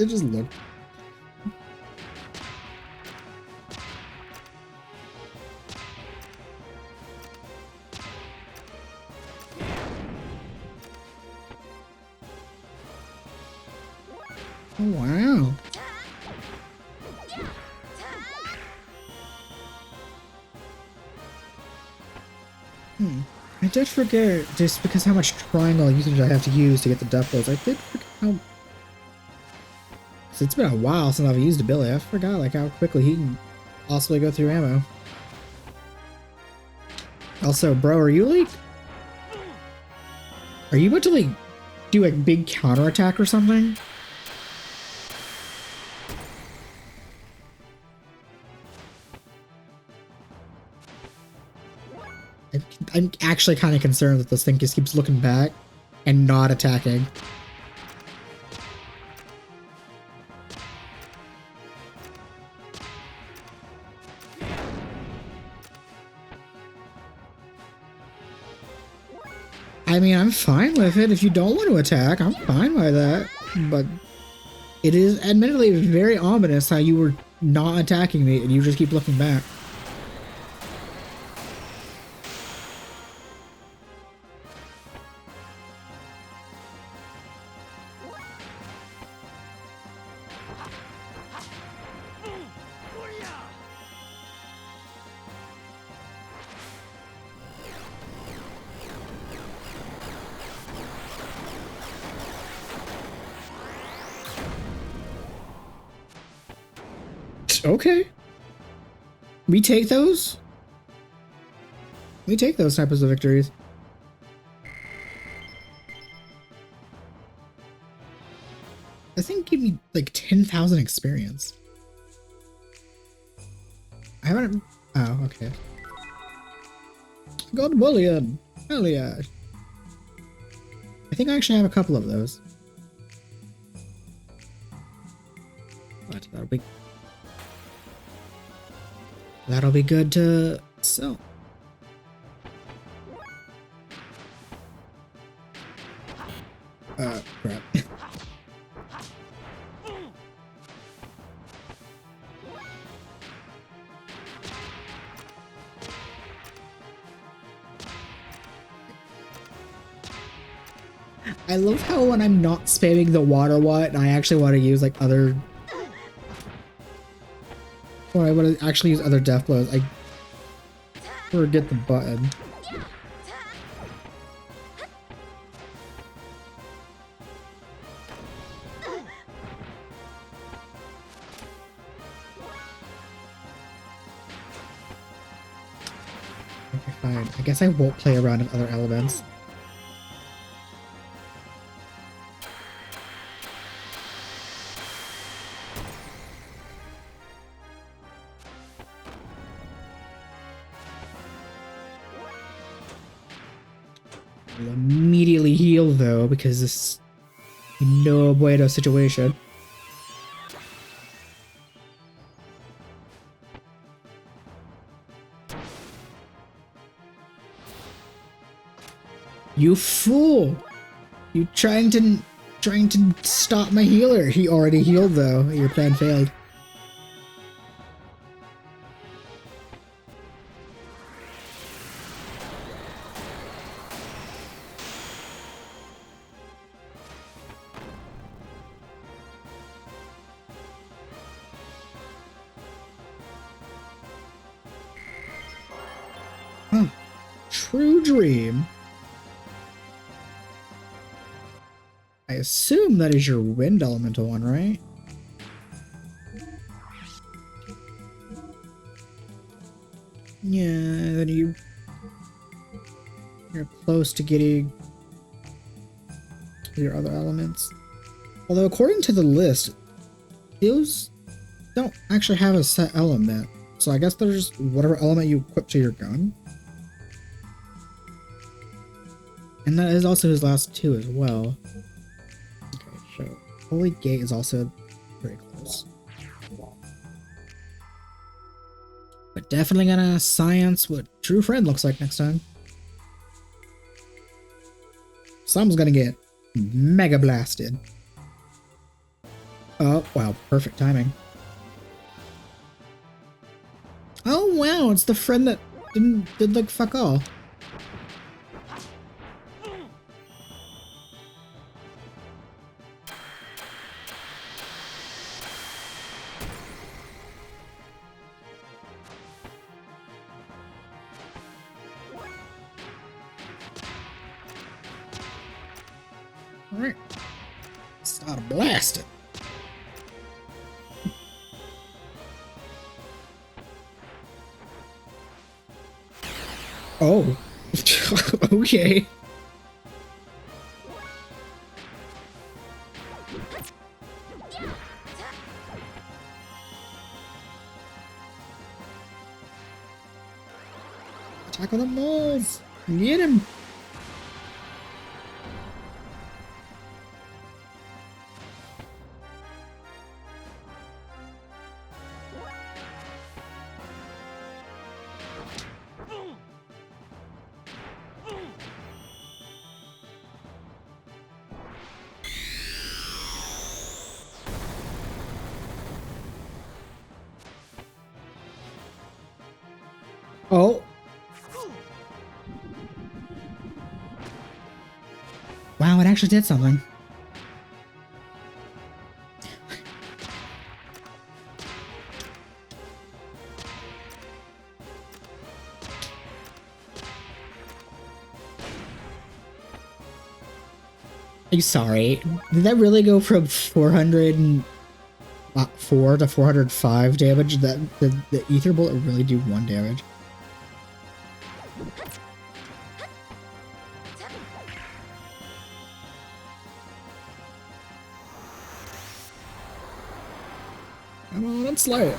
It just looked. Oh, wow. I did forget, just because how much triangle usage I have to use to get the death blows. I did forget how. It's been a while since I've used a Billy. I forgot like how quickly he can possibly go through ammo. Also, bro, are you like... Are you about to like do a big counterattack or something? I'm actually kind of concerned that this thing just keeps looking back and not attacking. I mean, I'm fine with it. If you don't want to attack, I'm fine by that. But it is admittedly very ominous how you were not attacking me and you just keep looking back. Okay. We take those? We take those types of victories. I think give me like 10,000 experience. I haven't... Oh, okay. Gold bullion! Hell yeah! I think I actually have a couple of those. But that'll be good to sell. Crap. I love how when I'm not spamming the water what, I actually want to use like other... Or I want to actually use other death blows. I forget the button. Okay, fine. I guess I won't play around with other elements. I'll immediately heal though, because this is no bueno situation. You fool! You trying to stop my healer. He already healed though. Your plan failed. Huh. True dream. I assume that is your wind elemental one, right? Yeah, then you're close to getting your other elements. Although according to the list, those don't actually have a set element. So I guess there's whatever element you equip to your gun. And that is also his last two as well. Okay, so Holy Gate is also very close. But definitely gonna science what True Friend looks like next time. Someone's gonna get mega blasted. Oh, wow, perfect timing. Oh wow, it's the friend that did like fuck all. Alright. Start blasting. Oh. Okay. Attack on the moles. Get him. Oh. Wow, it actually did something. I'm sorry. Did that really go from 404 to 405 damage? That the ether bullet really do 1 damage? Come on, let's slay it.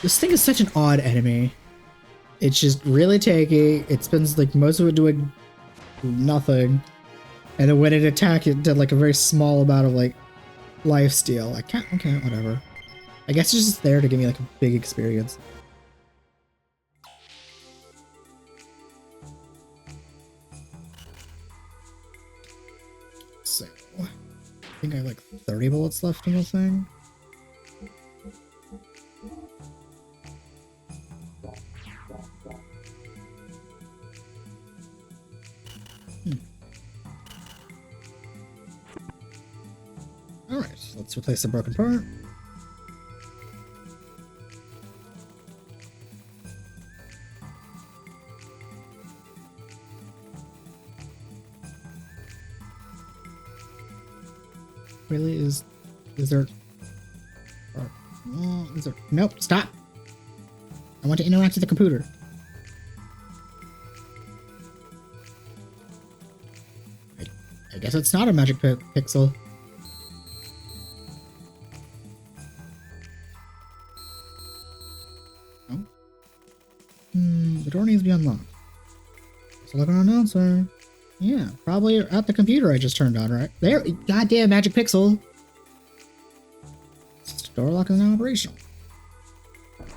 This thing is such an odd enemy. It's just really tanky. It spends like most of it doing nothing. And then when it attacked, it did like a very small amount of like lifesteal. Okay, whatever. I guess it's just there to give me like a big experience. So, I think I have like 30 bullets left in the thing. Alright, let's replace the broken part. Really? Is there... is there... Nope, stop! I want to interact with the computer. I guess it's not a magic pixel. The door needs to be unlocked. So look at our announcer. Yeah, probably at the computer I just turned on, right? There, goddamn magic pixel. Door lock is now operational.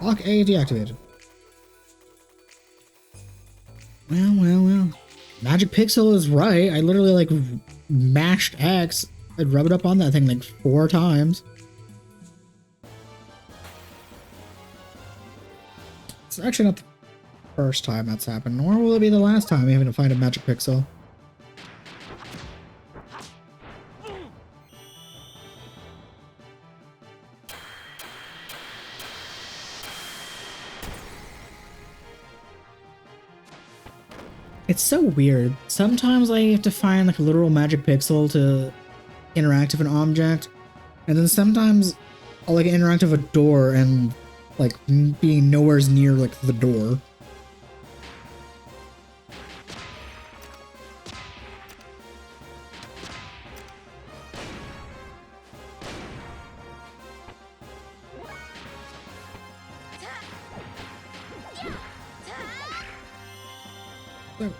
Lock A deactivated. Well. Magic pixel is right. I literally like mashed X and rubbed it up on that thing like 4 times. It's actually not the first time that's happened, nor will it be the last time we having to find a magic pixel. It's so weird. Sometimes I have to find like a literal magic pixel to interact with an object, and then sometimes I'll like interact with a door and like being nowhere near like the door.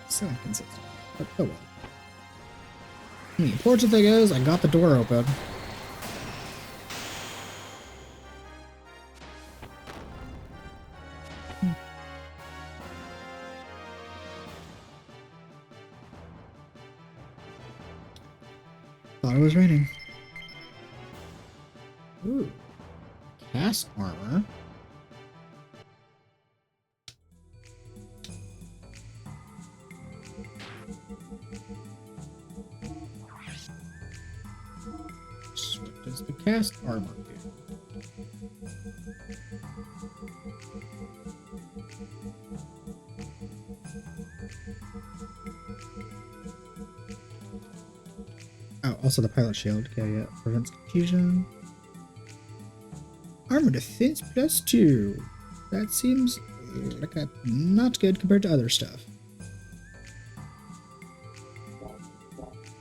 So inconsistent. But oh well. Fortunate thing is, I got the door open. Thought it was raining. Ooh. Cast armor. What does the cast armor do? Oh, also the pilot shield. Okay, yeah. Prevents confusion. Armor defense +2. That seems like a not good compared to other stuff.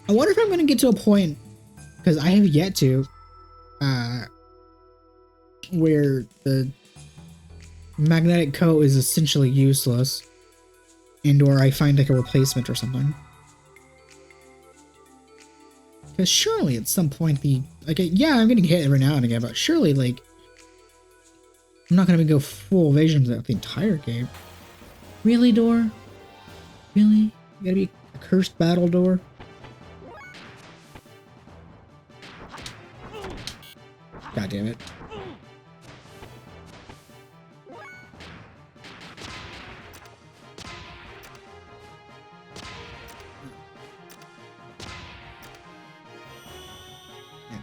I wonder if I'm going to get to a point, because I have yet to, where the magnetic coat is essentially useless, and or I find like a replacement or something. Because surely at some point yeah, I'm getting hit every now and again, but surely like I'm not gonna go full evasion throughout the entire game. Really, door? Really? You gotta be a cursed battle door? God damn it.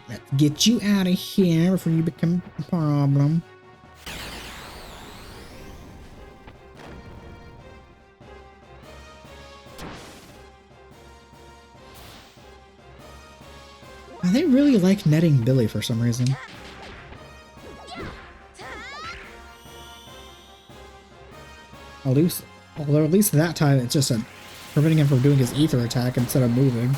Let's get you out of here before you become a problem. They really like netting Billy for some reason. Although at least that time it's just preventing him from doing his ether attack instead of moving.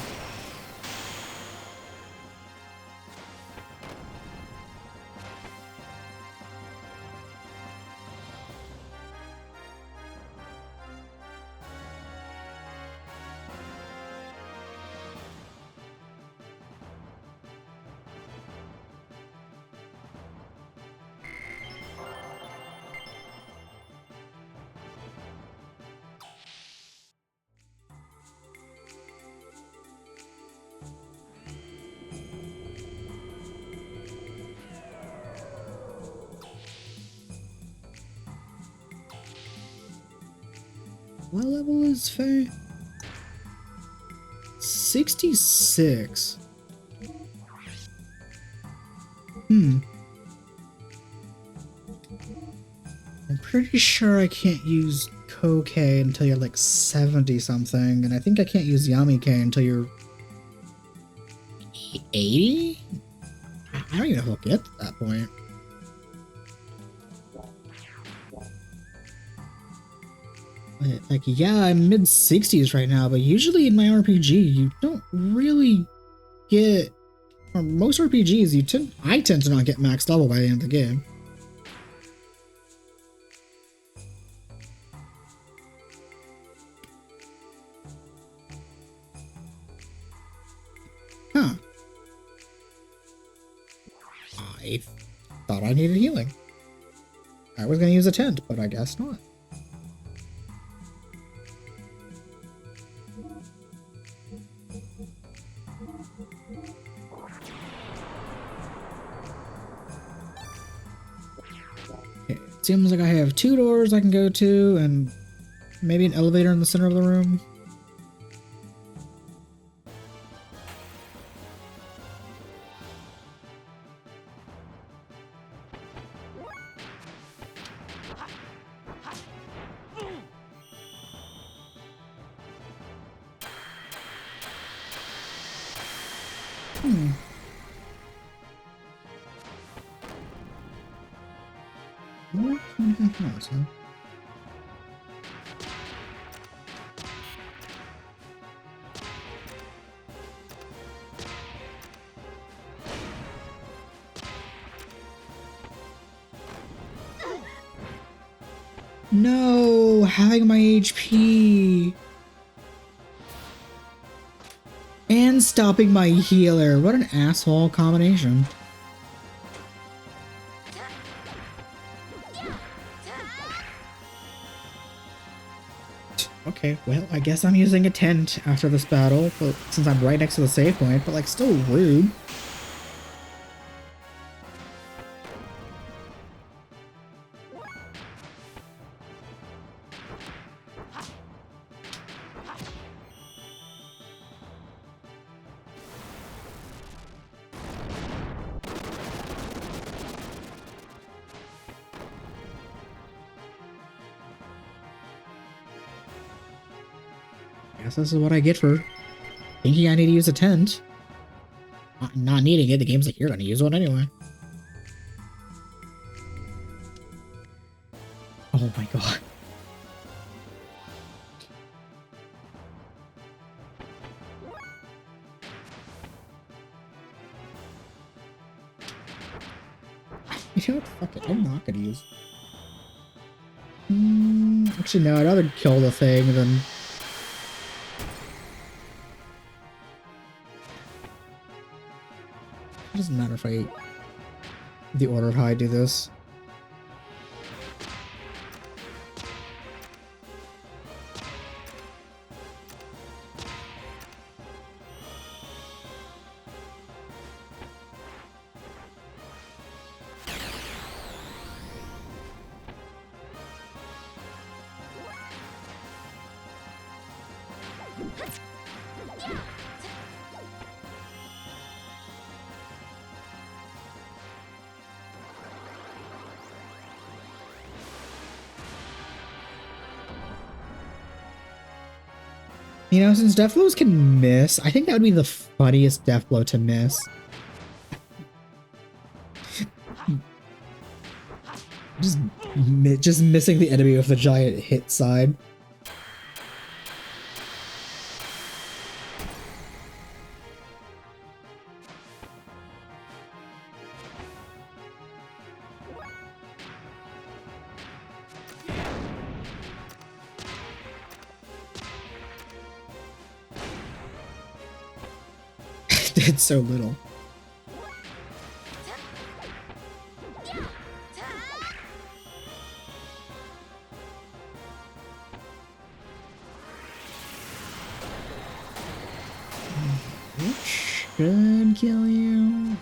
What level is Faye? 66. I'm pretty sure I can't use Koke until you're like 70 something, and I think I can't use Yamike until you're 80? I don't even know if I'll get to that point. Like, yeah, I'm mid-60s right now, but usually in my RPG, you don't really get, or most RPGs, I tend to not get max level by the end of the game. Huh. I thought I needed healing. I was gonna use a tent, but I guess not. Seems like I have 2 doors I can go to, and maybe an elevator in the center of the room. Hmm. What? 2.5 hours, huh? No, having my HP and stopping my healer. What an asshole combination. Okay, well, I guess I'm using a tent after this battle, but since I'm right next to the save point, but like still rude. Guess this is what I get for thinking I need to use a tent. Not needing it, the game's like, you're gonna use one anyway. Oh my god. You know what? Fuck it, I'm not gonna use. Actually, no, I'd rather kill the thing than. It doesn't matter if I. The order of how I do this. You know, since death blows can miss, I think that would be the funniest death blow to miss. Just missing the enemy with the giant hit side. Did so little. Which should kill you.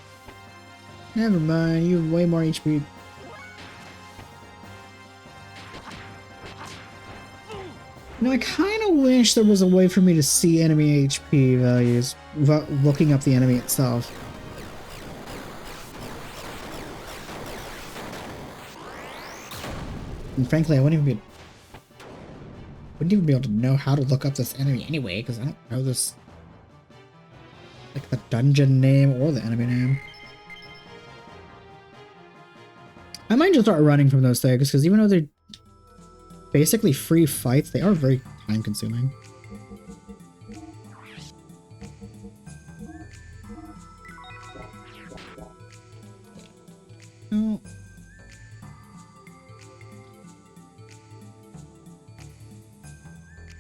Never mind, you have way more HP. You know, I kind of wish there was a way for me to see enemy HP values without looking up the enemy itself. And frankly, I wouldn't even be able to know how to look up this enemy anyway, because I don't know this, like the dungeon name or the enemy name. I might just start running from those things, because even though they're basically free fights, they are very time consuming. Oh.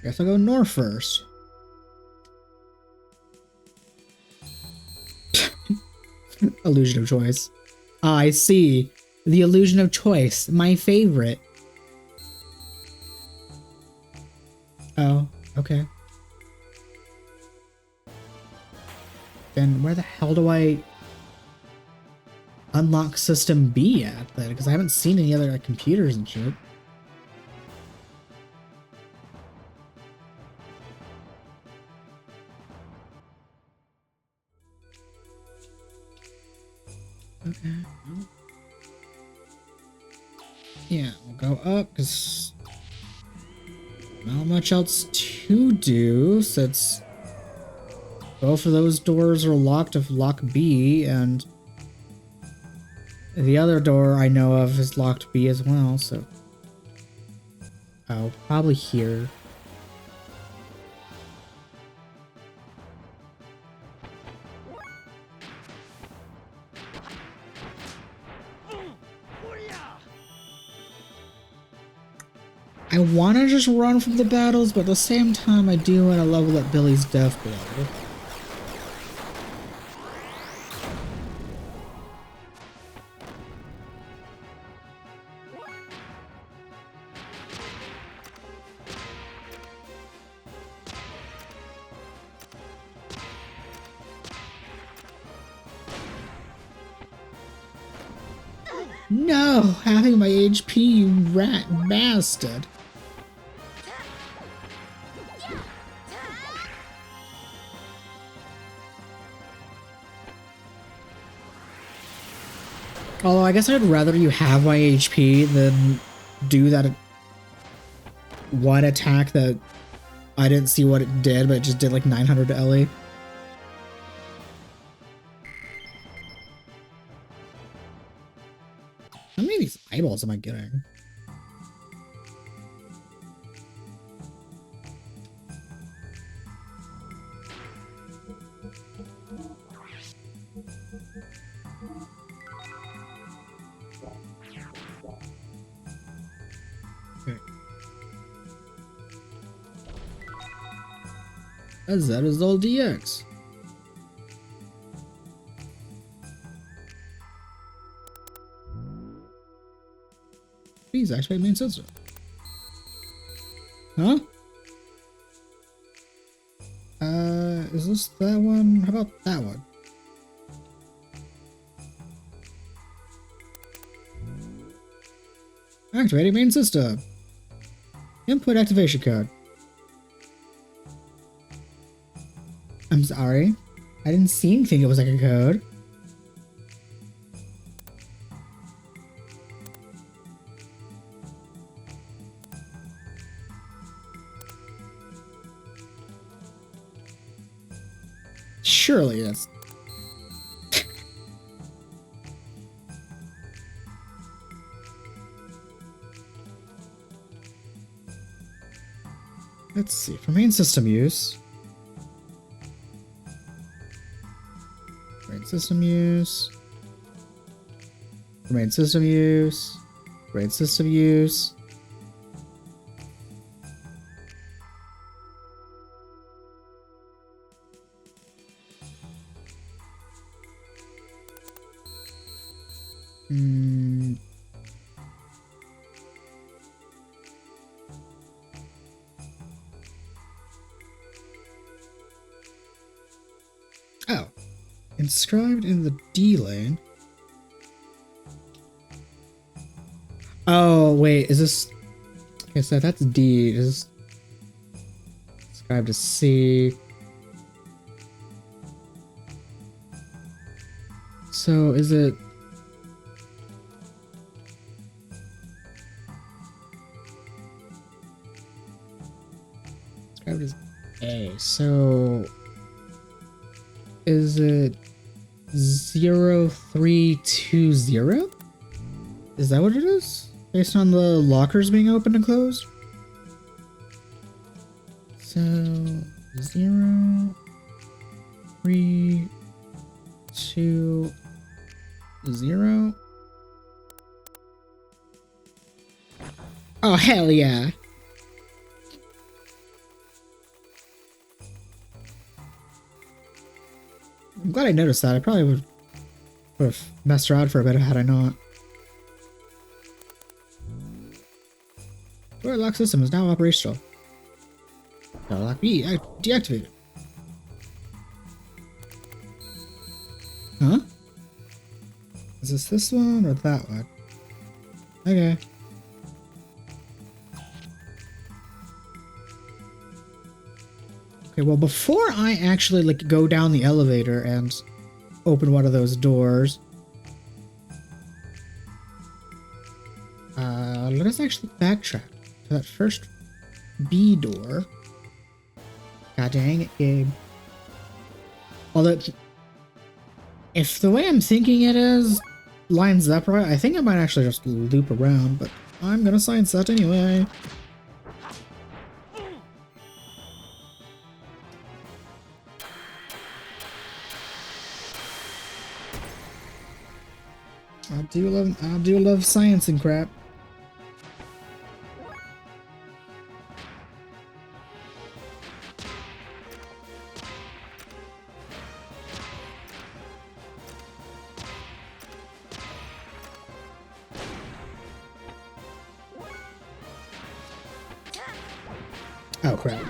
Guess I'll go north first. Illusion of choice. Ah, I see. The illusion of choice. My favorite. Oh, okay. Then where the hell do I unlock system B at then? Because I haven't seen any other computers and shit. Okay. Yeah, we'll go up because not much else to do since both of those doors are locked of lock B, and the other door I know of is locked B as well, so... Oh, probably here. I want to just run from the battles, but at the same time I do want to level up Billy's death blow. No! Having my HP, you rat bastard! Although I guess I'd rather you have my HP than do that one attack that I didn't see what it did, but it just did like 900 to Ellie. How many of these eyeballs am I getting? Okay. As that is all DX. Please activate main system. Huh? Is this that one? How about that one? Activating main system. Input activation code. I'm sorry. I didn't see anything that was like a code. Surely that's... Let's see, for main system use. Main system use. For main system use. Main system use. Oh. Inscribed in the D lane. Oh, wait, is this... Okay, so that's D. Is inscribed as C. So, is it... Inscribed as A. So... Is it 0320? Is that what it is? Based on the lockers being opened and closed? So 0320. Oh, hell yeah. I'm glad I noticed that. I probably would have messed around for a bit had I not. Door lock system is now operational. Door lock B deactivated. Huh? Is this one or that one? Okay. Okay, well, before I actually like go down the elevator and open one of those doors, let us actually backtrack to that first B door. God dang it, game. Although, if the way I'm thinking it is lines up right, I think I might actually just loop around, but I'm gonna science that anyway. I do love science and crap. Oh crap.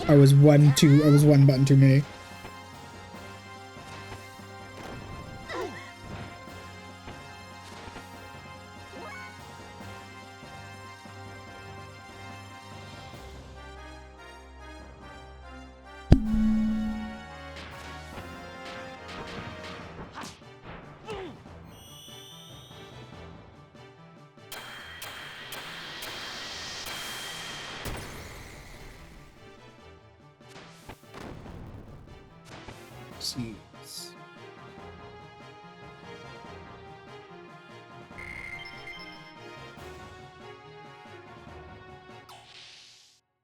I was one button too many.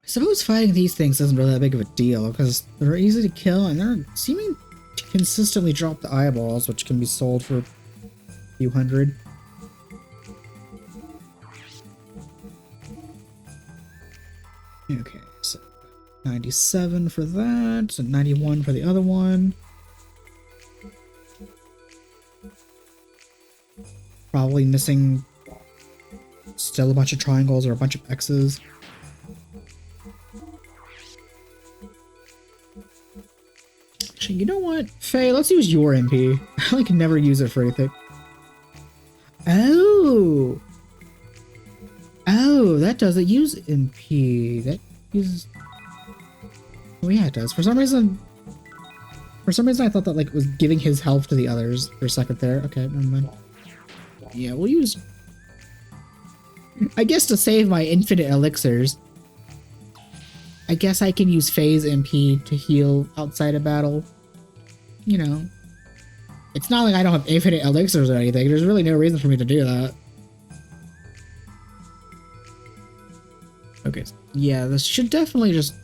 I suppose fighting these things isn't really that big of a deal because they're easy to kill and they're seeming to consistently drop the eyeballs, which can be sold for a few hundred. Okay, so 97 for that, and 91 for the other one. Probably missing still a bunch of triangles or a bunch of X's. Actually, you know what? Faye, let's use your MP. I like never use it for anything. Oh! Oh, that doesn't use MP. That uses... Oh yeah, it does. For some reason I thought that like it was giving his health to the others for a second there. Okay, never mind. Yeah, we'll use... I guess to save my infinite elixirs, I guess I can use Faye's MP to heal outside of battle. You know. It's not like I don't have infinite elixirs or anything. There's really no reason for me to do that. Okay, yeah, this should definitely just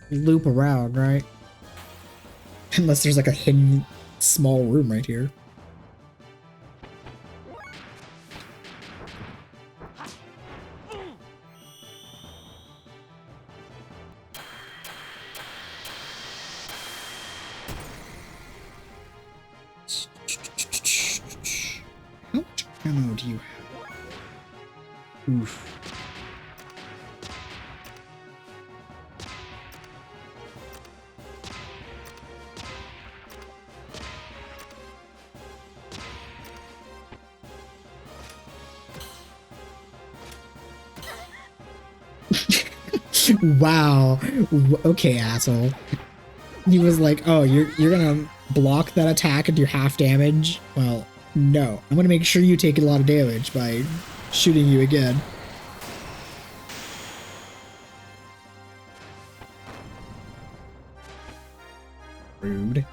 loop around, right? Unless there's like a hidden small room right here. How much ammo do you have? Oof. Wow. Okay, asshole. He was like, "Oh, you're gonna block that attack and do half damage?" Well, no. I'm gonna make sure you take a lot of damage by shooting you again. Rude.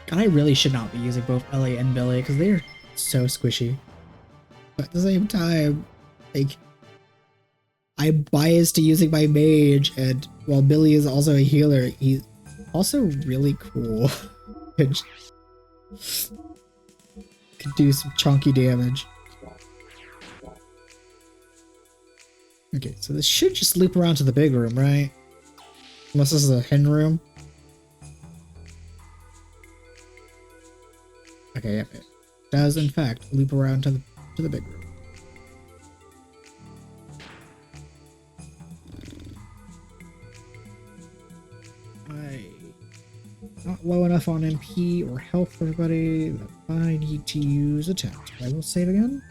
God, I really should not be using both Ellie and Billy because they're so squishy. But at the same time, like, I'm biased to using my mage, and while Billy is also a healer, he's also really cool. Could do some chunky damage. Okay, so this should just loop around to the big room, right? Unless this is a hidden room. Okay, yep, it does in fact loop around to the big room. Not low enough on MP or health for everybody that I need to use attempt. I will save again.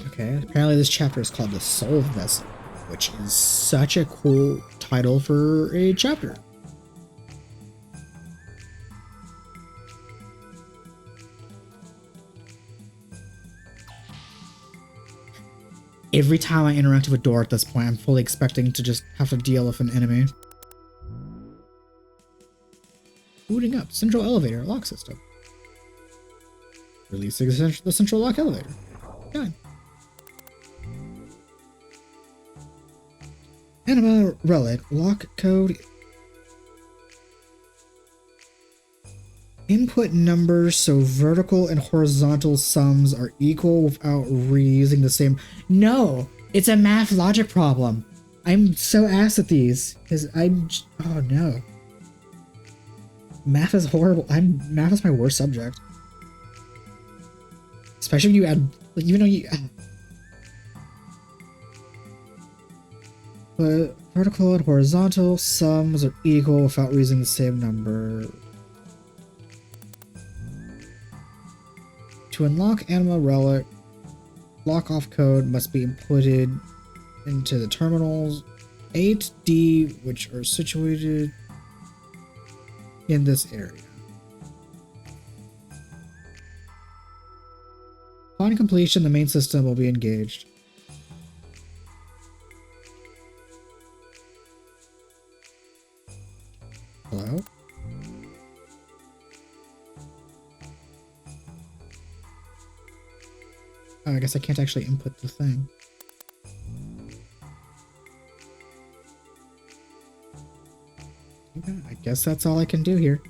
Okay, apparently this chapter is called the Soul Vessel, which is such a cool title for a chapter. every time I interact with a door at this point, I'm fully expecting to just have to deal with an enemy. Booting up. Central elevator lock system. Releasing the central lock elevator. Done. Anima Relic. Lock code. Input numbers so vertical and horizontal sums are equal without reusing the same. No! It's a math logic problem. I'm so ass at these. Because oh no. Math is horrible. Math is my worst subject. Especially when you add, like, even though you but vertical and horizontal sums are equal without using the same number. To unlock Anima Relic, lock-off code must be inputted into the terminals A to D, which are situated in this area. Upon completion, the main system will be engaged. Hello? Oh, I guess I can't actually input the thing. Okay, I guess that's all I can do here.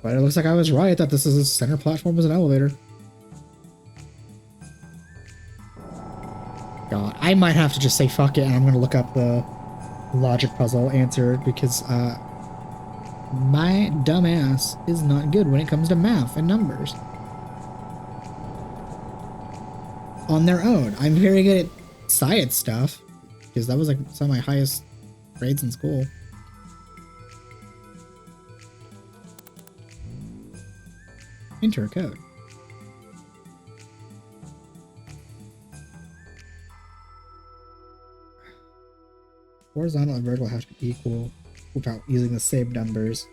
But it looks like I was right that this is a center platform as an elevator. God, I might have to just say fuck it and I'm gonna look up the logic puzzle answer because my dumbass is not good when it comes to math and numbers. On their own. I'm very good at science stuff because that was like some of my highest grades in school. Enter a code. Horizontal and vertical have to be equal without using the same numbers.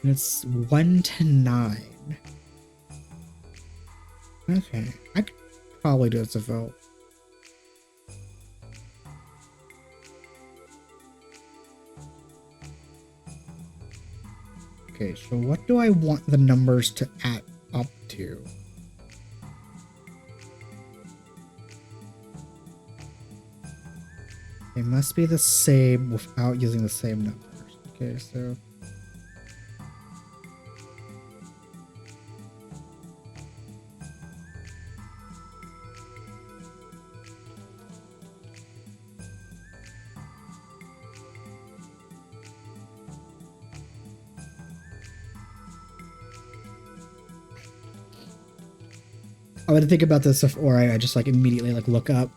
And it's 1 to 9. Okay, I could probably do this a vote. Okay, so what do I want the numbers to add up to? They must be the same without using the same numbers. Okay, so... I would think about this before I just like immediately like look up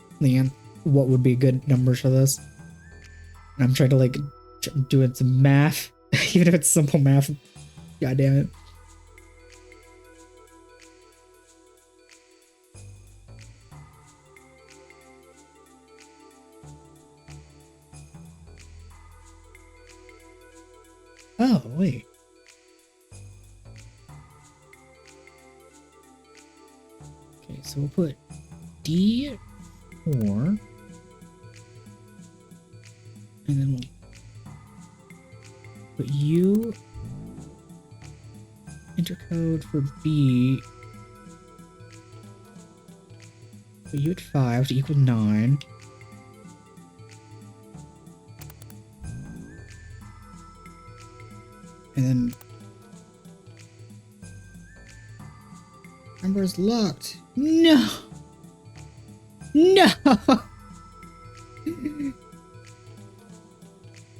what would be good numbers for this. And I'm trying to like doing some math, even if it's simple math. God damn it. Oh, wait. Okay, so we'll put D4, and then we'll put U, enter code for B, put U at 5 to equal 9. And then number is locked. No! No!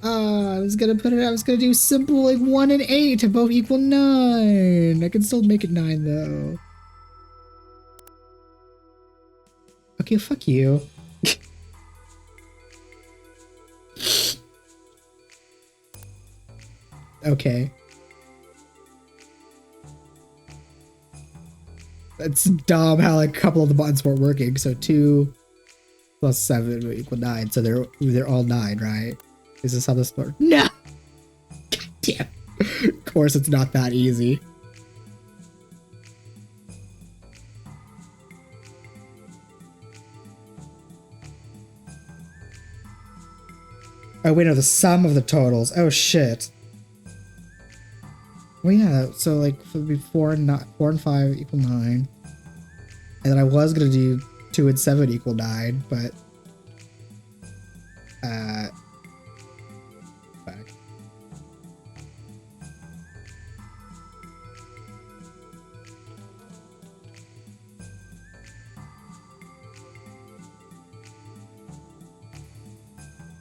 I was gonna do simple like 1 and 8 to both equal 9. I can still make it 9 though. Okay, fuck you. Okay. That's dumb how like a couple of the buttons weren't working. So 2 plus 7 would equal 9. So they're all 9, right? Is this how this works? No! God damn. course, it's not that easy. Oh, wait, no, the sum of the totals. Oh, shit. Well, yeah, so, like, it would be 4 and 5 equal 9. And then I was gonna do 2 and 7 equal 9, but... Fuck.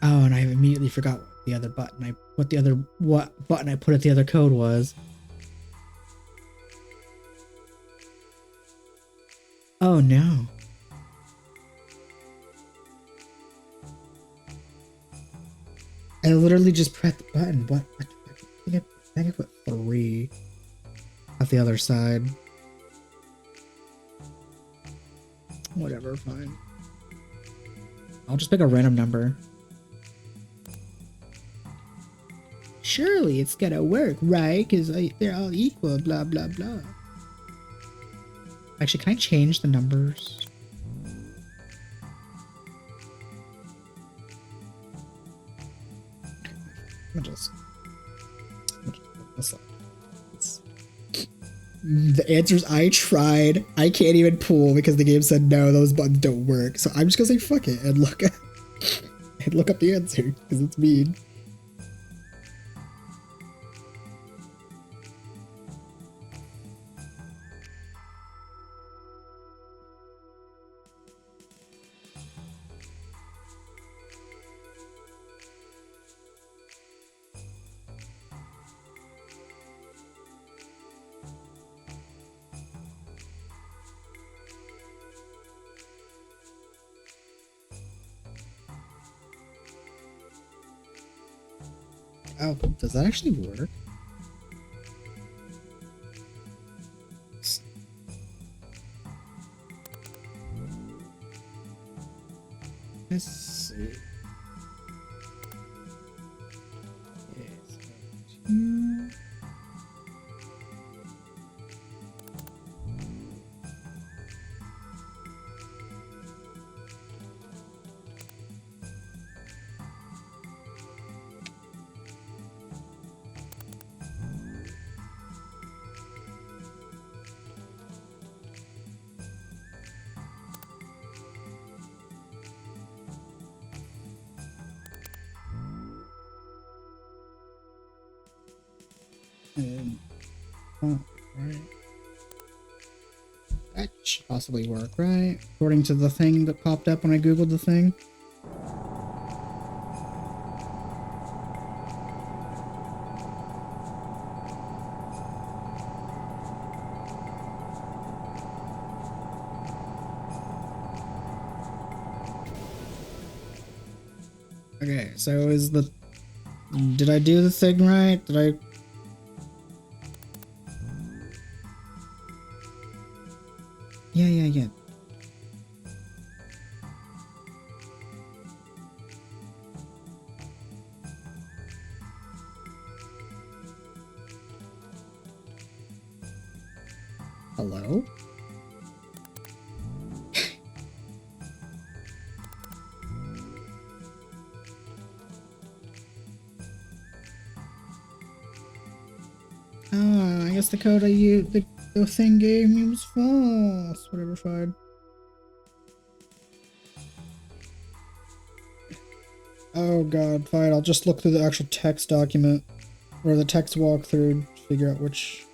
Oh, and I immediately forgot the other button. What button I put at the other code was. Oh no. I literally just pressed the button. What? I think I put 3 at the other side. Whatever, fine. I'll just pick a random number. Surely it's gonna work, right? Because they're all equal, blah, blah, blah. Actually, can I change the numbers? I'm just the answers I tried, I can't even pull because the game said no, those buttons don't work. So I'm just gonna say fuck it and look up the answer because it's mean. Oh, does that actually work? Let's see. Right. That should possibly work, right? According to the thing that popped up when I googled the thing. Okay, so is the... Did I do the thing right? Did I... Yeah. Hello? I guess the code I used, the thing gave me was false. Whatever, fine. Oh god, fine. I'll just look through the actual text document or the text walkthrough to figure out which.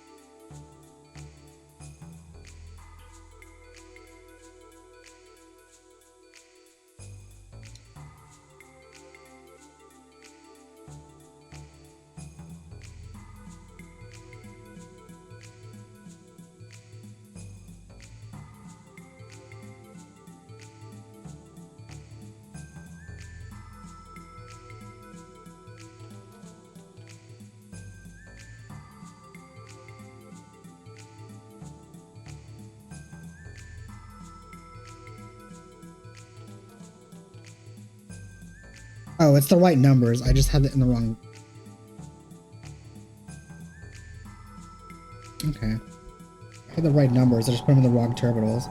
Oh, it's the right numbers. I just had it in the wrong. Okay. I had the right numbers, I just put them in the wrong terminals.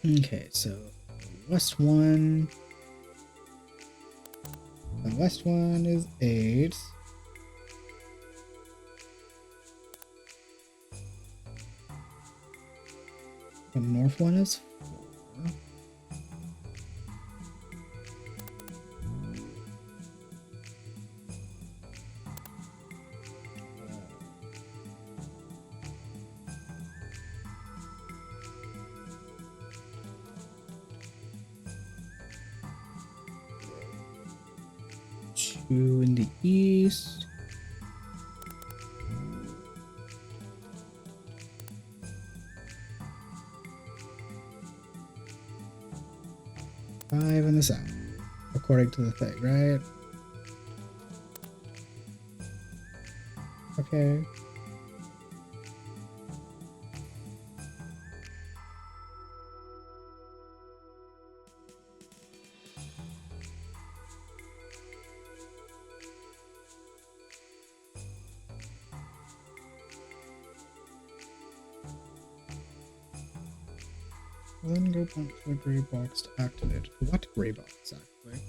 Okay, so west one. The west one is 8. The north one is 4. Two in the east. Five in the south, according to the thing, right? Okay. Then go back to the gray box to activate. What gray box, actually?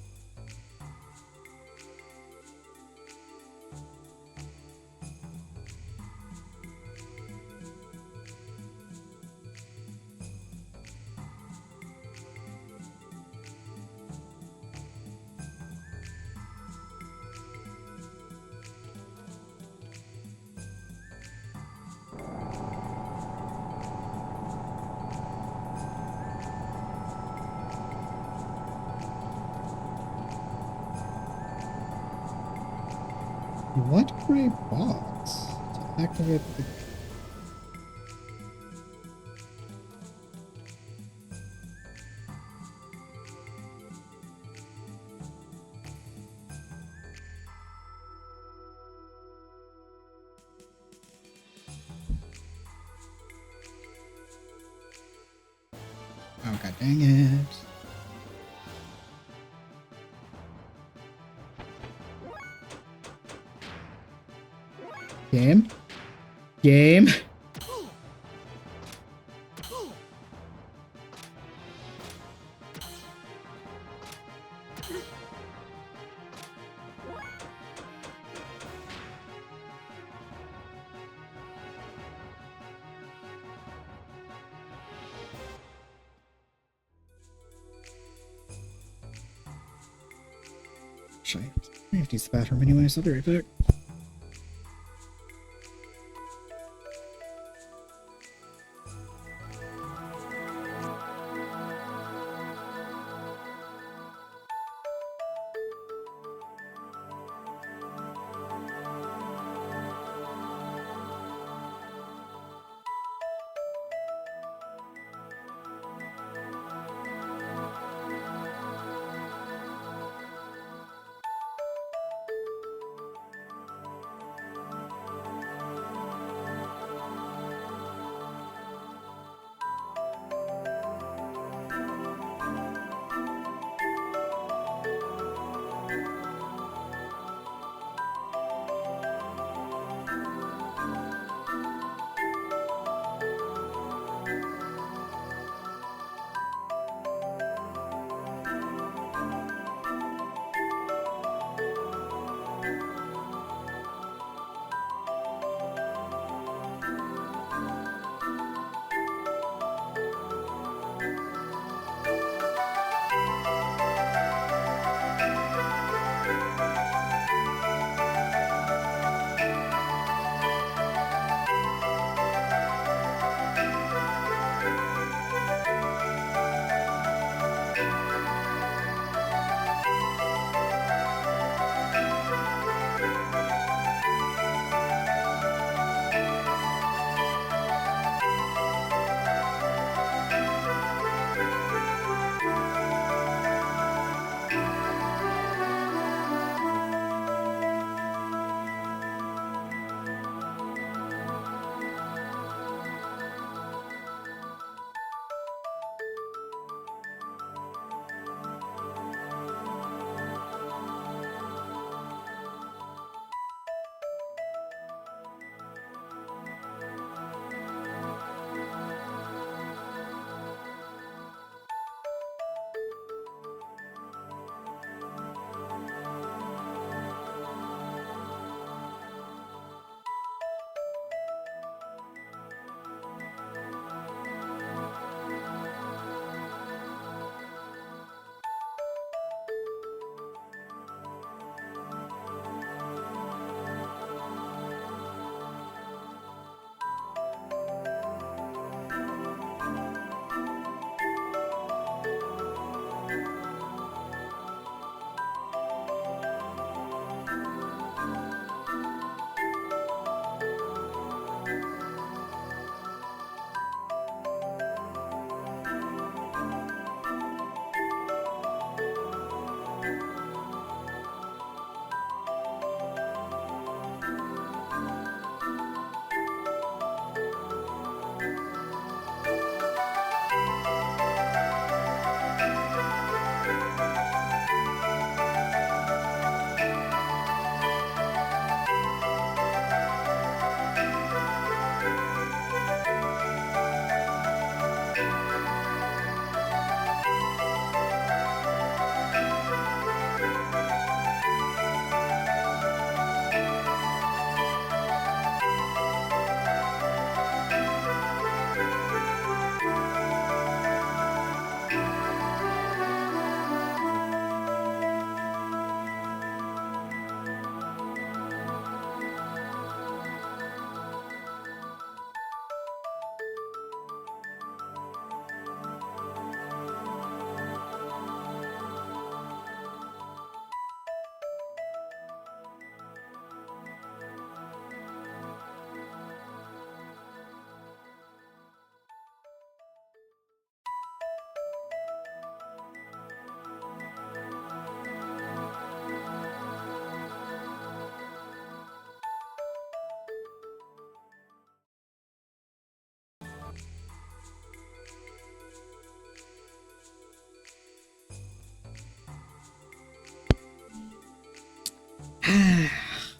What gray box to activate the... Oh, god dang it. Game? Game? I have to use the bathroom anyway, so I'll be right back.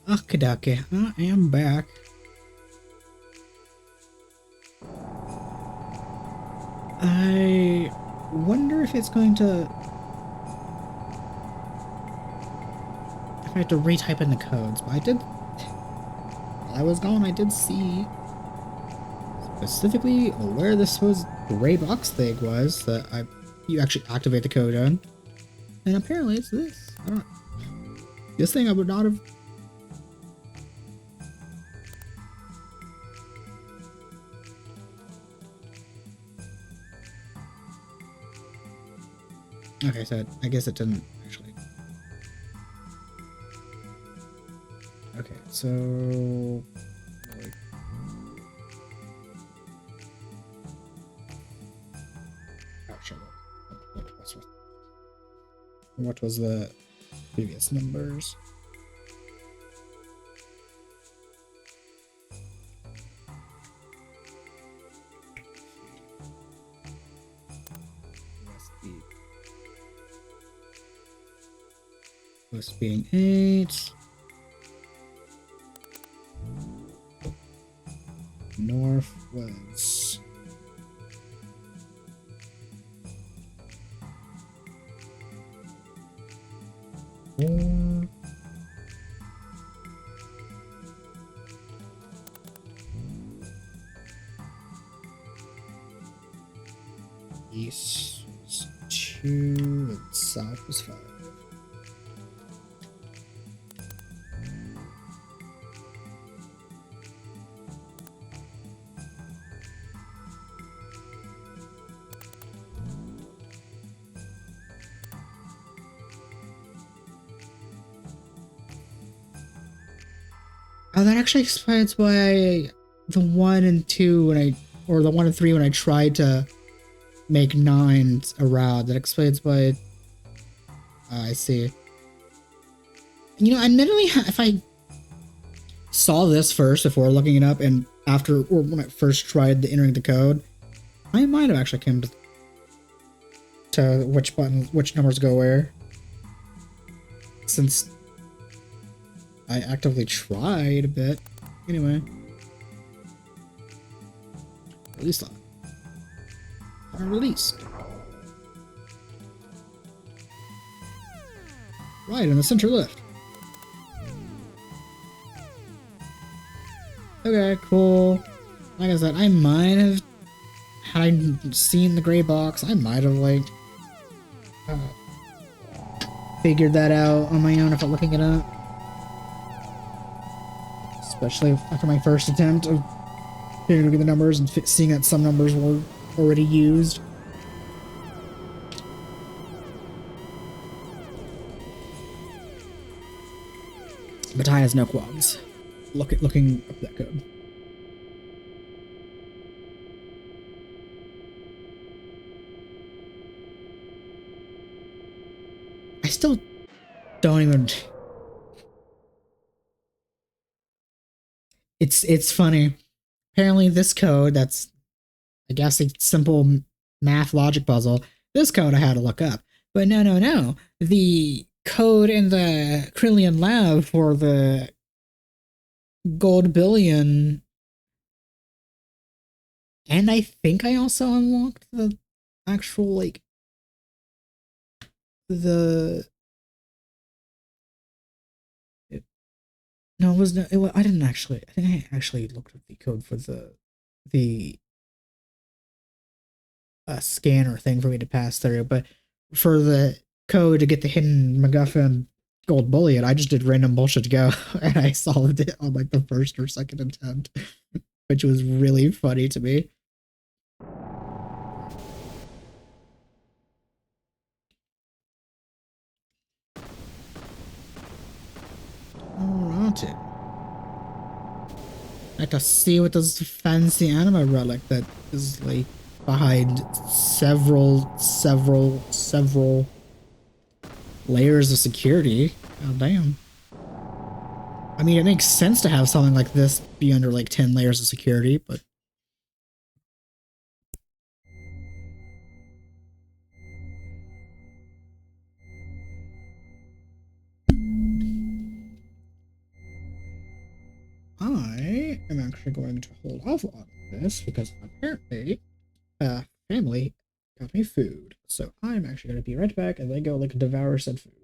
Okey-dokey, I am back. I wonder if it's going to... if I have to retype in the codes, but I did... while I was gone, I did see specifically where this was gray box thing was that you actually activate the code on. And apparently it's this. I don't... this thing I would not have... Okay, so I guess it didn't actually... okay, so... wait. Oh, sure. What was the previous numbers? West being 8. North was... 4. East was 2 and south was 5. Oh, that actually explains why the 1 and 2 when I... or the 1 and 3 when I tried to make 9s around. That explains why... I see. You know, admittedly, if I saw this first before looking it up and after... or when I first tried entering the code, I might have actually come to which buttons, which numbers go where. Since I actively tried a bit. Anyway. Release lock. Released. Right, in the center left. Okay, cool. Like I said, I might have... had I seen the gray box, I might have, like... figured that out on my own if I'm looking it up. Especially after my first attempt of figuring the numbers and seeing that some numbers were already used. But I has no qualms looking up that code. I still don't even... It's funny. Apparently this code that's, I guess, a simple math logic puzzle, this code I had to look up. But no. The code in the Krillian lab for the gold billion, and I think I also unlocked the actual, like, the... no, it was no. I didn't actually. I think I actually looked up the code for the scanner thing for me to pass through. But for the code to get the hidden MacGuffin gold bullion, I just did random bullshit to go, and I solved it on like the first or second attempt, which was really funny to me. Alrighty. Like to see what this fancy Anima Relic that is like behind several layers of security. God damn. I mean, it makes sense to have something like this be under like 10 layers of security, but... I am actually going to hold off on this because apparently, family got me food. So I'm actually going to be right back and then go like devour said food.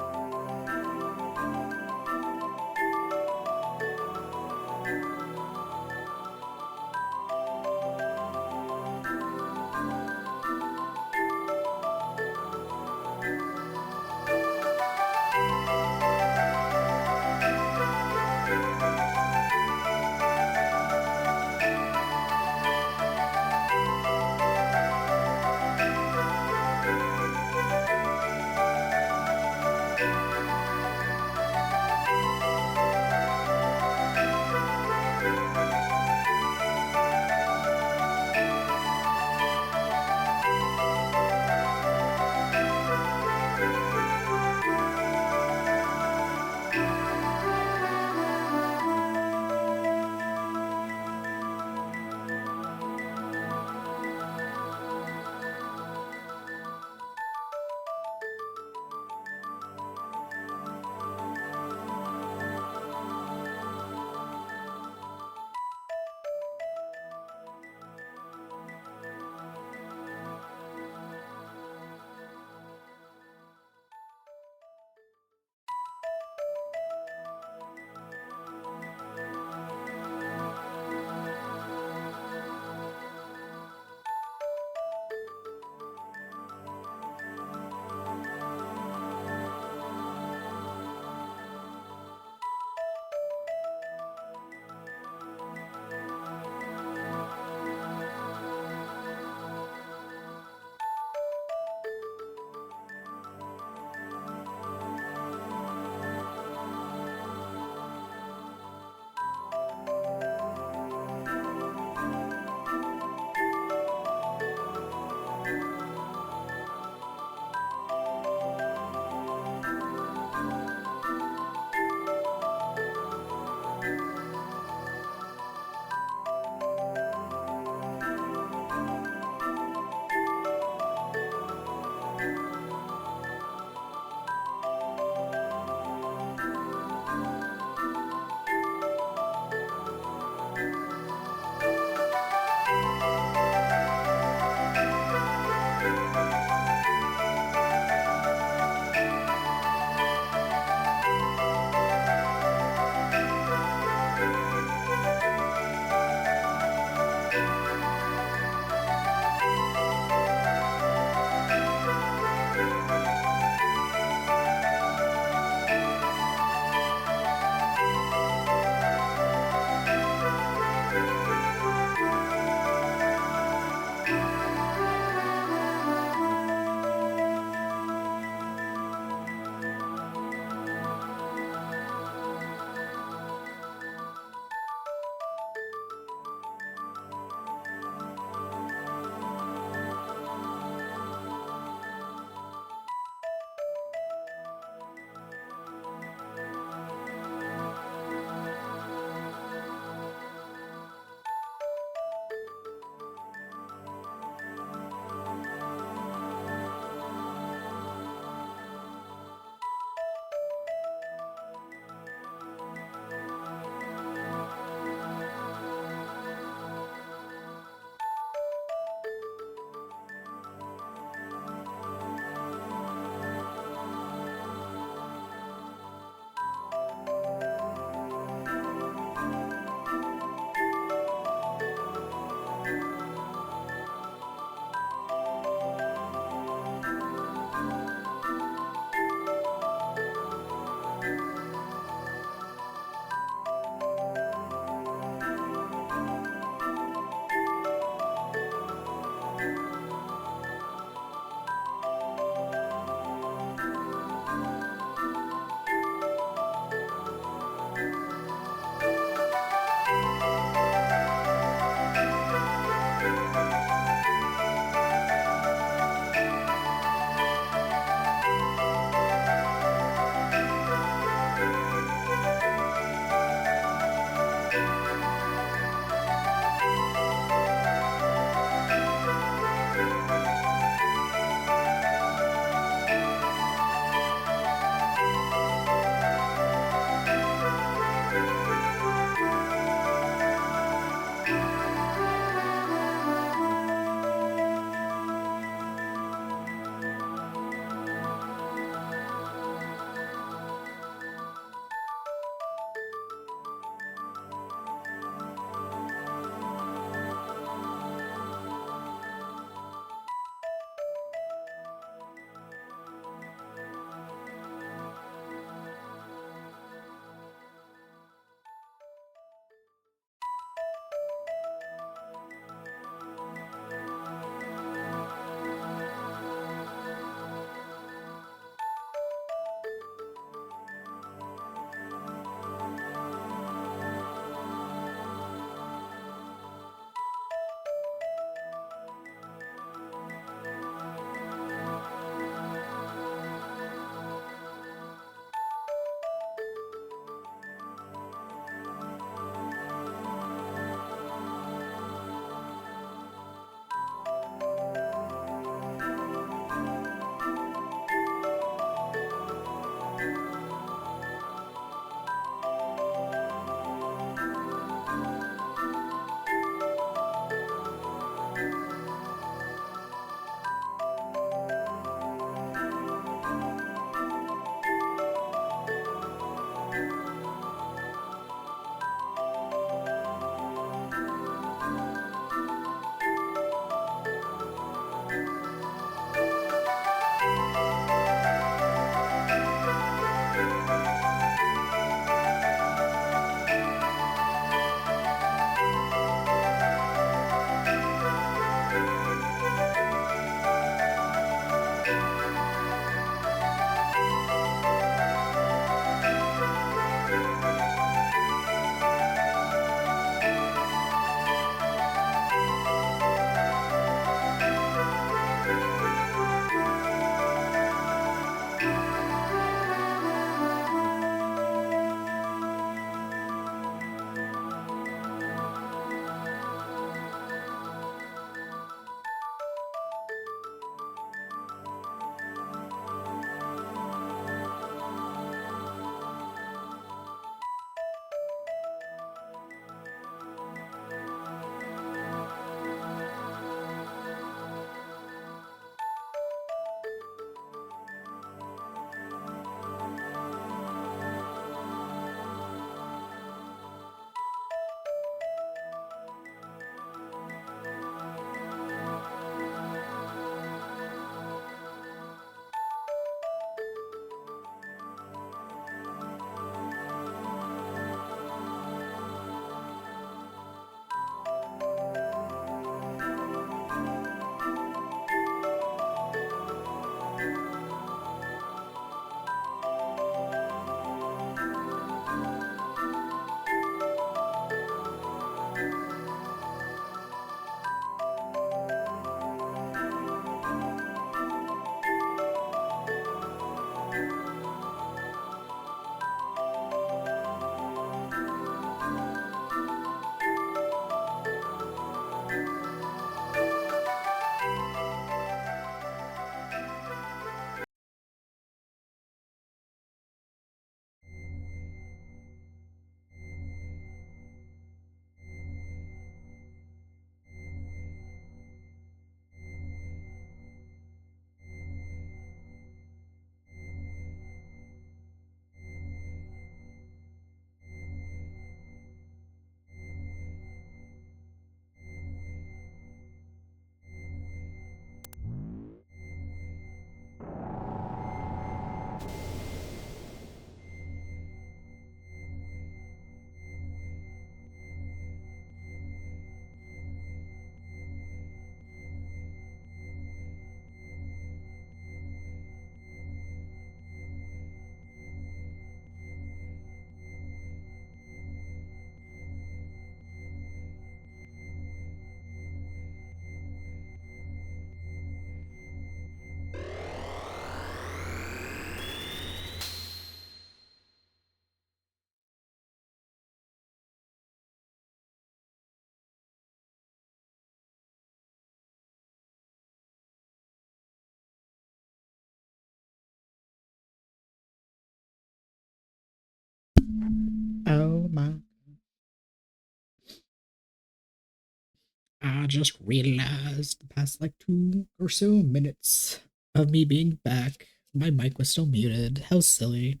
I just realized the past like 2 or so minutes of me being back, my mic was still muted. How silly.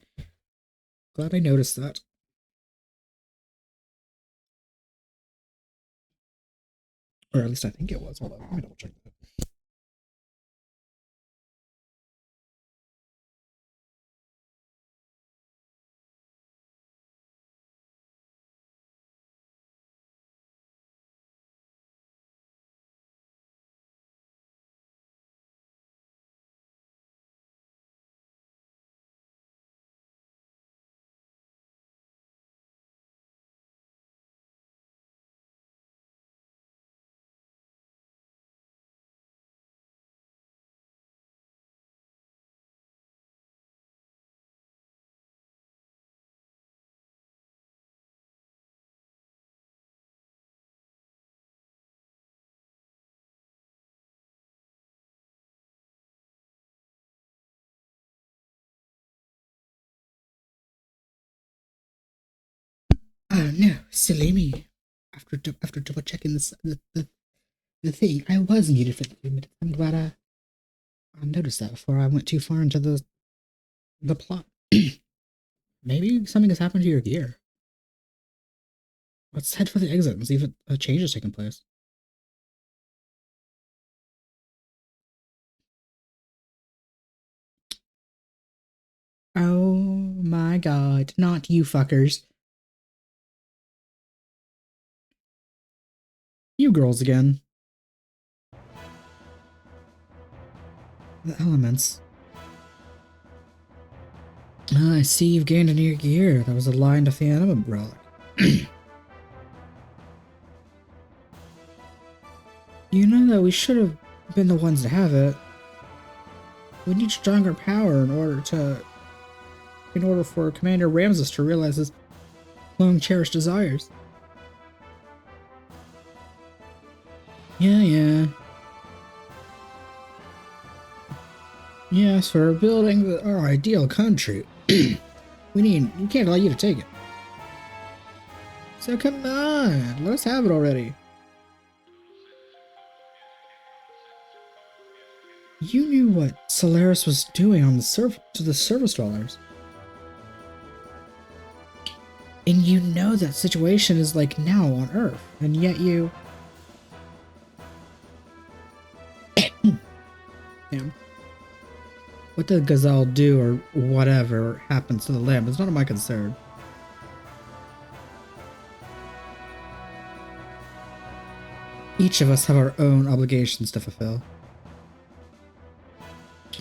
Glad I noticed that. Or at least I think it was. Hold on, let me double check that. Oh no, silly me. After double checking this the thing, I was muted for 3 minutes. I'm glad I noticed that before I went too far into the plot. Maybe something has happened to your gear. Let's head for the exit and see if a change has taken place. Oh my god, not you fuckers. You girls again. The elements. Ah, I see you've gained a new gear that was aligned with the Anima Relic. You know that we should have been the ones to have it. We need stronger power in order for Commander Ramses to realize his long cherished desires. Yeah. Yes, for building our ideal country. we can't allow you to take it. So come on, let us have it already. You knew what Solaris was doing on to the service dwellers. And you know that situation is like now on Earth, and yet you... Damn. What the gazelle do or whatever happens to the lamb is none of my concern. Each of us have our own obligations to fulfill.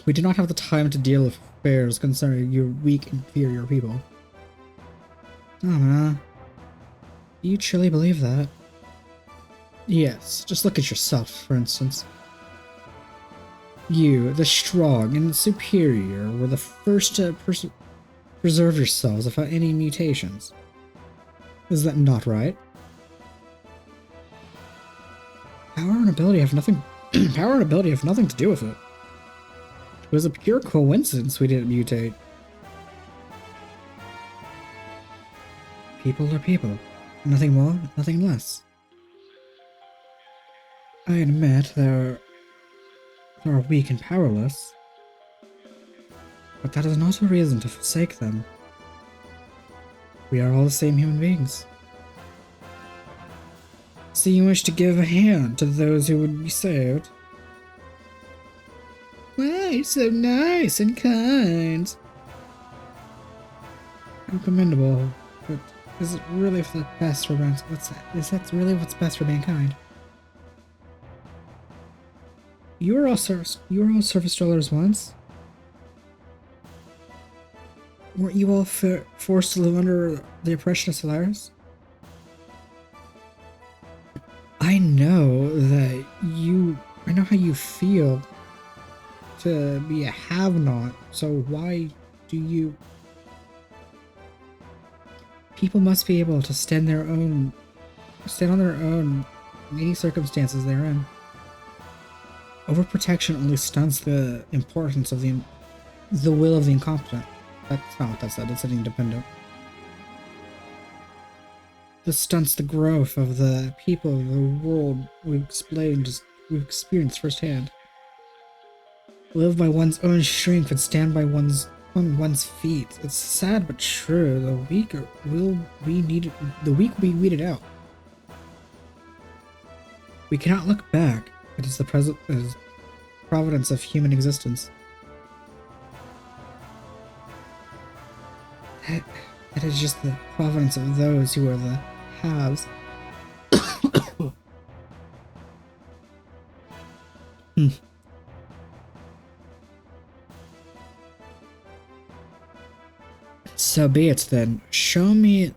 We do not have the time to deal with affairs concerning your weak, inferior people. Do you truly believe that? Yes, just look at yourself, for instance. You, the strong and the superior, were the first to preserve yourselves without any mutations. Is that not right? Power and ability have nothing to do with it. It was a pure coincidence we didn't mutate. People are people. Nothing more, nothing less. I admit they are weak and powerless, but that is not a reason to forsake them. We are all the same human beings. So you wish to give a hand to those who would be saved? Wow, you're so nice and kind. How commendable, but is it really for the best for mankind? Is that really what's best for mankind? You were all service dwellers once. Weren't you all forced to live under the oppression of Solaris? I know how you feel to be a have-not, so why do you... People must be able to stand on their own in any circumstances they're in. Overprotection only stunts the importance of the will of the incompetent. That's not what that said, it said independent. This stunts the growth of the people of the world we've experienced firsthand. Live by one's own strength and stand by on one's feet. It's sad but true. The weak will be weeded out. We cannot look back. It is the providence of human existence. It is just the providence of those who are the haves. So be it then. Show me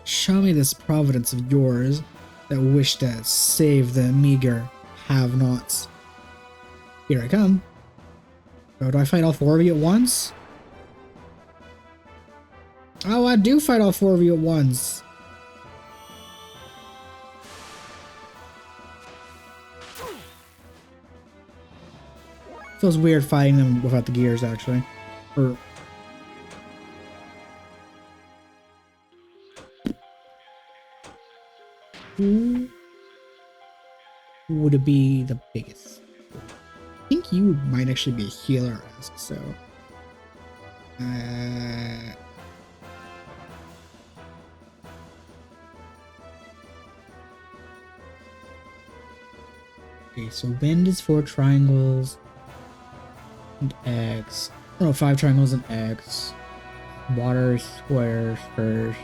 this providence of yours that wish to save the meager have-nots. Here I come. Oh, do I fight all four of you at once? Oh, I do fight all four of you at once. Feels weird fighting them without the gears, actually. Or who would it be the biggest? I think you might actually be a healer, so. Okay, so wind is 4 triangles and X. Oh, 5 triangles and X. Water squares first.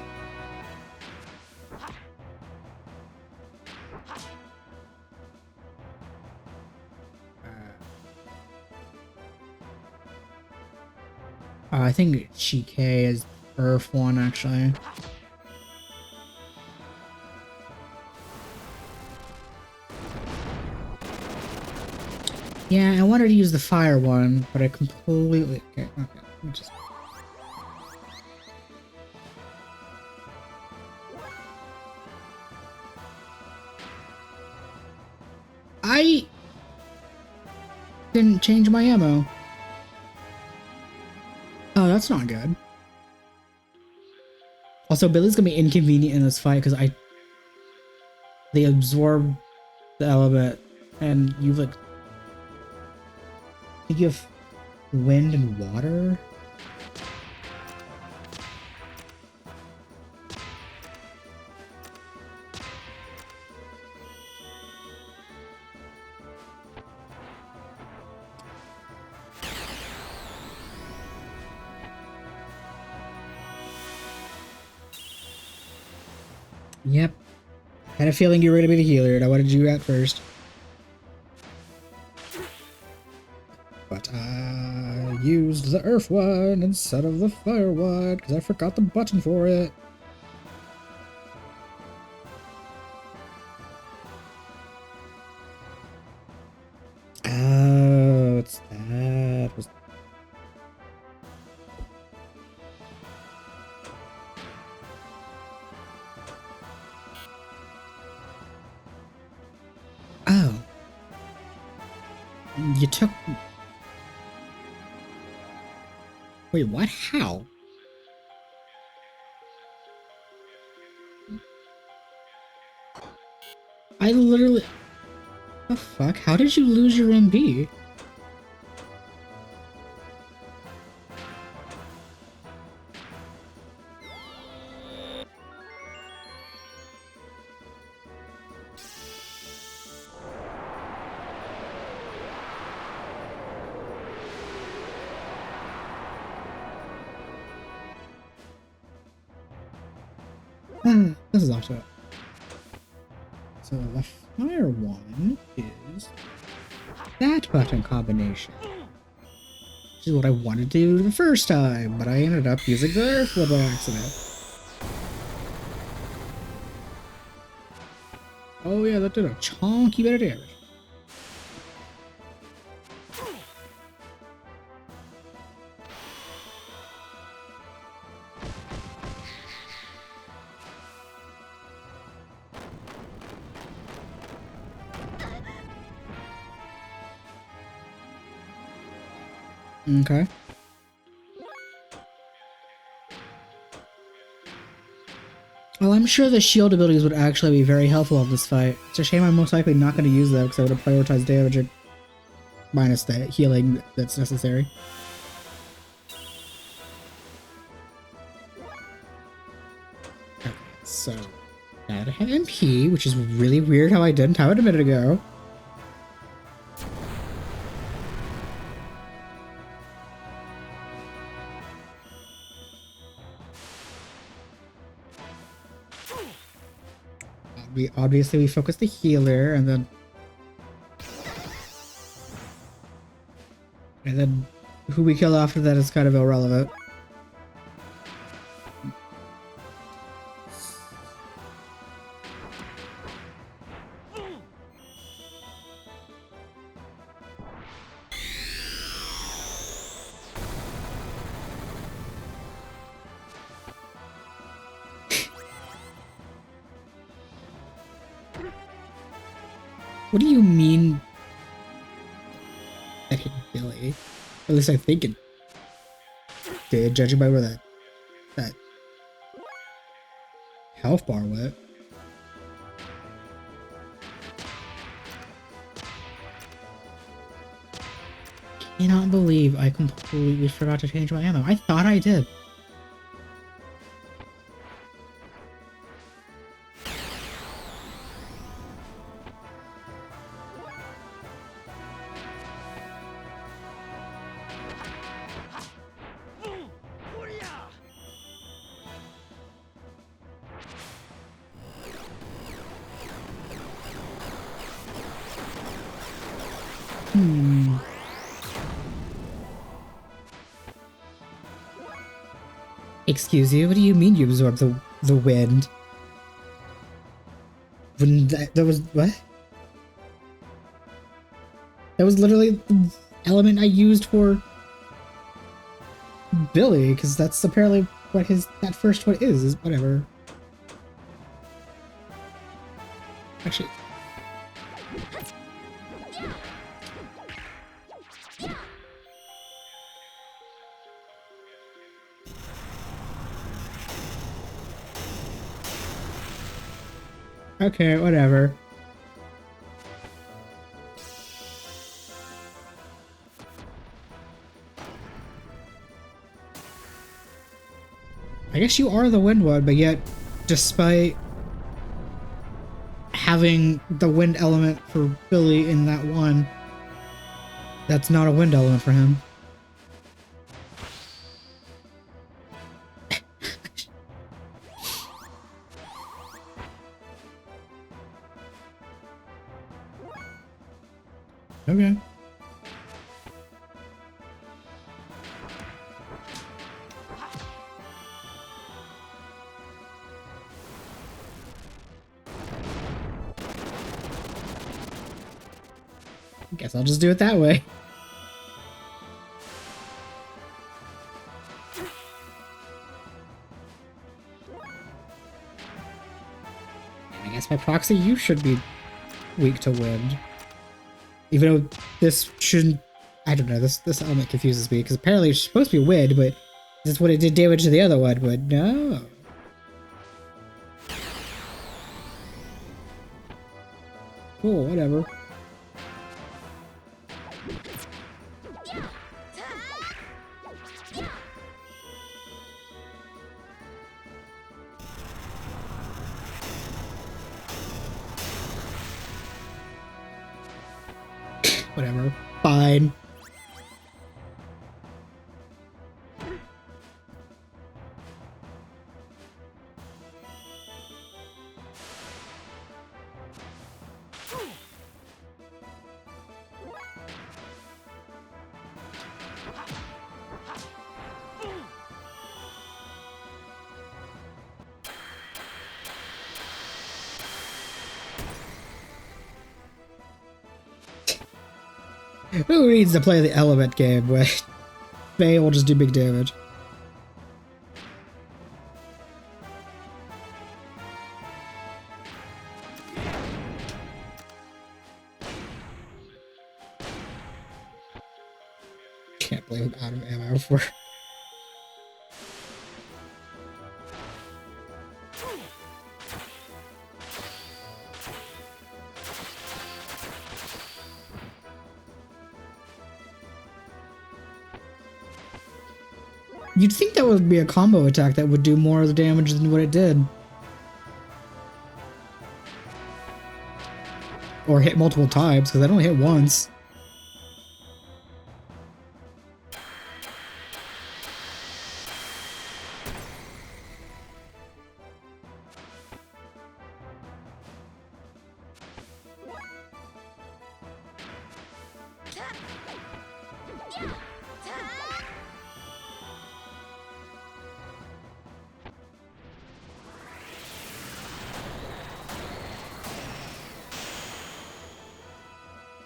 I think Chike is Earth one actually. Yeah, I wanted to use the fire one, but I completely okay. Let me just. I didn't change my ammo. Oh, that's not good. Also, Billy's gonna be inconvenient in this fight because they absorb the element, and you like. I think you have wind and water. Yep. Had a feeling you were gonna be the healer, and I wanted you at first. But I used the earth one instead of the fire one, because I forgot the button for it. Oh, it's that. Oh. You took... Wait, what? How? I literally... The fuck? How did you lose your MB? This is also it. So the fire one is that button combination. Which is what I wanted to do the first time, but I ended up using the earth one by accident. Oh yeah, that did a chonky bit of damage. Okay. Oh, I'm sure the shield abilities would actually be very helpful in this fight. It's a shame I'm most likely not going to use them because I would have prioritized damage minus the healing that's necessary. Okay, so now that I have MP, which is really weird how I didn't have it a minute ago. Obviously we focus the healer and then who we kill after that is kind of irrelevant. What do you mean that hit Billy? At least I think it did, judging by where that health bar went. Cannot believe I completely forgot to change my ammo. I thought I did. Excuse you? What do you mean you absorb the wind? When that was what? That was literally the element I used for Billy, because that's apparently what that first one is whatever. Actually. Okay, whatever. I guess you are the wind one, but yet, despite having the wind element for Billy in that one, that's not a wind element for him. Okay. Guess I'll just do it that way. And I guess by proxy, you should be weak to wind. Even though this shouldn't... I don't know, this element confuses me, because apparently it's supposed to be wind, but that's what it did damage to the other one, but no. Cool, whatever. Whatever. Fine. Who needs to play the element game where Faye will just do big damage? Can't believe I'm out of ammo for... You'd think that would be a combo attack that would do more of the damage than what it did. Or hit multiple times, because I only hit once.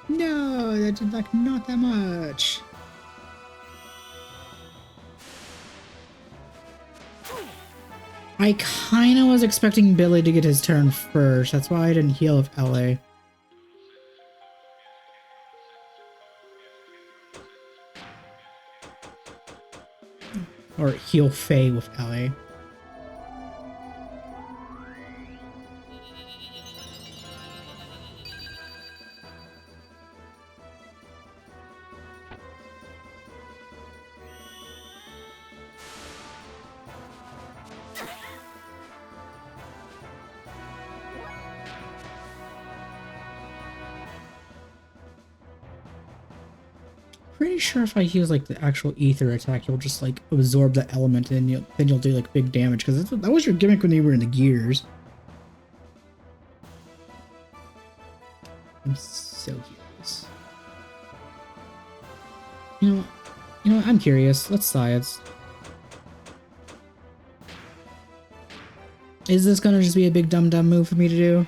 No, that did like not that much. I kind of was expecting Billy to get his turn first. That's why I didn't heal with LA. Or heal Faye with LA. Pretty sure if I use like the actual ether attack, you'll just like absorb the element and then you'll do like big damage, because that was your gimmick when you were in the gears. I'm so curious. You know what? I'm curious. Let's science. Is this gonna just be a big dumb move for me to do?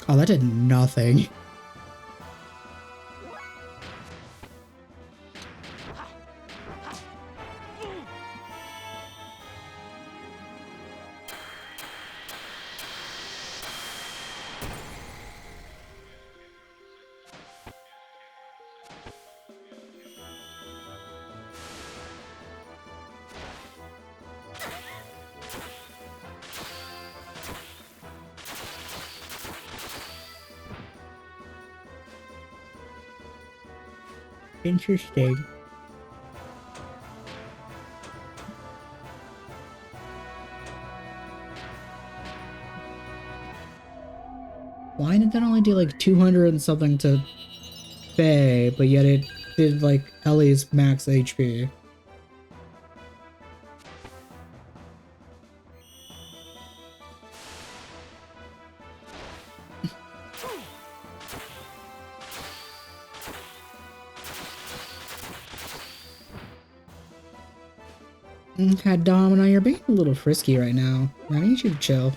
Oh, that did nothing. Interesting. Why did that only do like 200 and something to Faye, but yet it did like Ellie's max HP? Okay, Domino, you're being a little frisky right now. I need you to chill.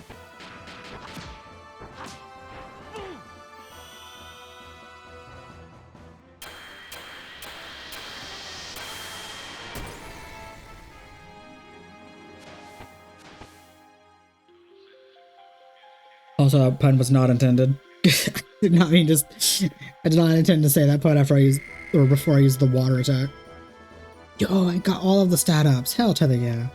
Also, that pun was not intended. I did not mean just. I did not intend to say that pun after I used, or before I used the water attack. Yo, I got all of the stat ups. Hell to the yeah.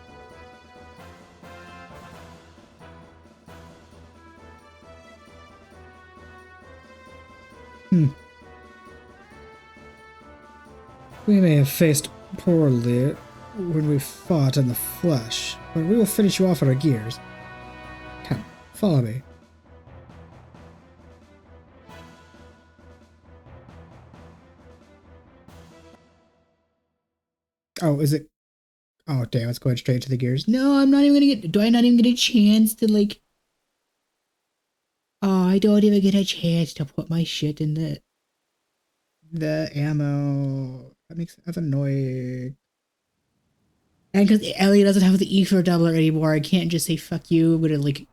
We may have faced poorly when we fought in the flesh, but we will finish you off with our gears. Come, follow me. Oh, is it? Oh, damn, it's going straight to the gears. No, I'm not even gonna get. Do I not even get a chance to, like. Oh, I don't even get a chance to put my shit in the ammo. That's annoying. And because Ellie doesn't have the ether doubler anymore, I can't just say fuck you. I'm gonna, like,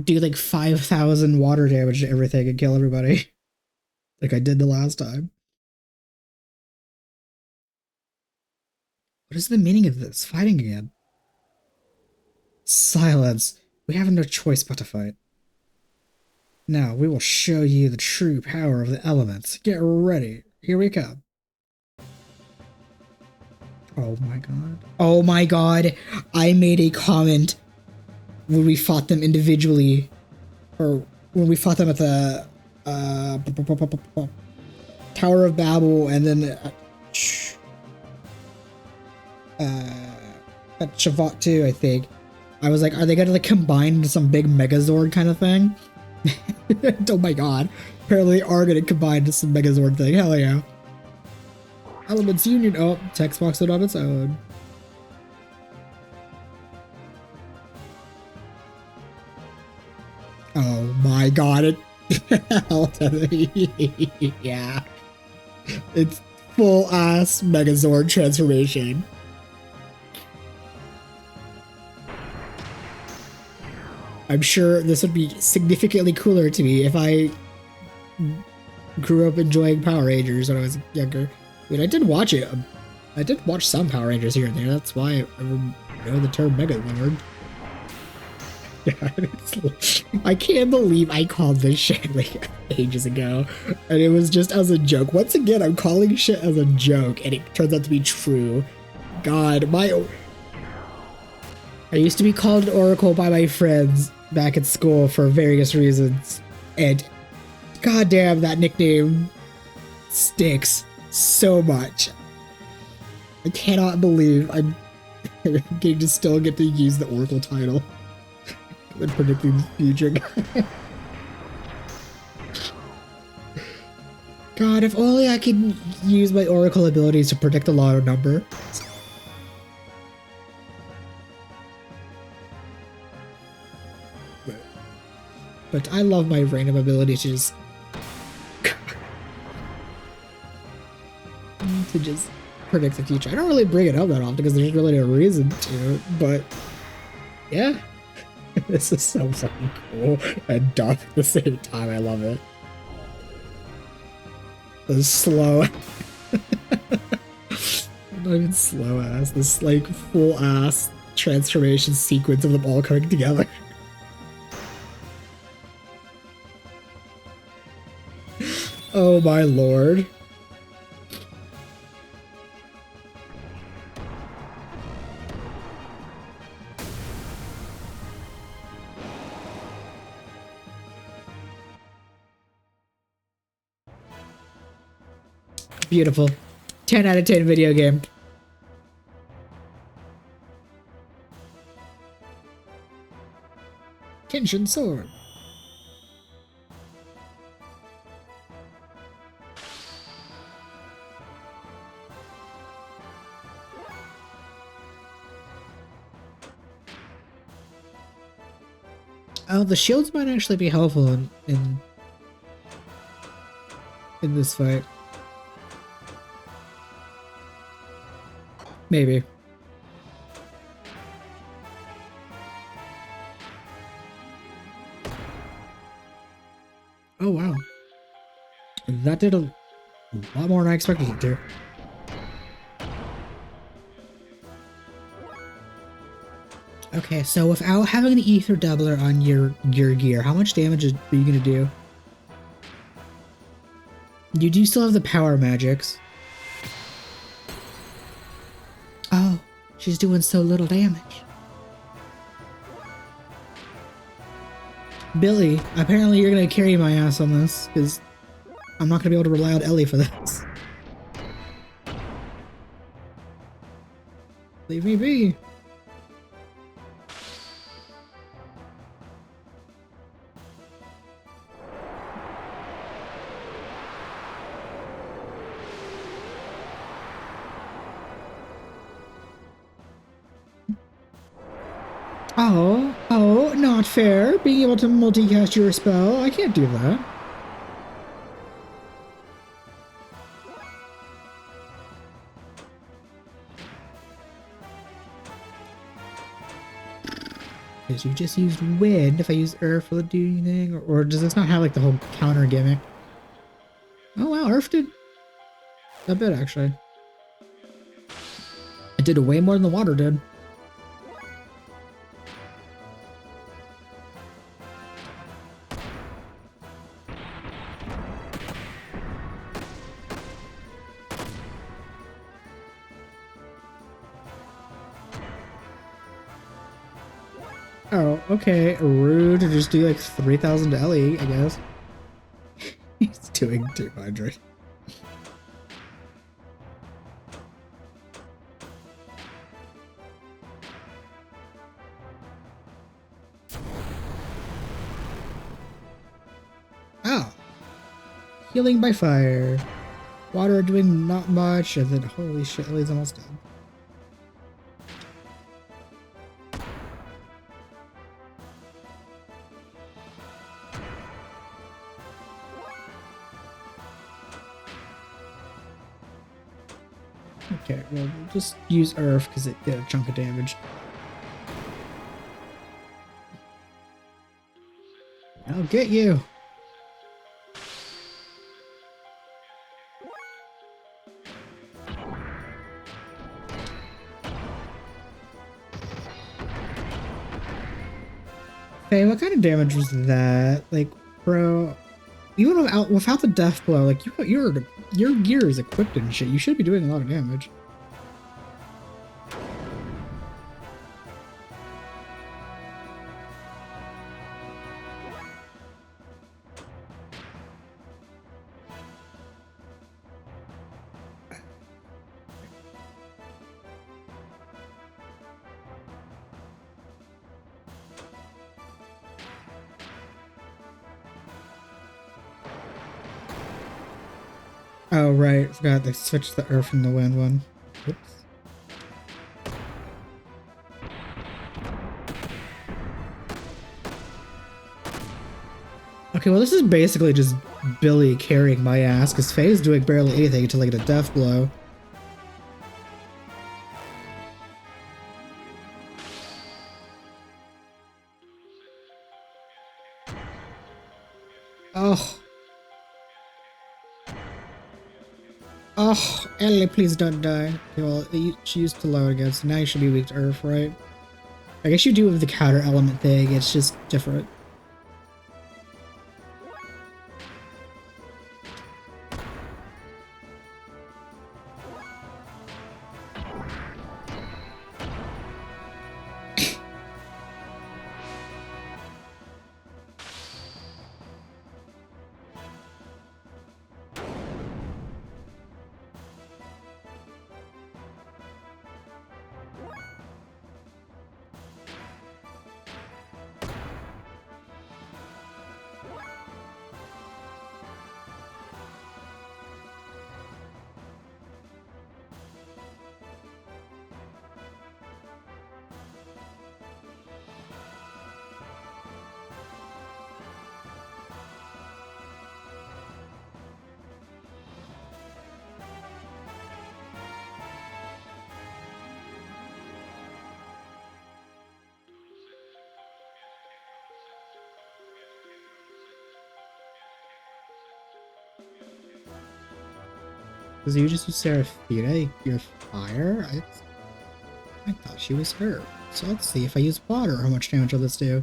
do, like, 5,000 water damage to everything and kill everybody. Like I did the last time. What is the meaning of this? Fighting again. Silence. We have no choice but to fight. Now, we will show you the true power of the elements. Get ready. Here we come. Oh my god. Oh my god. I made a comment when we fought them individually. Or when we fought them at the Tower of Babel, and then at Shavat 2, I think. I was like, are they gonna like combine into some big Megazord kind of thing? Oh my god. Apparently they are gonna combine into some Megazord thing. Hell yeah. Elements Union. Oh, text box it on its own. Oh my god, it yeah. It's full ass Megazord transformation. I'm sure this would be significantly cooler to me if I grew up enjoying Power Rangers when I was younger. I mean, I did watch it. I did watch some Power Rangers here and there. That's why I know the term Megalord. I can't believe I called this shit like ages ago, and it was just as a joke. Once again, I'm calling shit as a joke, and it turns out to be true. God, I used to be called an Oracle by my friends back at school for various reasons, and goddamn, that nickname sticks so much. I cannot believe I'm getting to still get to use the Oracle title when predicting the future. God, if only I could use my Oracle abilities to predict a lotto number. But I love my random ability to just predict the future. I don't really bring it up that often because there's really no reason to, but yeah. This is so fucking cool and dumb at the same time. I love it. The slow, not even slow ass, this like full ass transformation sequence of them all coming together. Oh my lord. Beautiful. 10 out of 10 video game. Kenshin Sword. Oh, the shields might actually be helpful in this fight. Maybe. Oh wow. That did a lot more than I expected it to. Okay, so without having the ether doubler on your gear, how much damage are you gonna do? You do still have the power magics. Oh, she's doing so little damage. Billy, apparently you're gonna carry my ass on this, because I'm not gonna be able to rely on Ellie for this. Leave me be. Oh, not fair. Being able to multicast your spell. I can't do that. Because you just used wind. If I use earth, will it do anything? Or does this not have like the whole counter gimmick? Oh wow, earth did a bit actually. It did way more than the water did. Oh, okay. Rude to just do like 3,000 to Ellie, I guess. He's doing 200. Healing by fire. Water doing not much, and then holy shit, Ellie's almost dead. Okay, well, we'll just use Earth because it did a chunk of damage. I'll get you. Hey, what kind of damage was that? Like, bro, even without the death blow, like your gear is equipped and shit. You should be doing a lot of damage. Oh, right. Forgot they switched the Earth and the Wind one. Oops. Okay, well, this is basically just Billy carrying my ass, because Faye's doing barely anything until I get a death blow. Oh. Oh, Ellie, please don't die. Okay, well, she used to load again, so now you should be weak to Earth, right? I guess you do with the counter element thing, it's just different. Because you just use Seraphina, you're fire? I thought she was her. So let's see if I use water, how much damage will this do?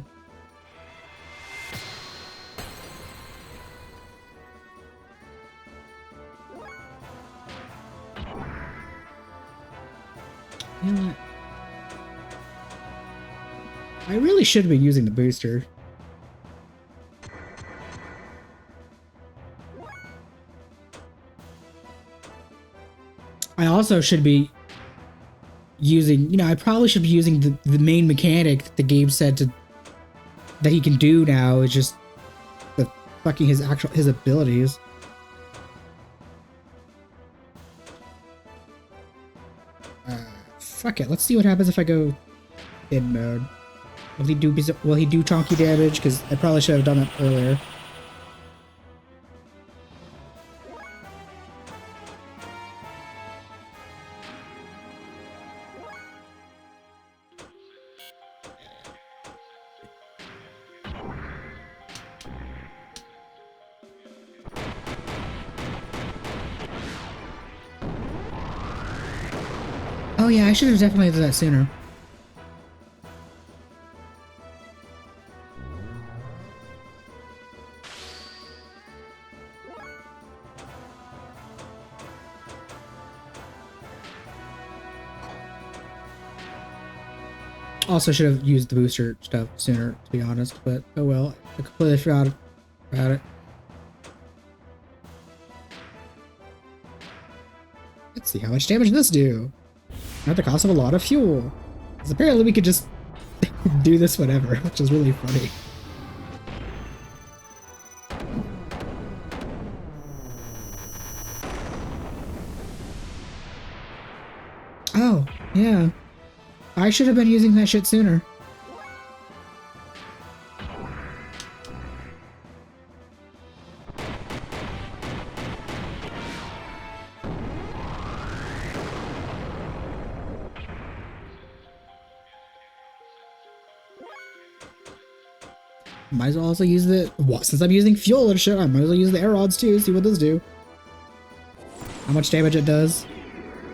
You know what? I really should be using the booster. I also should be using, you know, I probably should be using the main mechanic that the game said that he can do now is just the fucking his abilities. Fuck it, let's see what happens if I go in mode. Will he do chonky damage? Because I probably should have done that earlier. Oh yeah, I should have definitely done that sooner. Also should have used the booster stuff sooner, to be honest, but oh well. I completely forgot about it. Let's see how much damage this do. At the cost of a lot of fuel. Because apparently we could just do this whenever, which is really funny. Oh, yeah. I should have been using that shit sooner. Might as well also use the... Well, since I'm using fuel and shit, I might as well use the air rods too, see what those do. How much damage it does.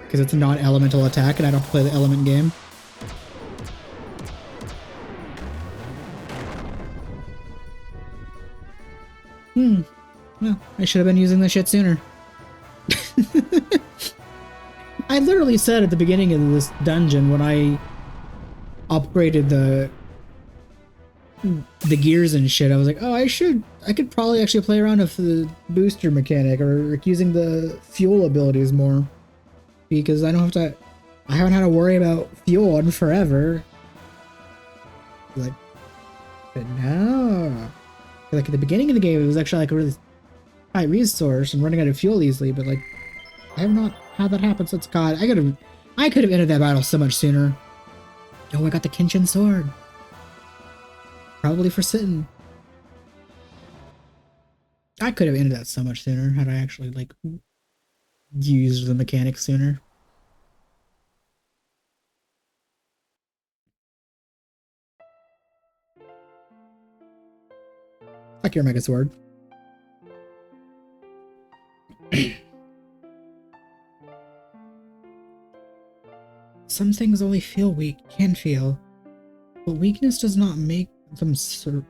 Because it's a non-elemental attack and I don't have to play the element game. Well, I should have been using this shit sooner. I literally said at the beginning of this dungeon when I upgraded the gears and shit, I was like, oh, I could probably actually play around with the booster mechanic or using the fuel abilities more. Because I haven't had to worry about fuel in forever. Like, but no. Like at the beginning of the game, it was actually like a really high resource and running out of fuel easily, but like, I have not had that happen since. God, I could have ended that battle so much sooner. Oh, I got the Kenshin sword. Probably for sitting. I could have ended that so much sooner had I actually like used the mechanic sooner. Fuck your Mega Sword. Some things only feel weak, can feel, but weakness does not make them servile.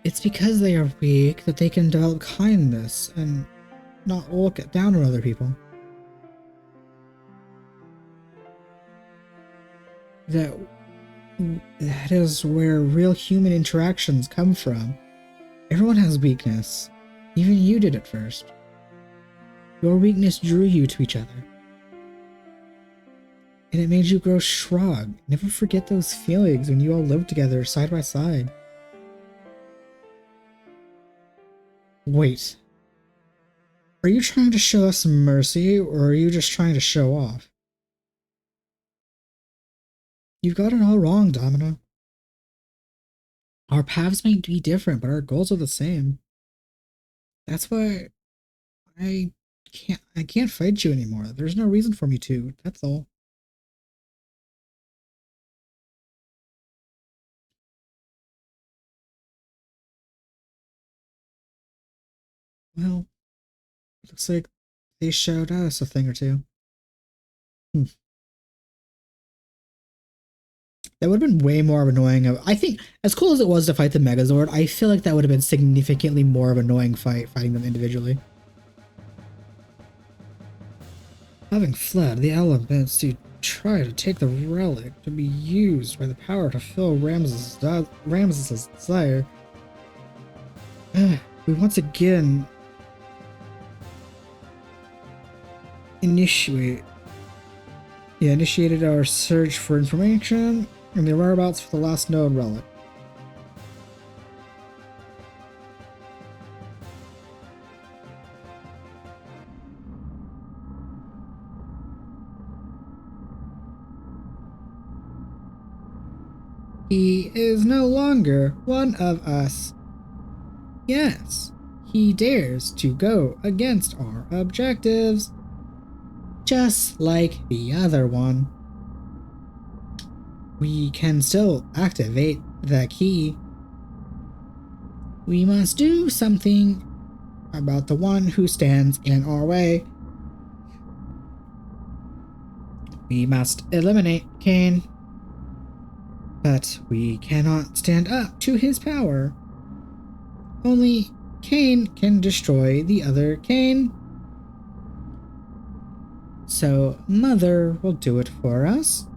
It's because they are weak that they can develop kindness and not look down on other people. That is where real human interactions come from. Everyone has weakness. Even you did at first. Your weakness drew you to each other. And it made you grow strong. Never forget those feelings when you all lived together side by side. Wait. Are you trying to show us mercy, or are you just trying to show off? You've got it all wrong, Domino. Our paths may be different, but our goals are the same. That's why I can't fight you anymore. There's no reason for me to, that's all. Well, looks like they showed us a thing or two. That would have been way more of annoying. I think, as cool as it was to fight the Megazord, I feel like that would have been significantly more of an annoying fighting them individually. Having fled the elements to try to take the relic to be used by the power to fill Ramses' desire, we once again initiated our search for information and the whereabouts for the last known relic. He is no longer one of us. Yes, he dares to go against our objectives, just like the other one. We can still activate the key. We must do something about the one who stands in our way. We must eliminate Cain. But we cannot stand up to his power. Only Cain can destroy the other Cain. So Mother will do it for us.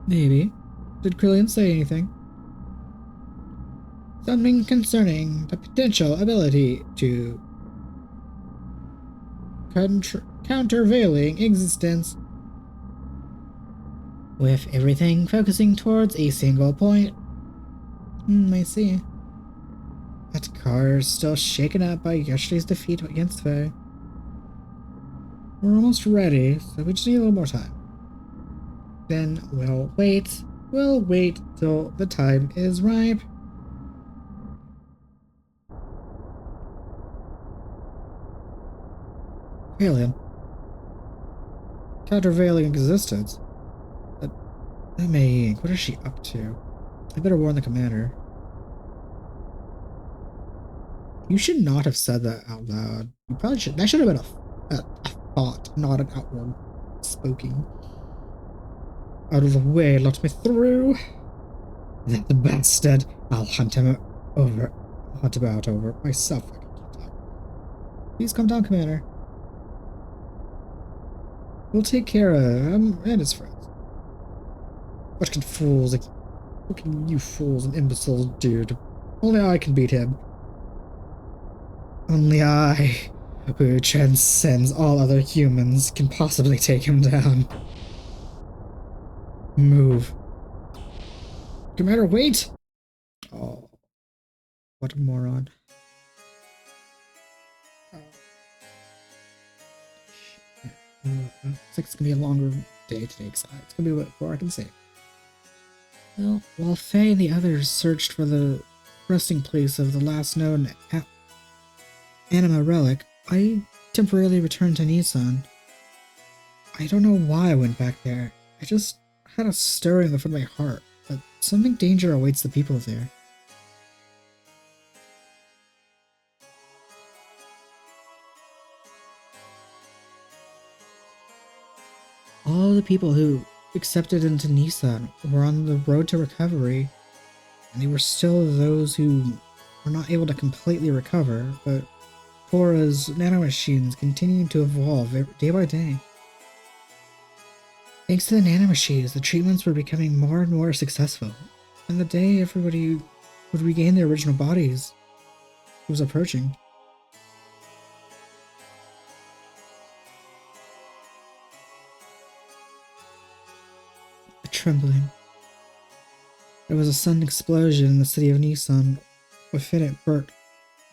Maybe. Did Krillian say anything? Something concerning the potential ability to countervailing existence. With everything focusing towards a single point, I see. That car is still shaken up by yesterday's defeat against Faye. We're almost ready, so we just need a little more time. Then we'll wait. We'll wait till the time is ripe. Alien. Countervailing existence. But May, what is she up to? I better warn the commander. You should not have said that out loud. You probably should. That should have been a thought, not an outward spoken. Out of the way, let me through. That bastard. I'll hunt him out over myself. Please come down, Commander. We'll take care of him and his friends. What can you fools and imbeciles do? Only I can beat him. Only I, who transcends all other humans, can possibly take him down. Move. Commander, wait! Oh, what a moron. Looks like it's gonna be a longer day today, so it's gonna be a bit before I can say. Well, while Faye and the others searched for the resting place of the last known Anima Relic, I temporarily returned to Nissan. I don't know why I went back there. I just had a stirring within my heart that something danger awaits the people there. All the people who accepted into Nissan were on the road to recovery, and there were still those who were not able to completely recover, but Pora's nanomachines continued to evolve day by day. Thanks to the nanomachines, the treatments were becoming more and more successful, and the day everybody would regain their original bodies was approaching. Trembling. There was a sudden explosion in the city of Nissan. Within it,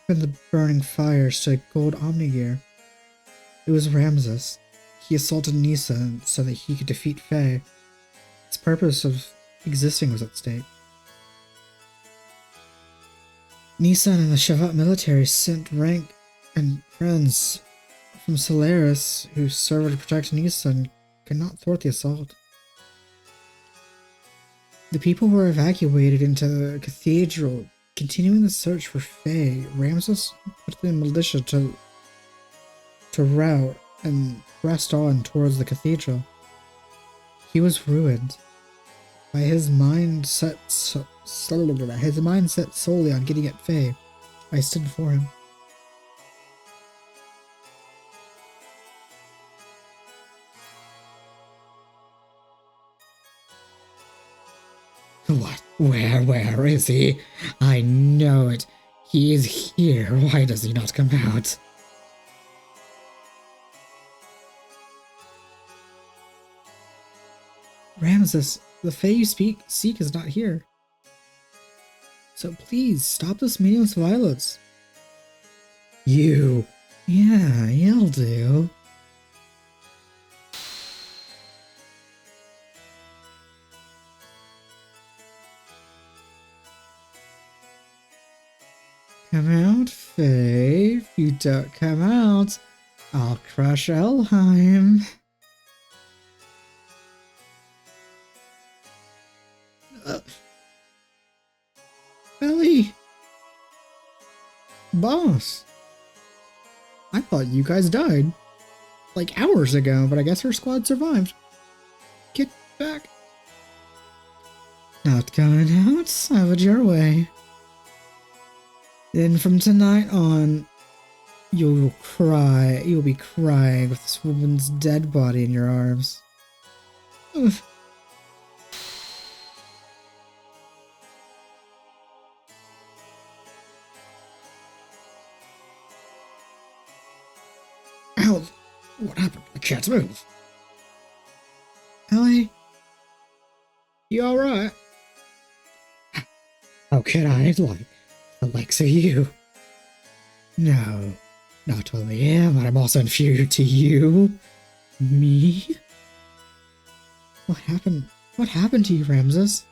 the burning fire stood gold Omnigear. It was Ramses. He assaulted Nissan so that he could defeat Faye. His purpose of existing was at stake. Nissan and the Shavat military sent rank and friends from Solaris who served to protect Nissan could not thwart the assault. The people were evacuated into the cathedral, continuing the search for Faye. Ramses put the militia to rout and pressed on towards the cathedral. He was ruined. By his mind set solely on getting at Faye, I stood for him. What? Where is he? I know it. He is here. Why does he not come out? Ramses, the Fae you seek is not here. So please, stop this meaningless violence. You. Yeah, you'll do. Come out, Faye. If you don't come out, I'll crush Elheim. Ellie! Boss! I thought you guys died. Like hours ago, but I guess her squad survived. Get back. Not going out? Have it your way. Then from tonight on, you'll be crying with this woman's dead body in your arms. Ugh. Ow! What happened? I can't move. Ellie? You alright? How could I like the likes of you? No, not only am I, I'm also inferior to you. Me? What happened? What happened to you, Ramses?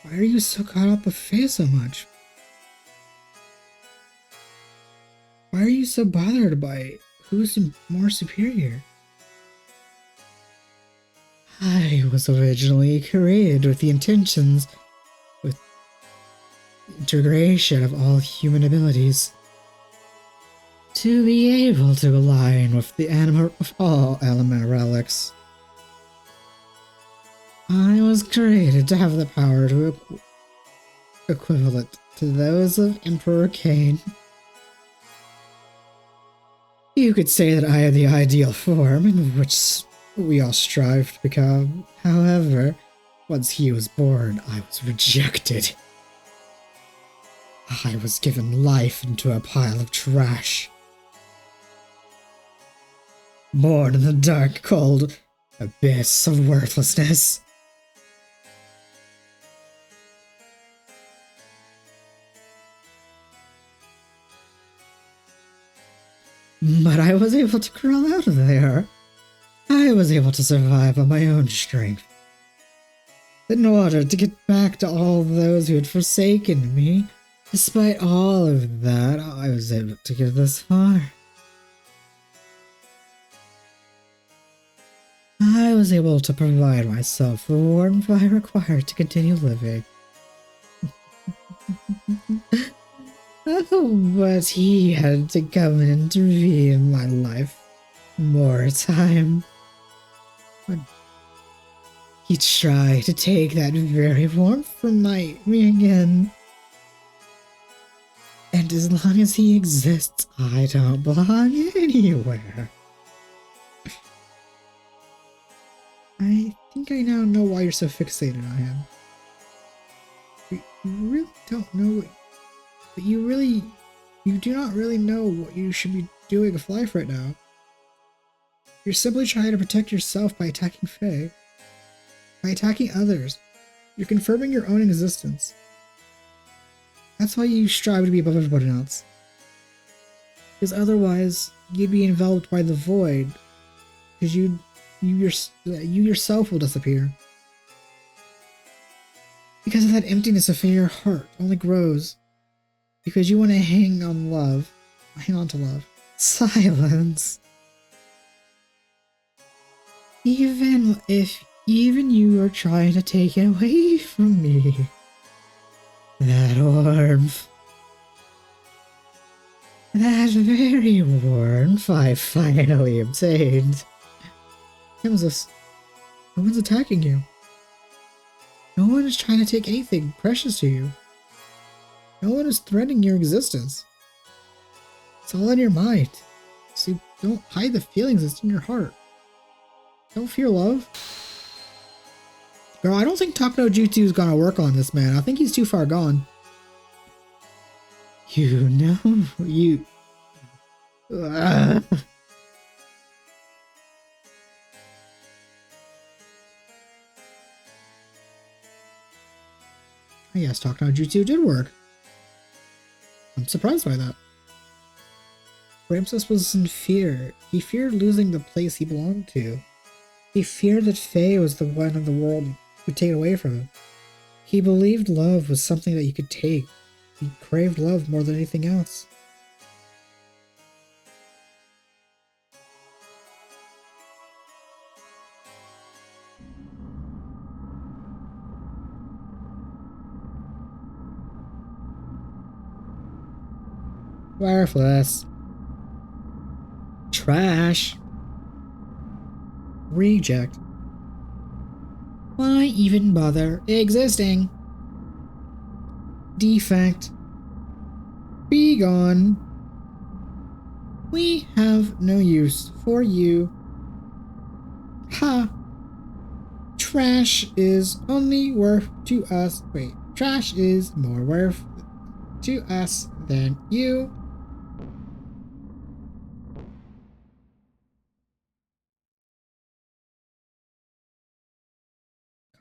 Why are you so caught up with Faye so much? Why are you so bothered by who's more superior? I was originally created with the intentions, with integration of all human abilities, to be able to align with the all Anima Relics. I was created to have the power to equivalent to those of Emperor Cain. You could say that I am the ideal form in which we all strive to become. However, once he was born, I was rejected. I was given life into a pile of trash. Born in the dark, cold abyss of worthlessness. But I was able to crawl out of there. I was able to survive on my own strength. In order to get back to all those who had forsaken me, despite all of that, I was able to get this far. I was able to provide myself the warmth I required to continue living. Oh, but he had to come and intervene in my life more time. He tried to take that very warmth from me again. And as long as he exists, I don't belong anywhere. I think I now know why you're so fixated on him. You really don't know what you do not really know what you should be doing with life right now. You're simply trying to protect yourself by attacking Faye. By attacking others, you're confirming your own existence. That's why you strive to be above everybody else. Because otherwise, you'd be enveloped by the void. Because you yourself will disappear. Because of that emptiness within your heart only grows. Because you want to hang on to love. Silence. Even if you are trying to take it away from me. That warmth. That very warmth I finally obtained. Nemesis, no one's attacking you. No one is trying to take anything precious to you. No one is threatening your existence. It's all in your mind. So don't hide the feelings that's in your heart. Don't fear love. Girl, I don't think Talk No Jutsu is gonna work on this man. I think he's too far gone. You know, you... Yes, Talk No Jutsu did work. I'm surprised by that. Ramses was in fear. He feared losing the place he belonged to. He feared that Faye was the one in the world who would take it away from him. He believed love was something that you could take. He craved love more than anything else. Worthless. Trash. Reject. Why even bother existing? Defect. Be gone. We have no use for you. Ha! Trash is only worth to us. Wait, trash is more worth to us than you.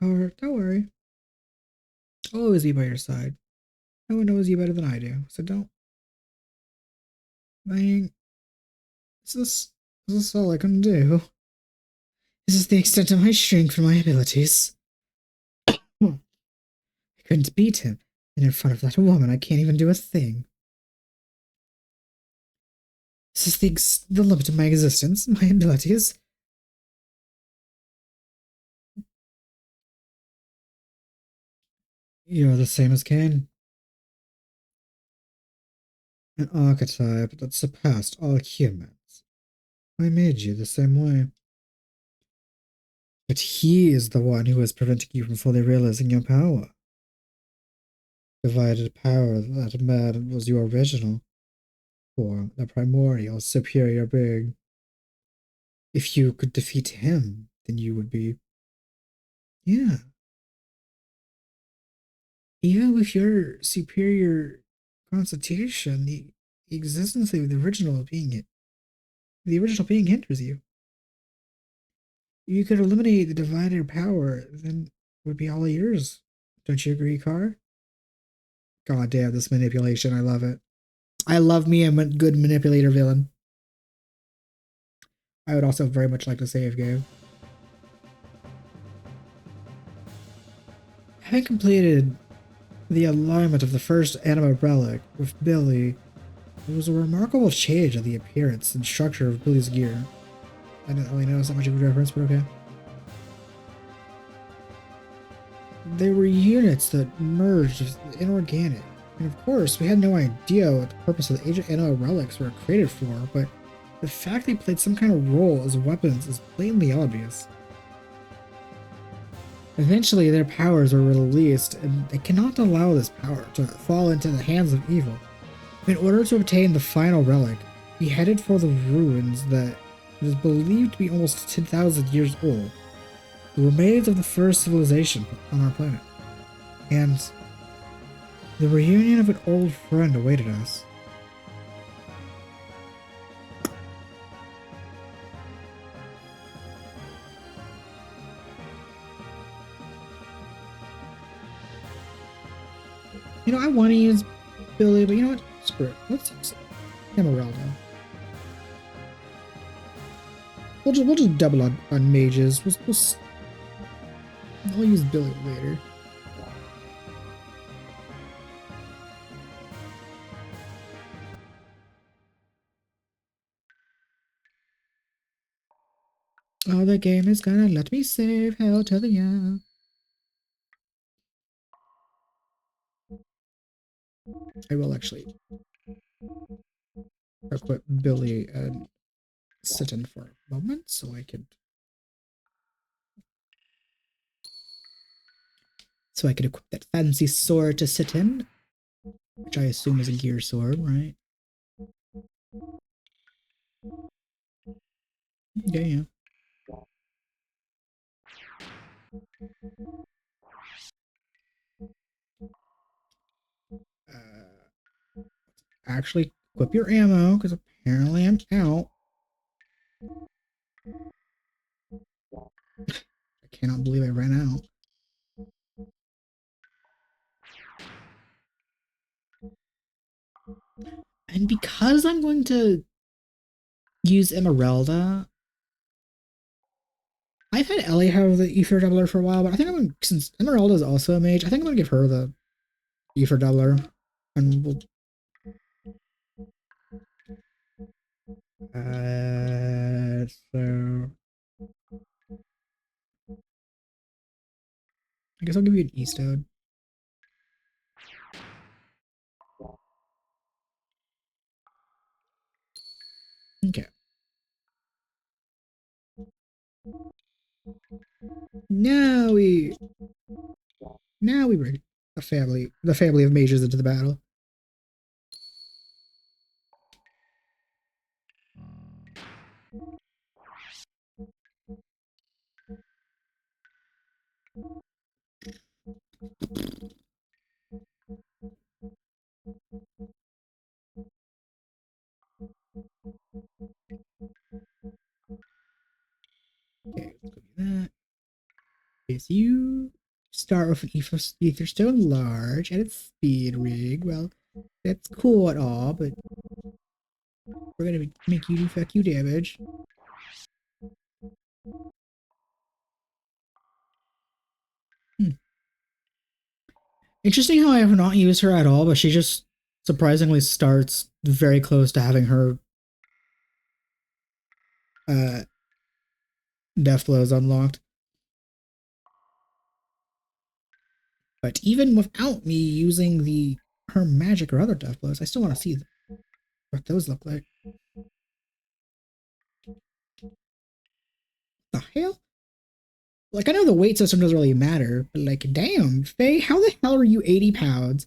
Don't worry. I'll always be by your side. No one knows you better than I do, so don't. I is this all I can do? This is the extent of my strength and my abilities. I couldn't beat him, and in front of that woman, I can't even do a thing. This is the limit of my existence, my abilities. You're the same as Cain. An archetype that surpassed all humans. I made you the same way. But he is the one who is preventing you from fully realizing your power. Divided power that man was your original form, the primordial, superior being. If you could defeat him, then you would be. Yeah. Even with your superior constitution, the existence of the original being hinders you. If you could eliminate the divided power, then it would be all yours. Don't you agree, Car? God damn, this manipulation, I love it. I love me a good manipulator villain. I would also very much like to save game. Having completed the alignment of the first Anima Relic with Billy, it was a remarkable change in the appearance and structure of Billy's gear. I didn't really notice that much of a difference, but okay. They were units that merged with inorganic. And of course, we had no idea what the purpose of the Ancient Anima Relics were created for, but the fact they played some kind of role as weapons is blatantly obvious. Eventually, their powers were released, and they cannot allow this power to fall into the hands of evil. In order to obtain the final relic, he headed for the ruins that is believed to be almost 10,000 years old, the remains of the first civilization on our planet. And the reunion of an old friend awaited us. You know, I want to use Billy, but you know what? Screw it. Let's use Emeraldo. We'll just double on mages. I'll use Billy later. Oh, the game is gonna let me save. Hell to the yeah. I will actually equip Billy and sit in for a moment so I could equip that fancy sword to sit in, which I assume is a gear sword, right? Yeah, yeah. Actually, equip your ammo because apparently I'm out. I cannot believe I ran out. And because I'm going to use Emeralda, I've had Ellie have the Ether Doubler for a while, but I think I'm going to, since Emeralda is also a mage, I think I'm going to give her the Ether Doubler. And we'll. So. I guess I'll give you an Eastode. Okay. Now we bring the family of mages into the battle. Okay, let's go do that. It's you. Start with an Etherstone large and its speed rig. Well, that's cool and all, but we're gonna make you do fuck you damage. Interesting how I have not used her at all, but she just surprisingly starts very close to having her death blows unlocked. But even without me using her magic or other death blows, I still want to see what those look like. The hell? Like, I know the weight system doesn't really matter, but like, damn, Faye, how the hell are you 80 pounds?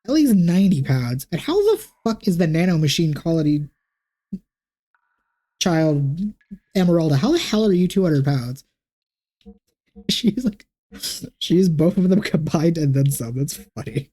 Ellie's 90 pounds. And how the fuck is the nano machine quality child Emeralda? How the hell are you 200 pounds? She's like, she's both of them combined and then some. That's funny.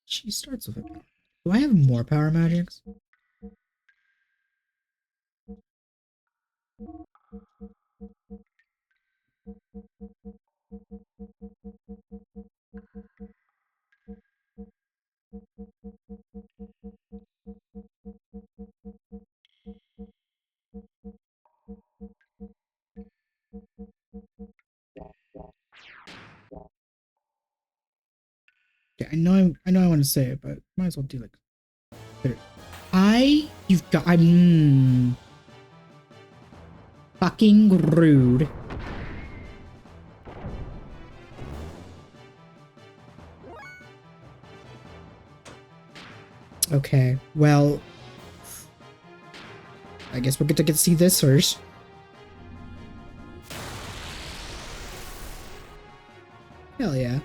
She starts with a power. Do I have more power magics? Okay, I know I want to say it, but might as well do like you've got fucking rude. Okay, well, I guess we'll get to see this first. Hell yeah.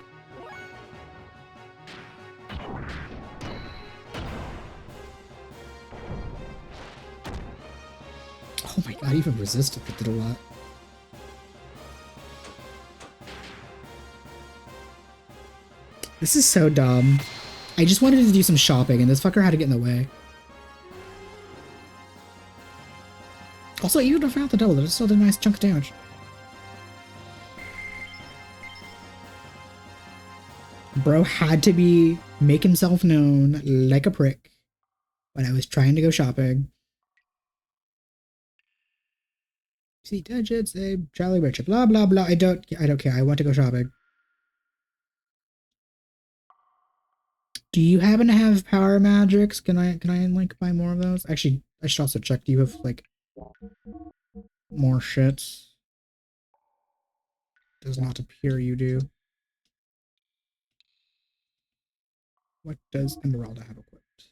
Oh my god, even resisted that did a lot. This is so dumb. I just wanted to do some shopping and this fucker had to get in the way. Also, even if I found the double, that still did a nice chunk of damage. Bro had to make himself known like a prick when I was trying to go shopping. See digits, a Jolly Richard, blah blah blah. I don't care. I want to go shopping. Do you happen to have power magics? Can I like buy more of those? Actually, I should also check. Do you have like more shits? Does not appear you do. What does Emeralda have equipped?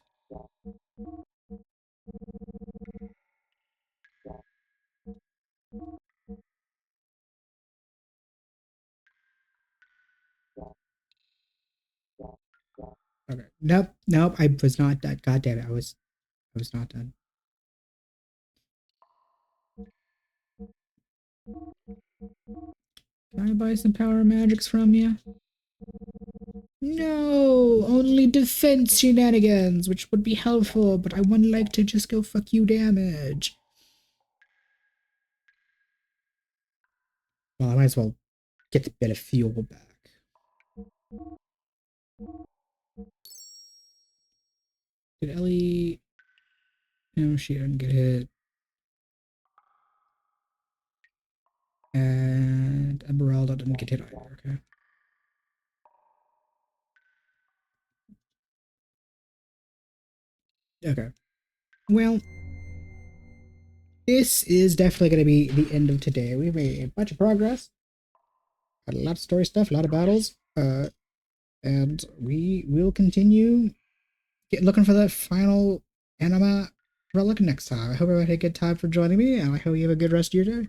Okay. Nope. I was not done. God damn it. I was not done. Can I buy some power magics from you? No, only defense shenanigans, which would be helpful, but I wouldn't like to just go fuck you damage. Well, I might as well get a bit of fuel back. Did Ellie... No, she didn't get hit. And Emeralda didn't get hit either, okay. Okay. Well, this is definitely going to be the end of today. We made a bunch of progress. Had a lot of story stuff, a lot of battles. And we will continue looking for that final Anima Relic next time. I hope everybody had a good time for joining me, and I hope you have a good rest of your day.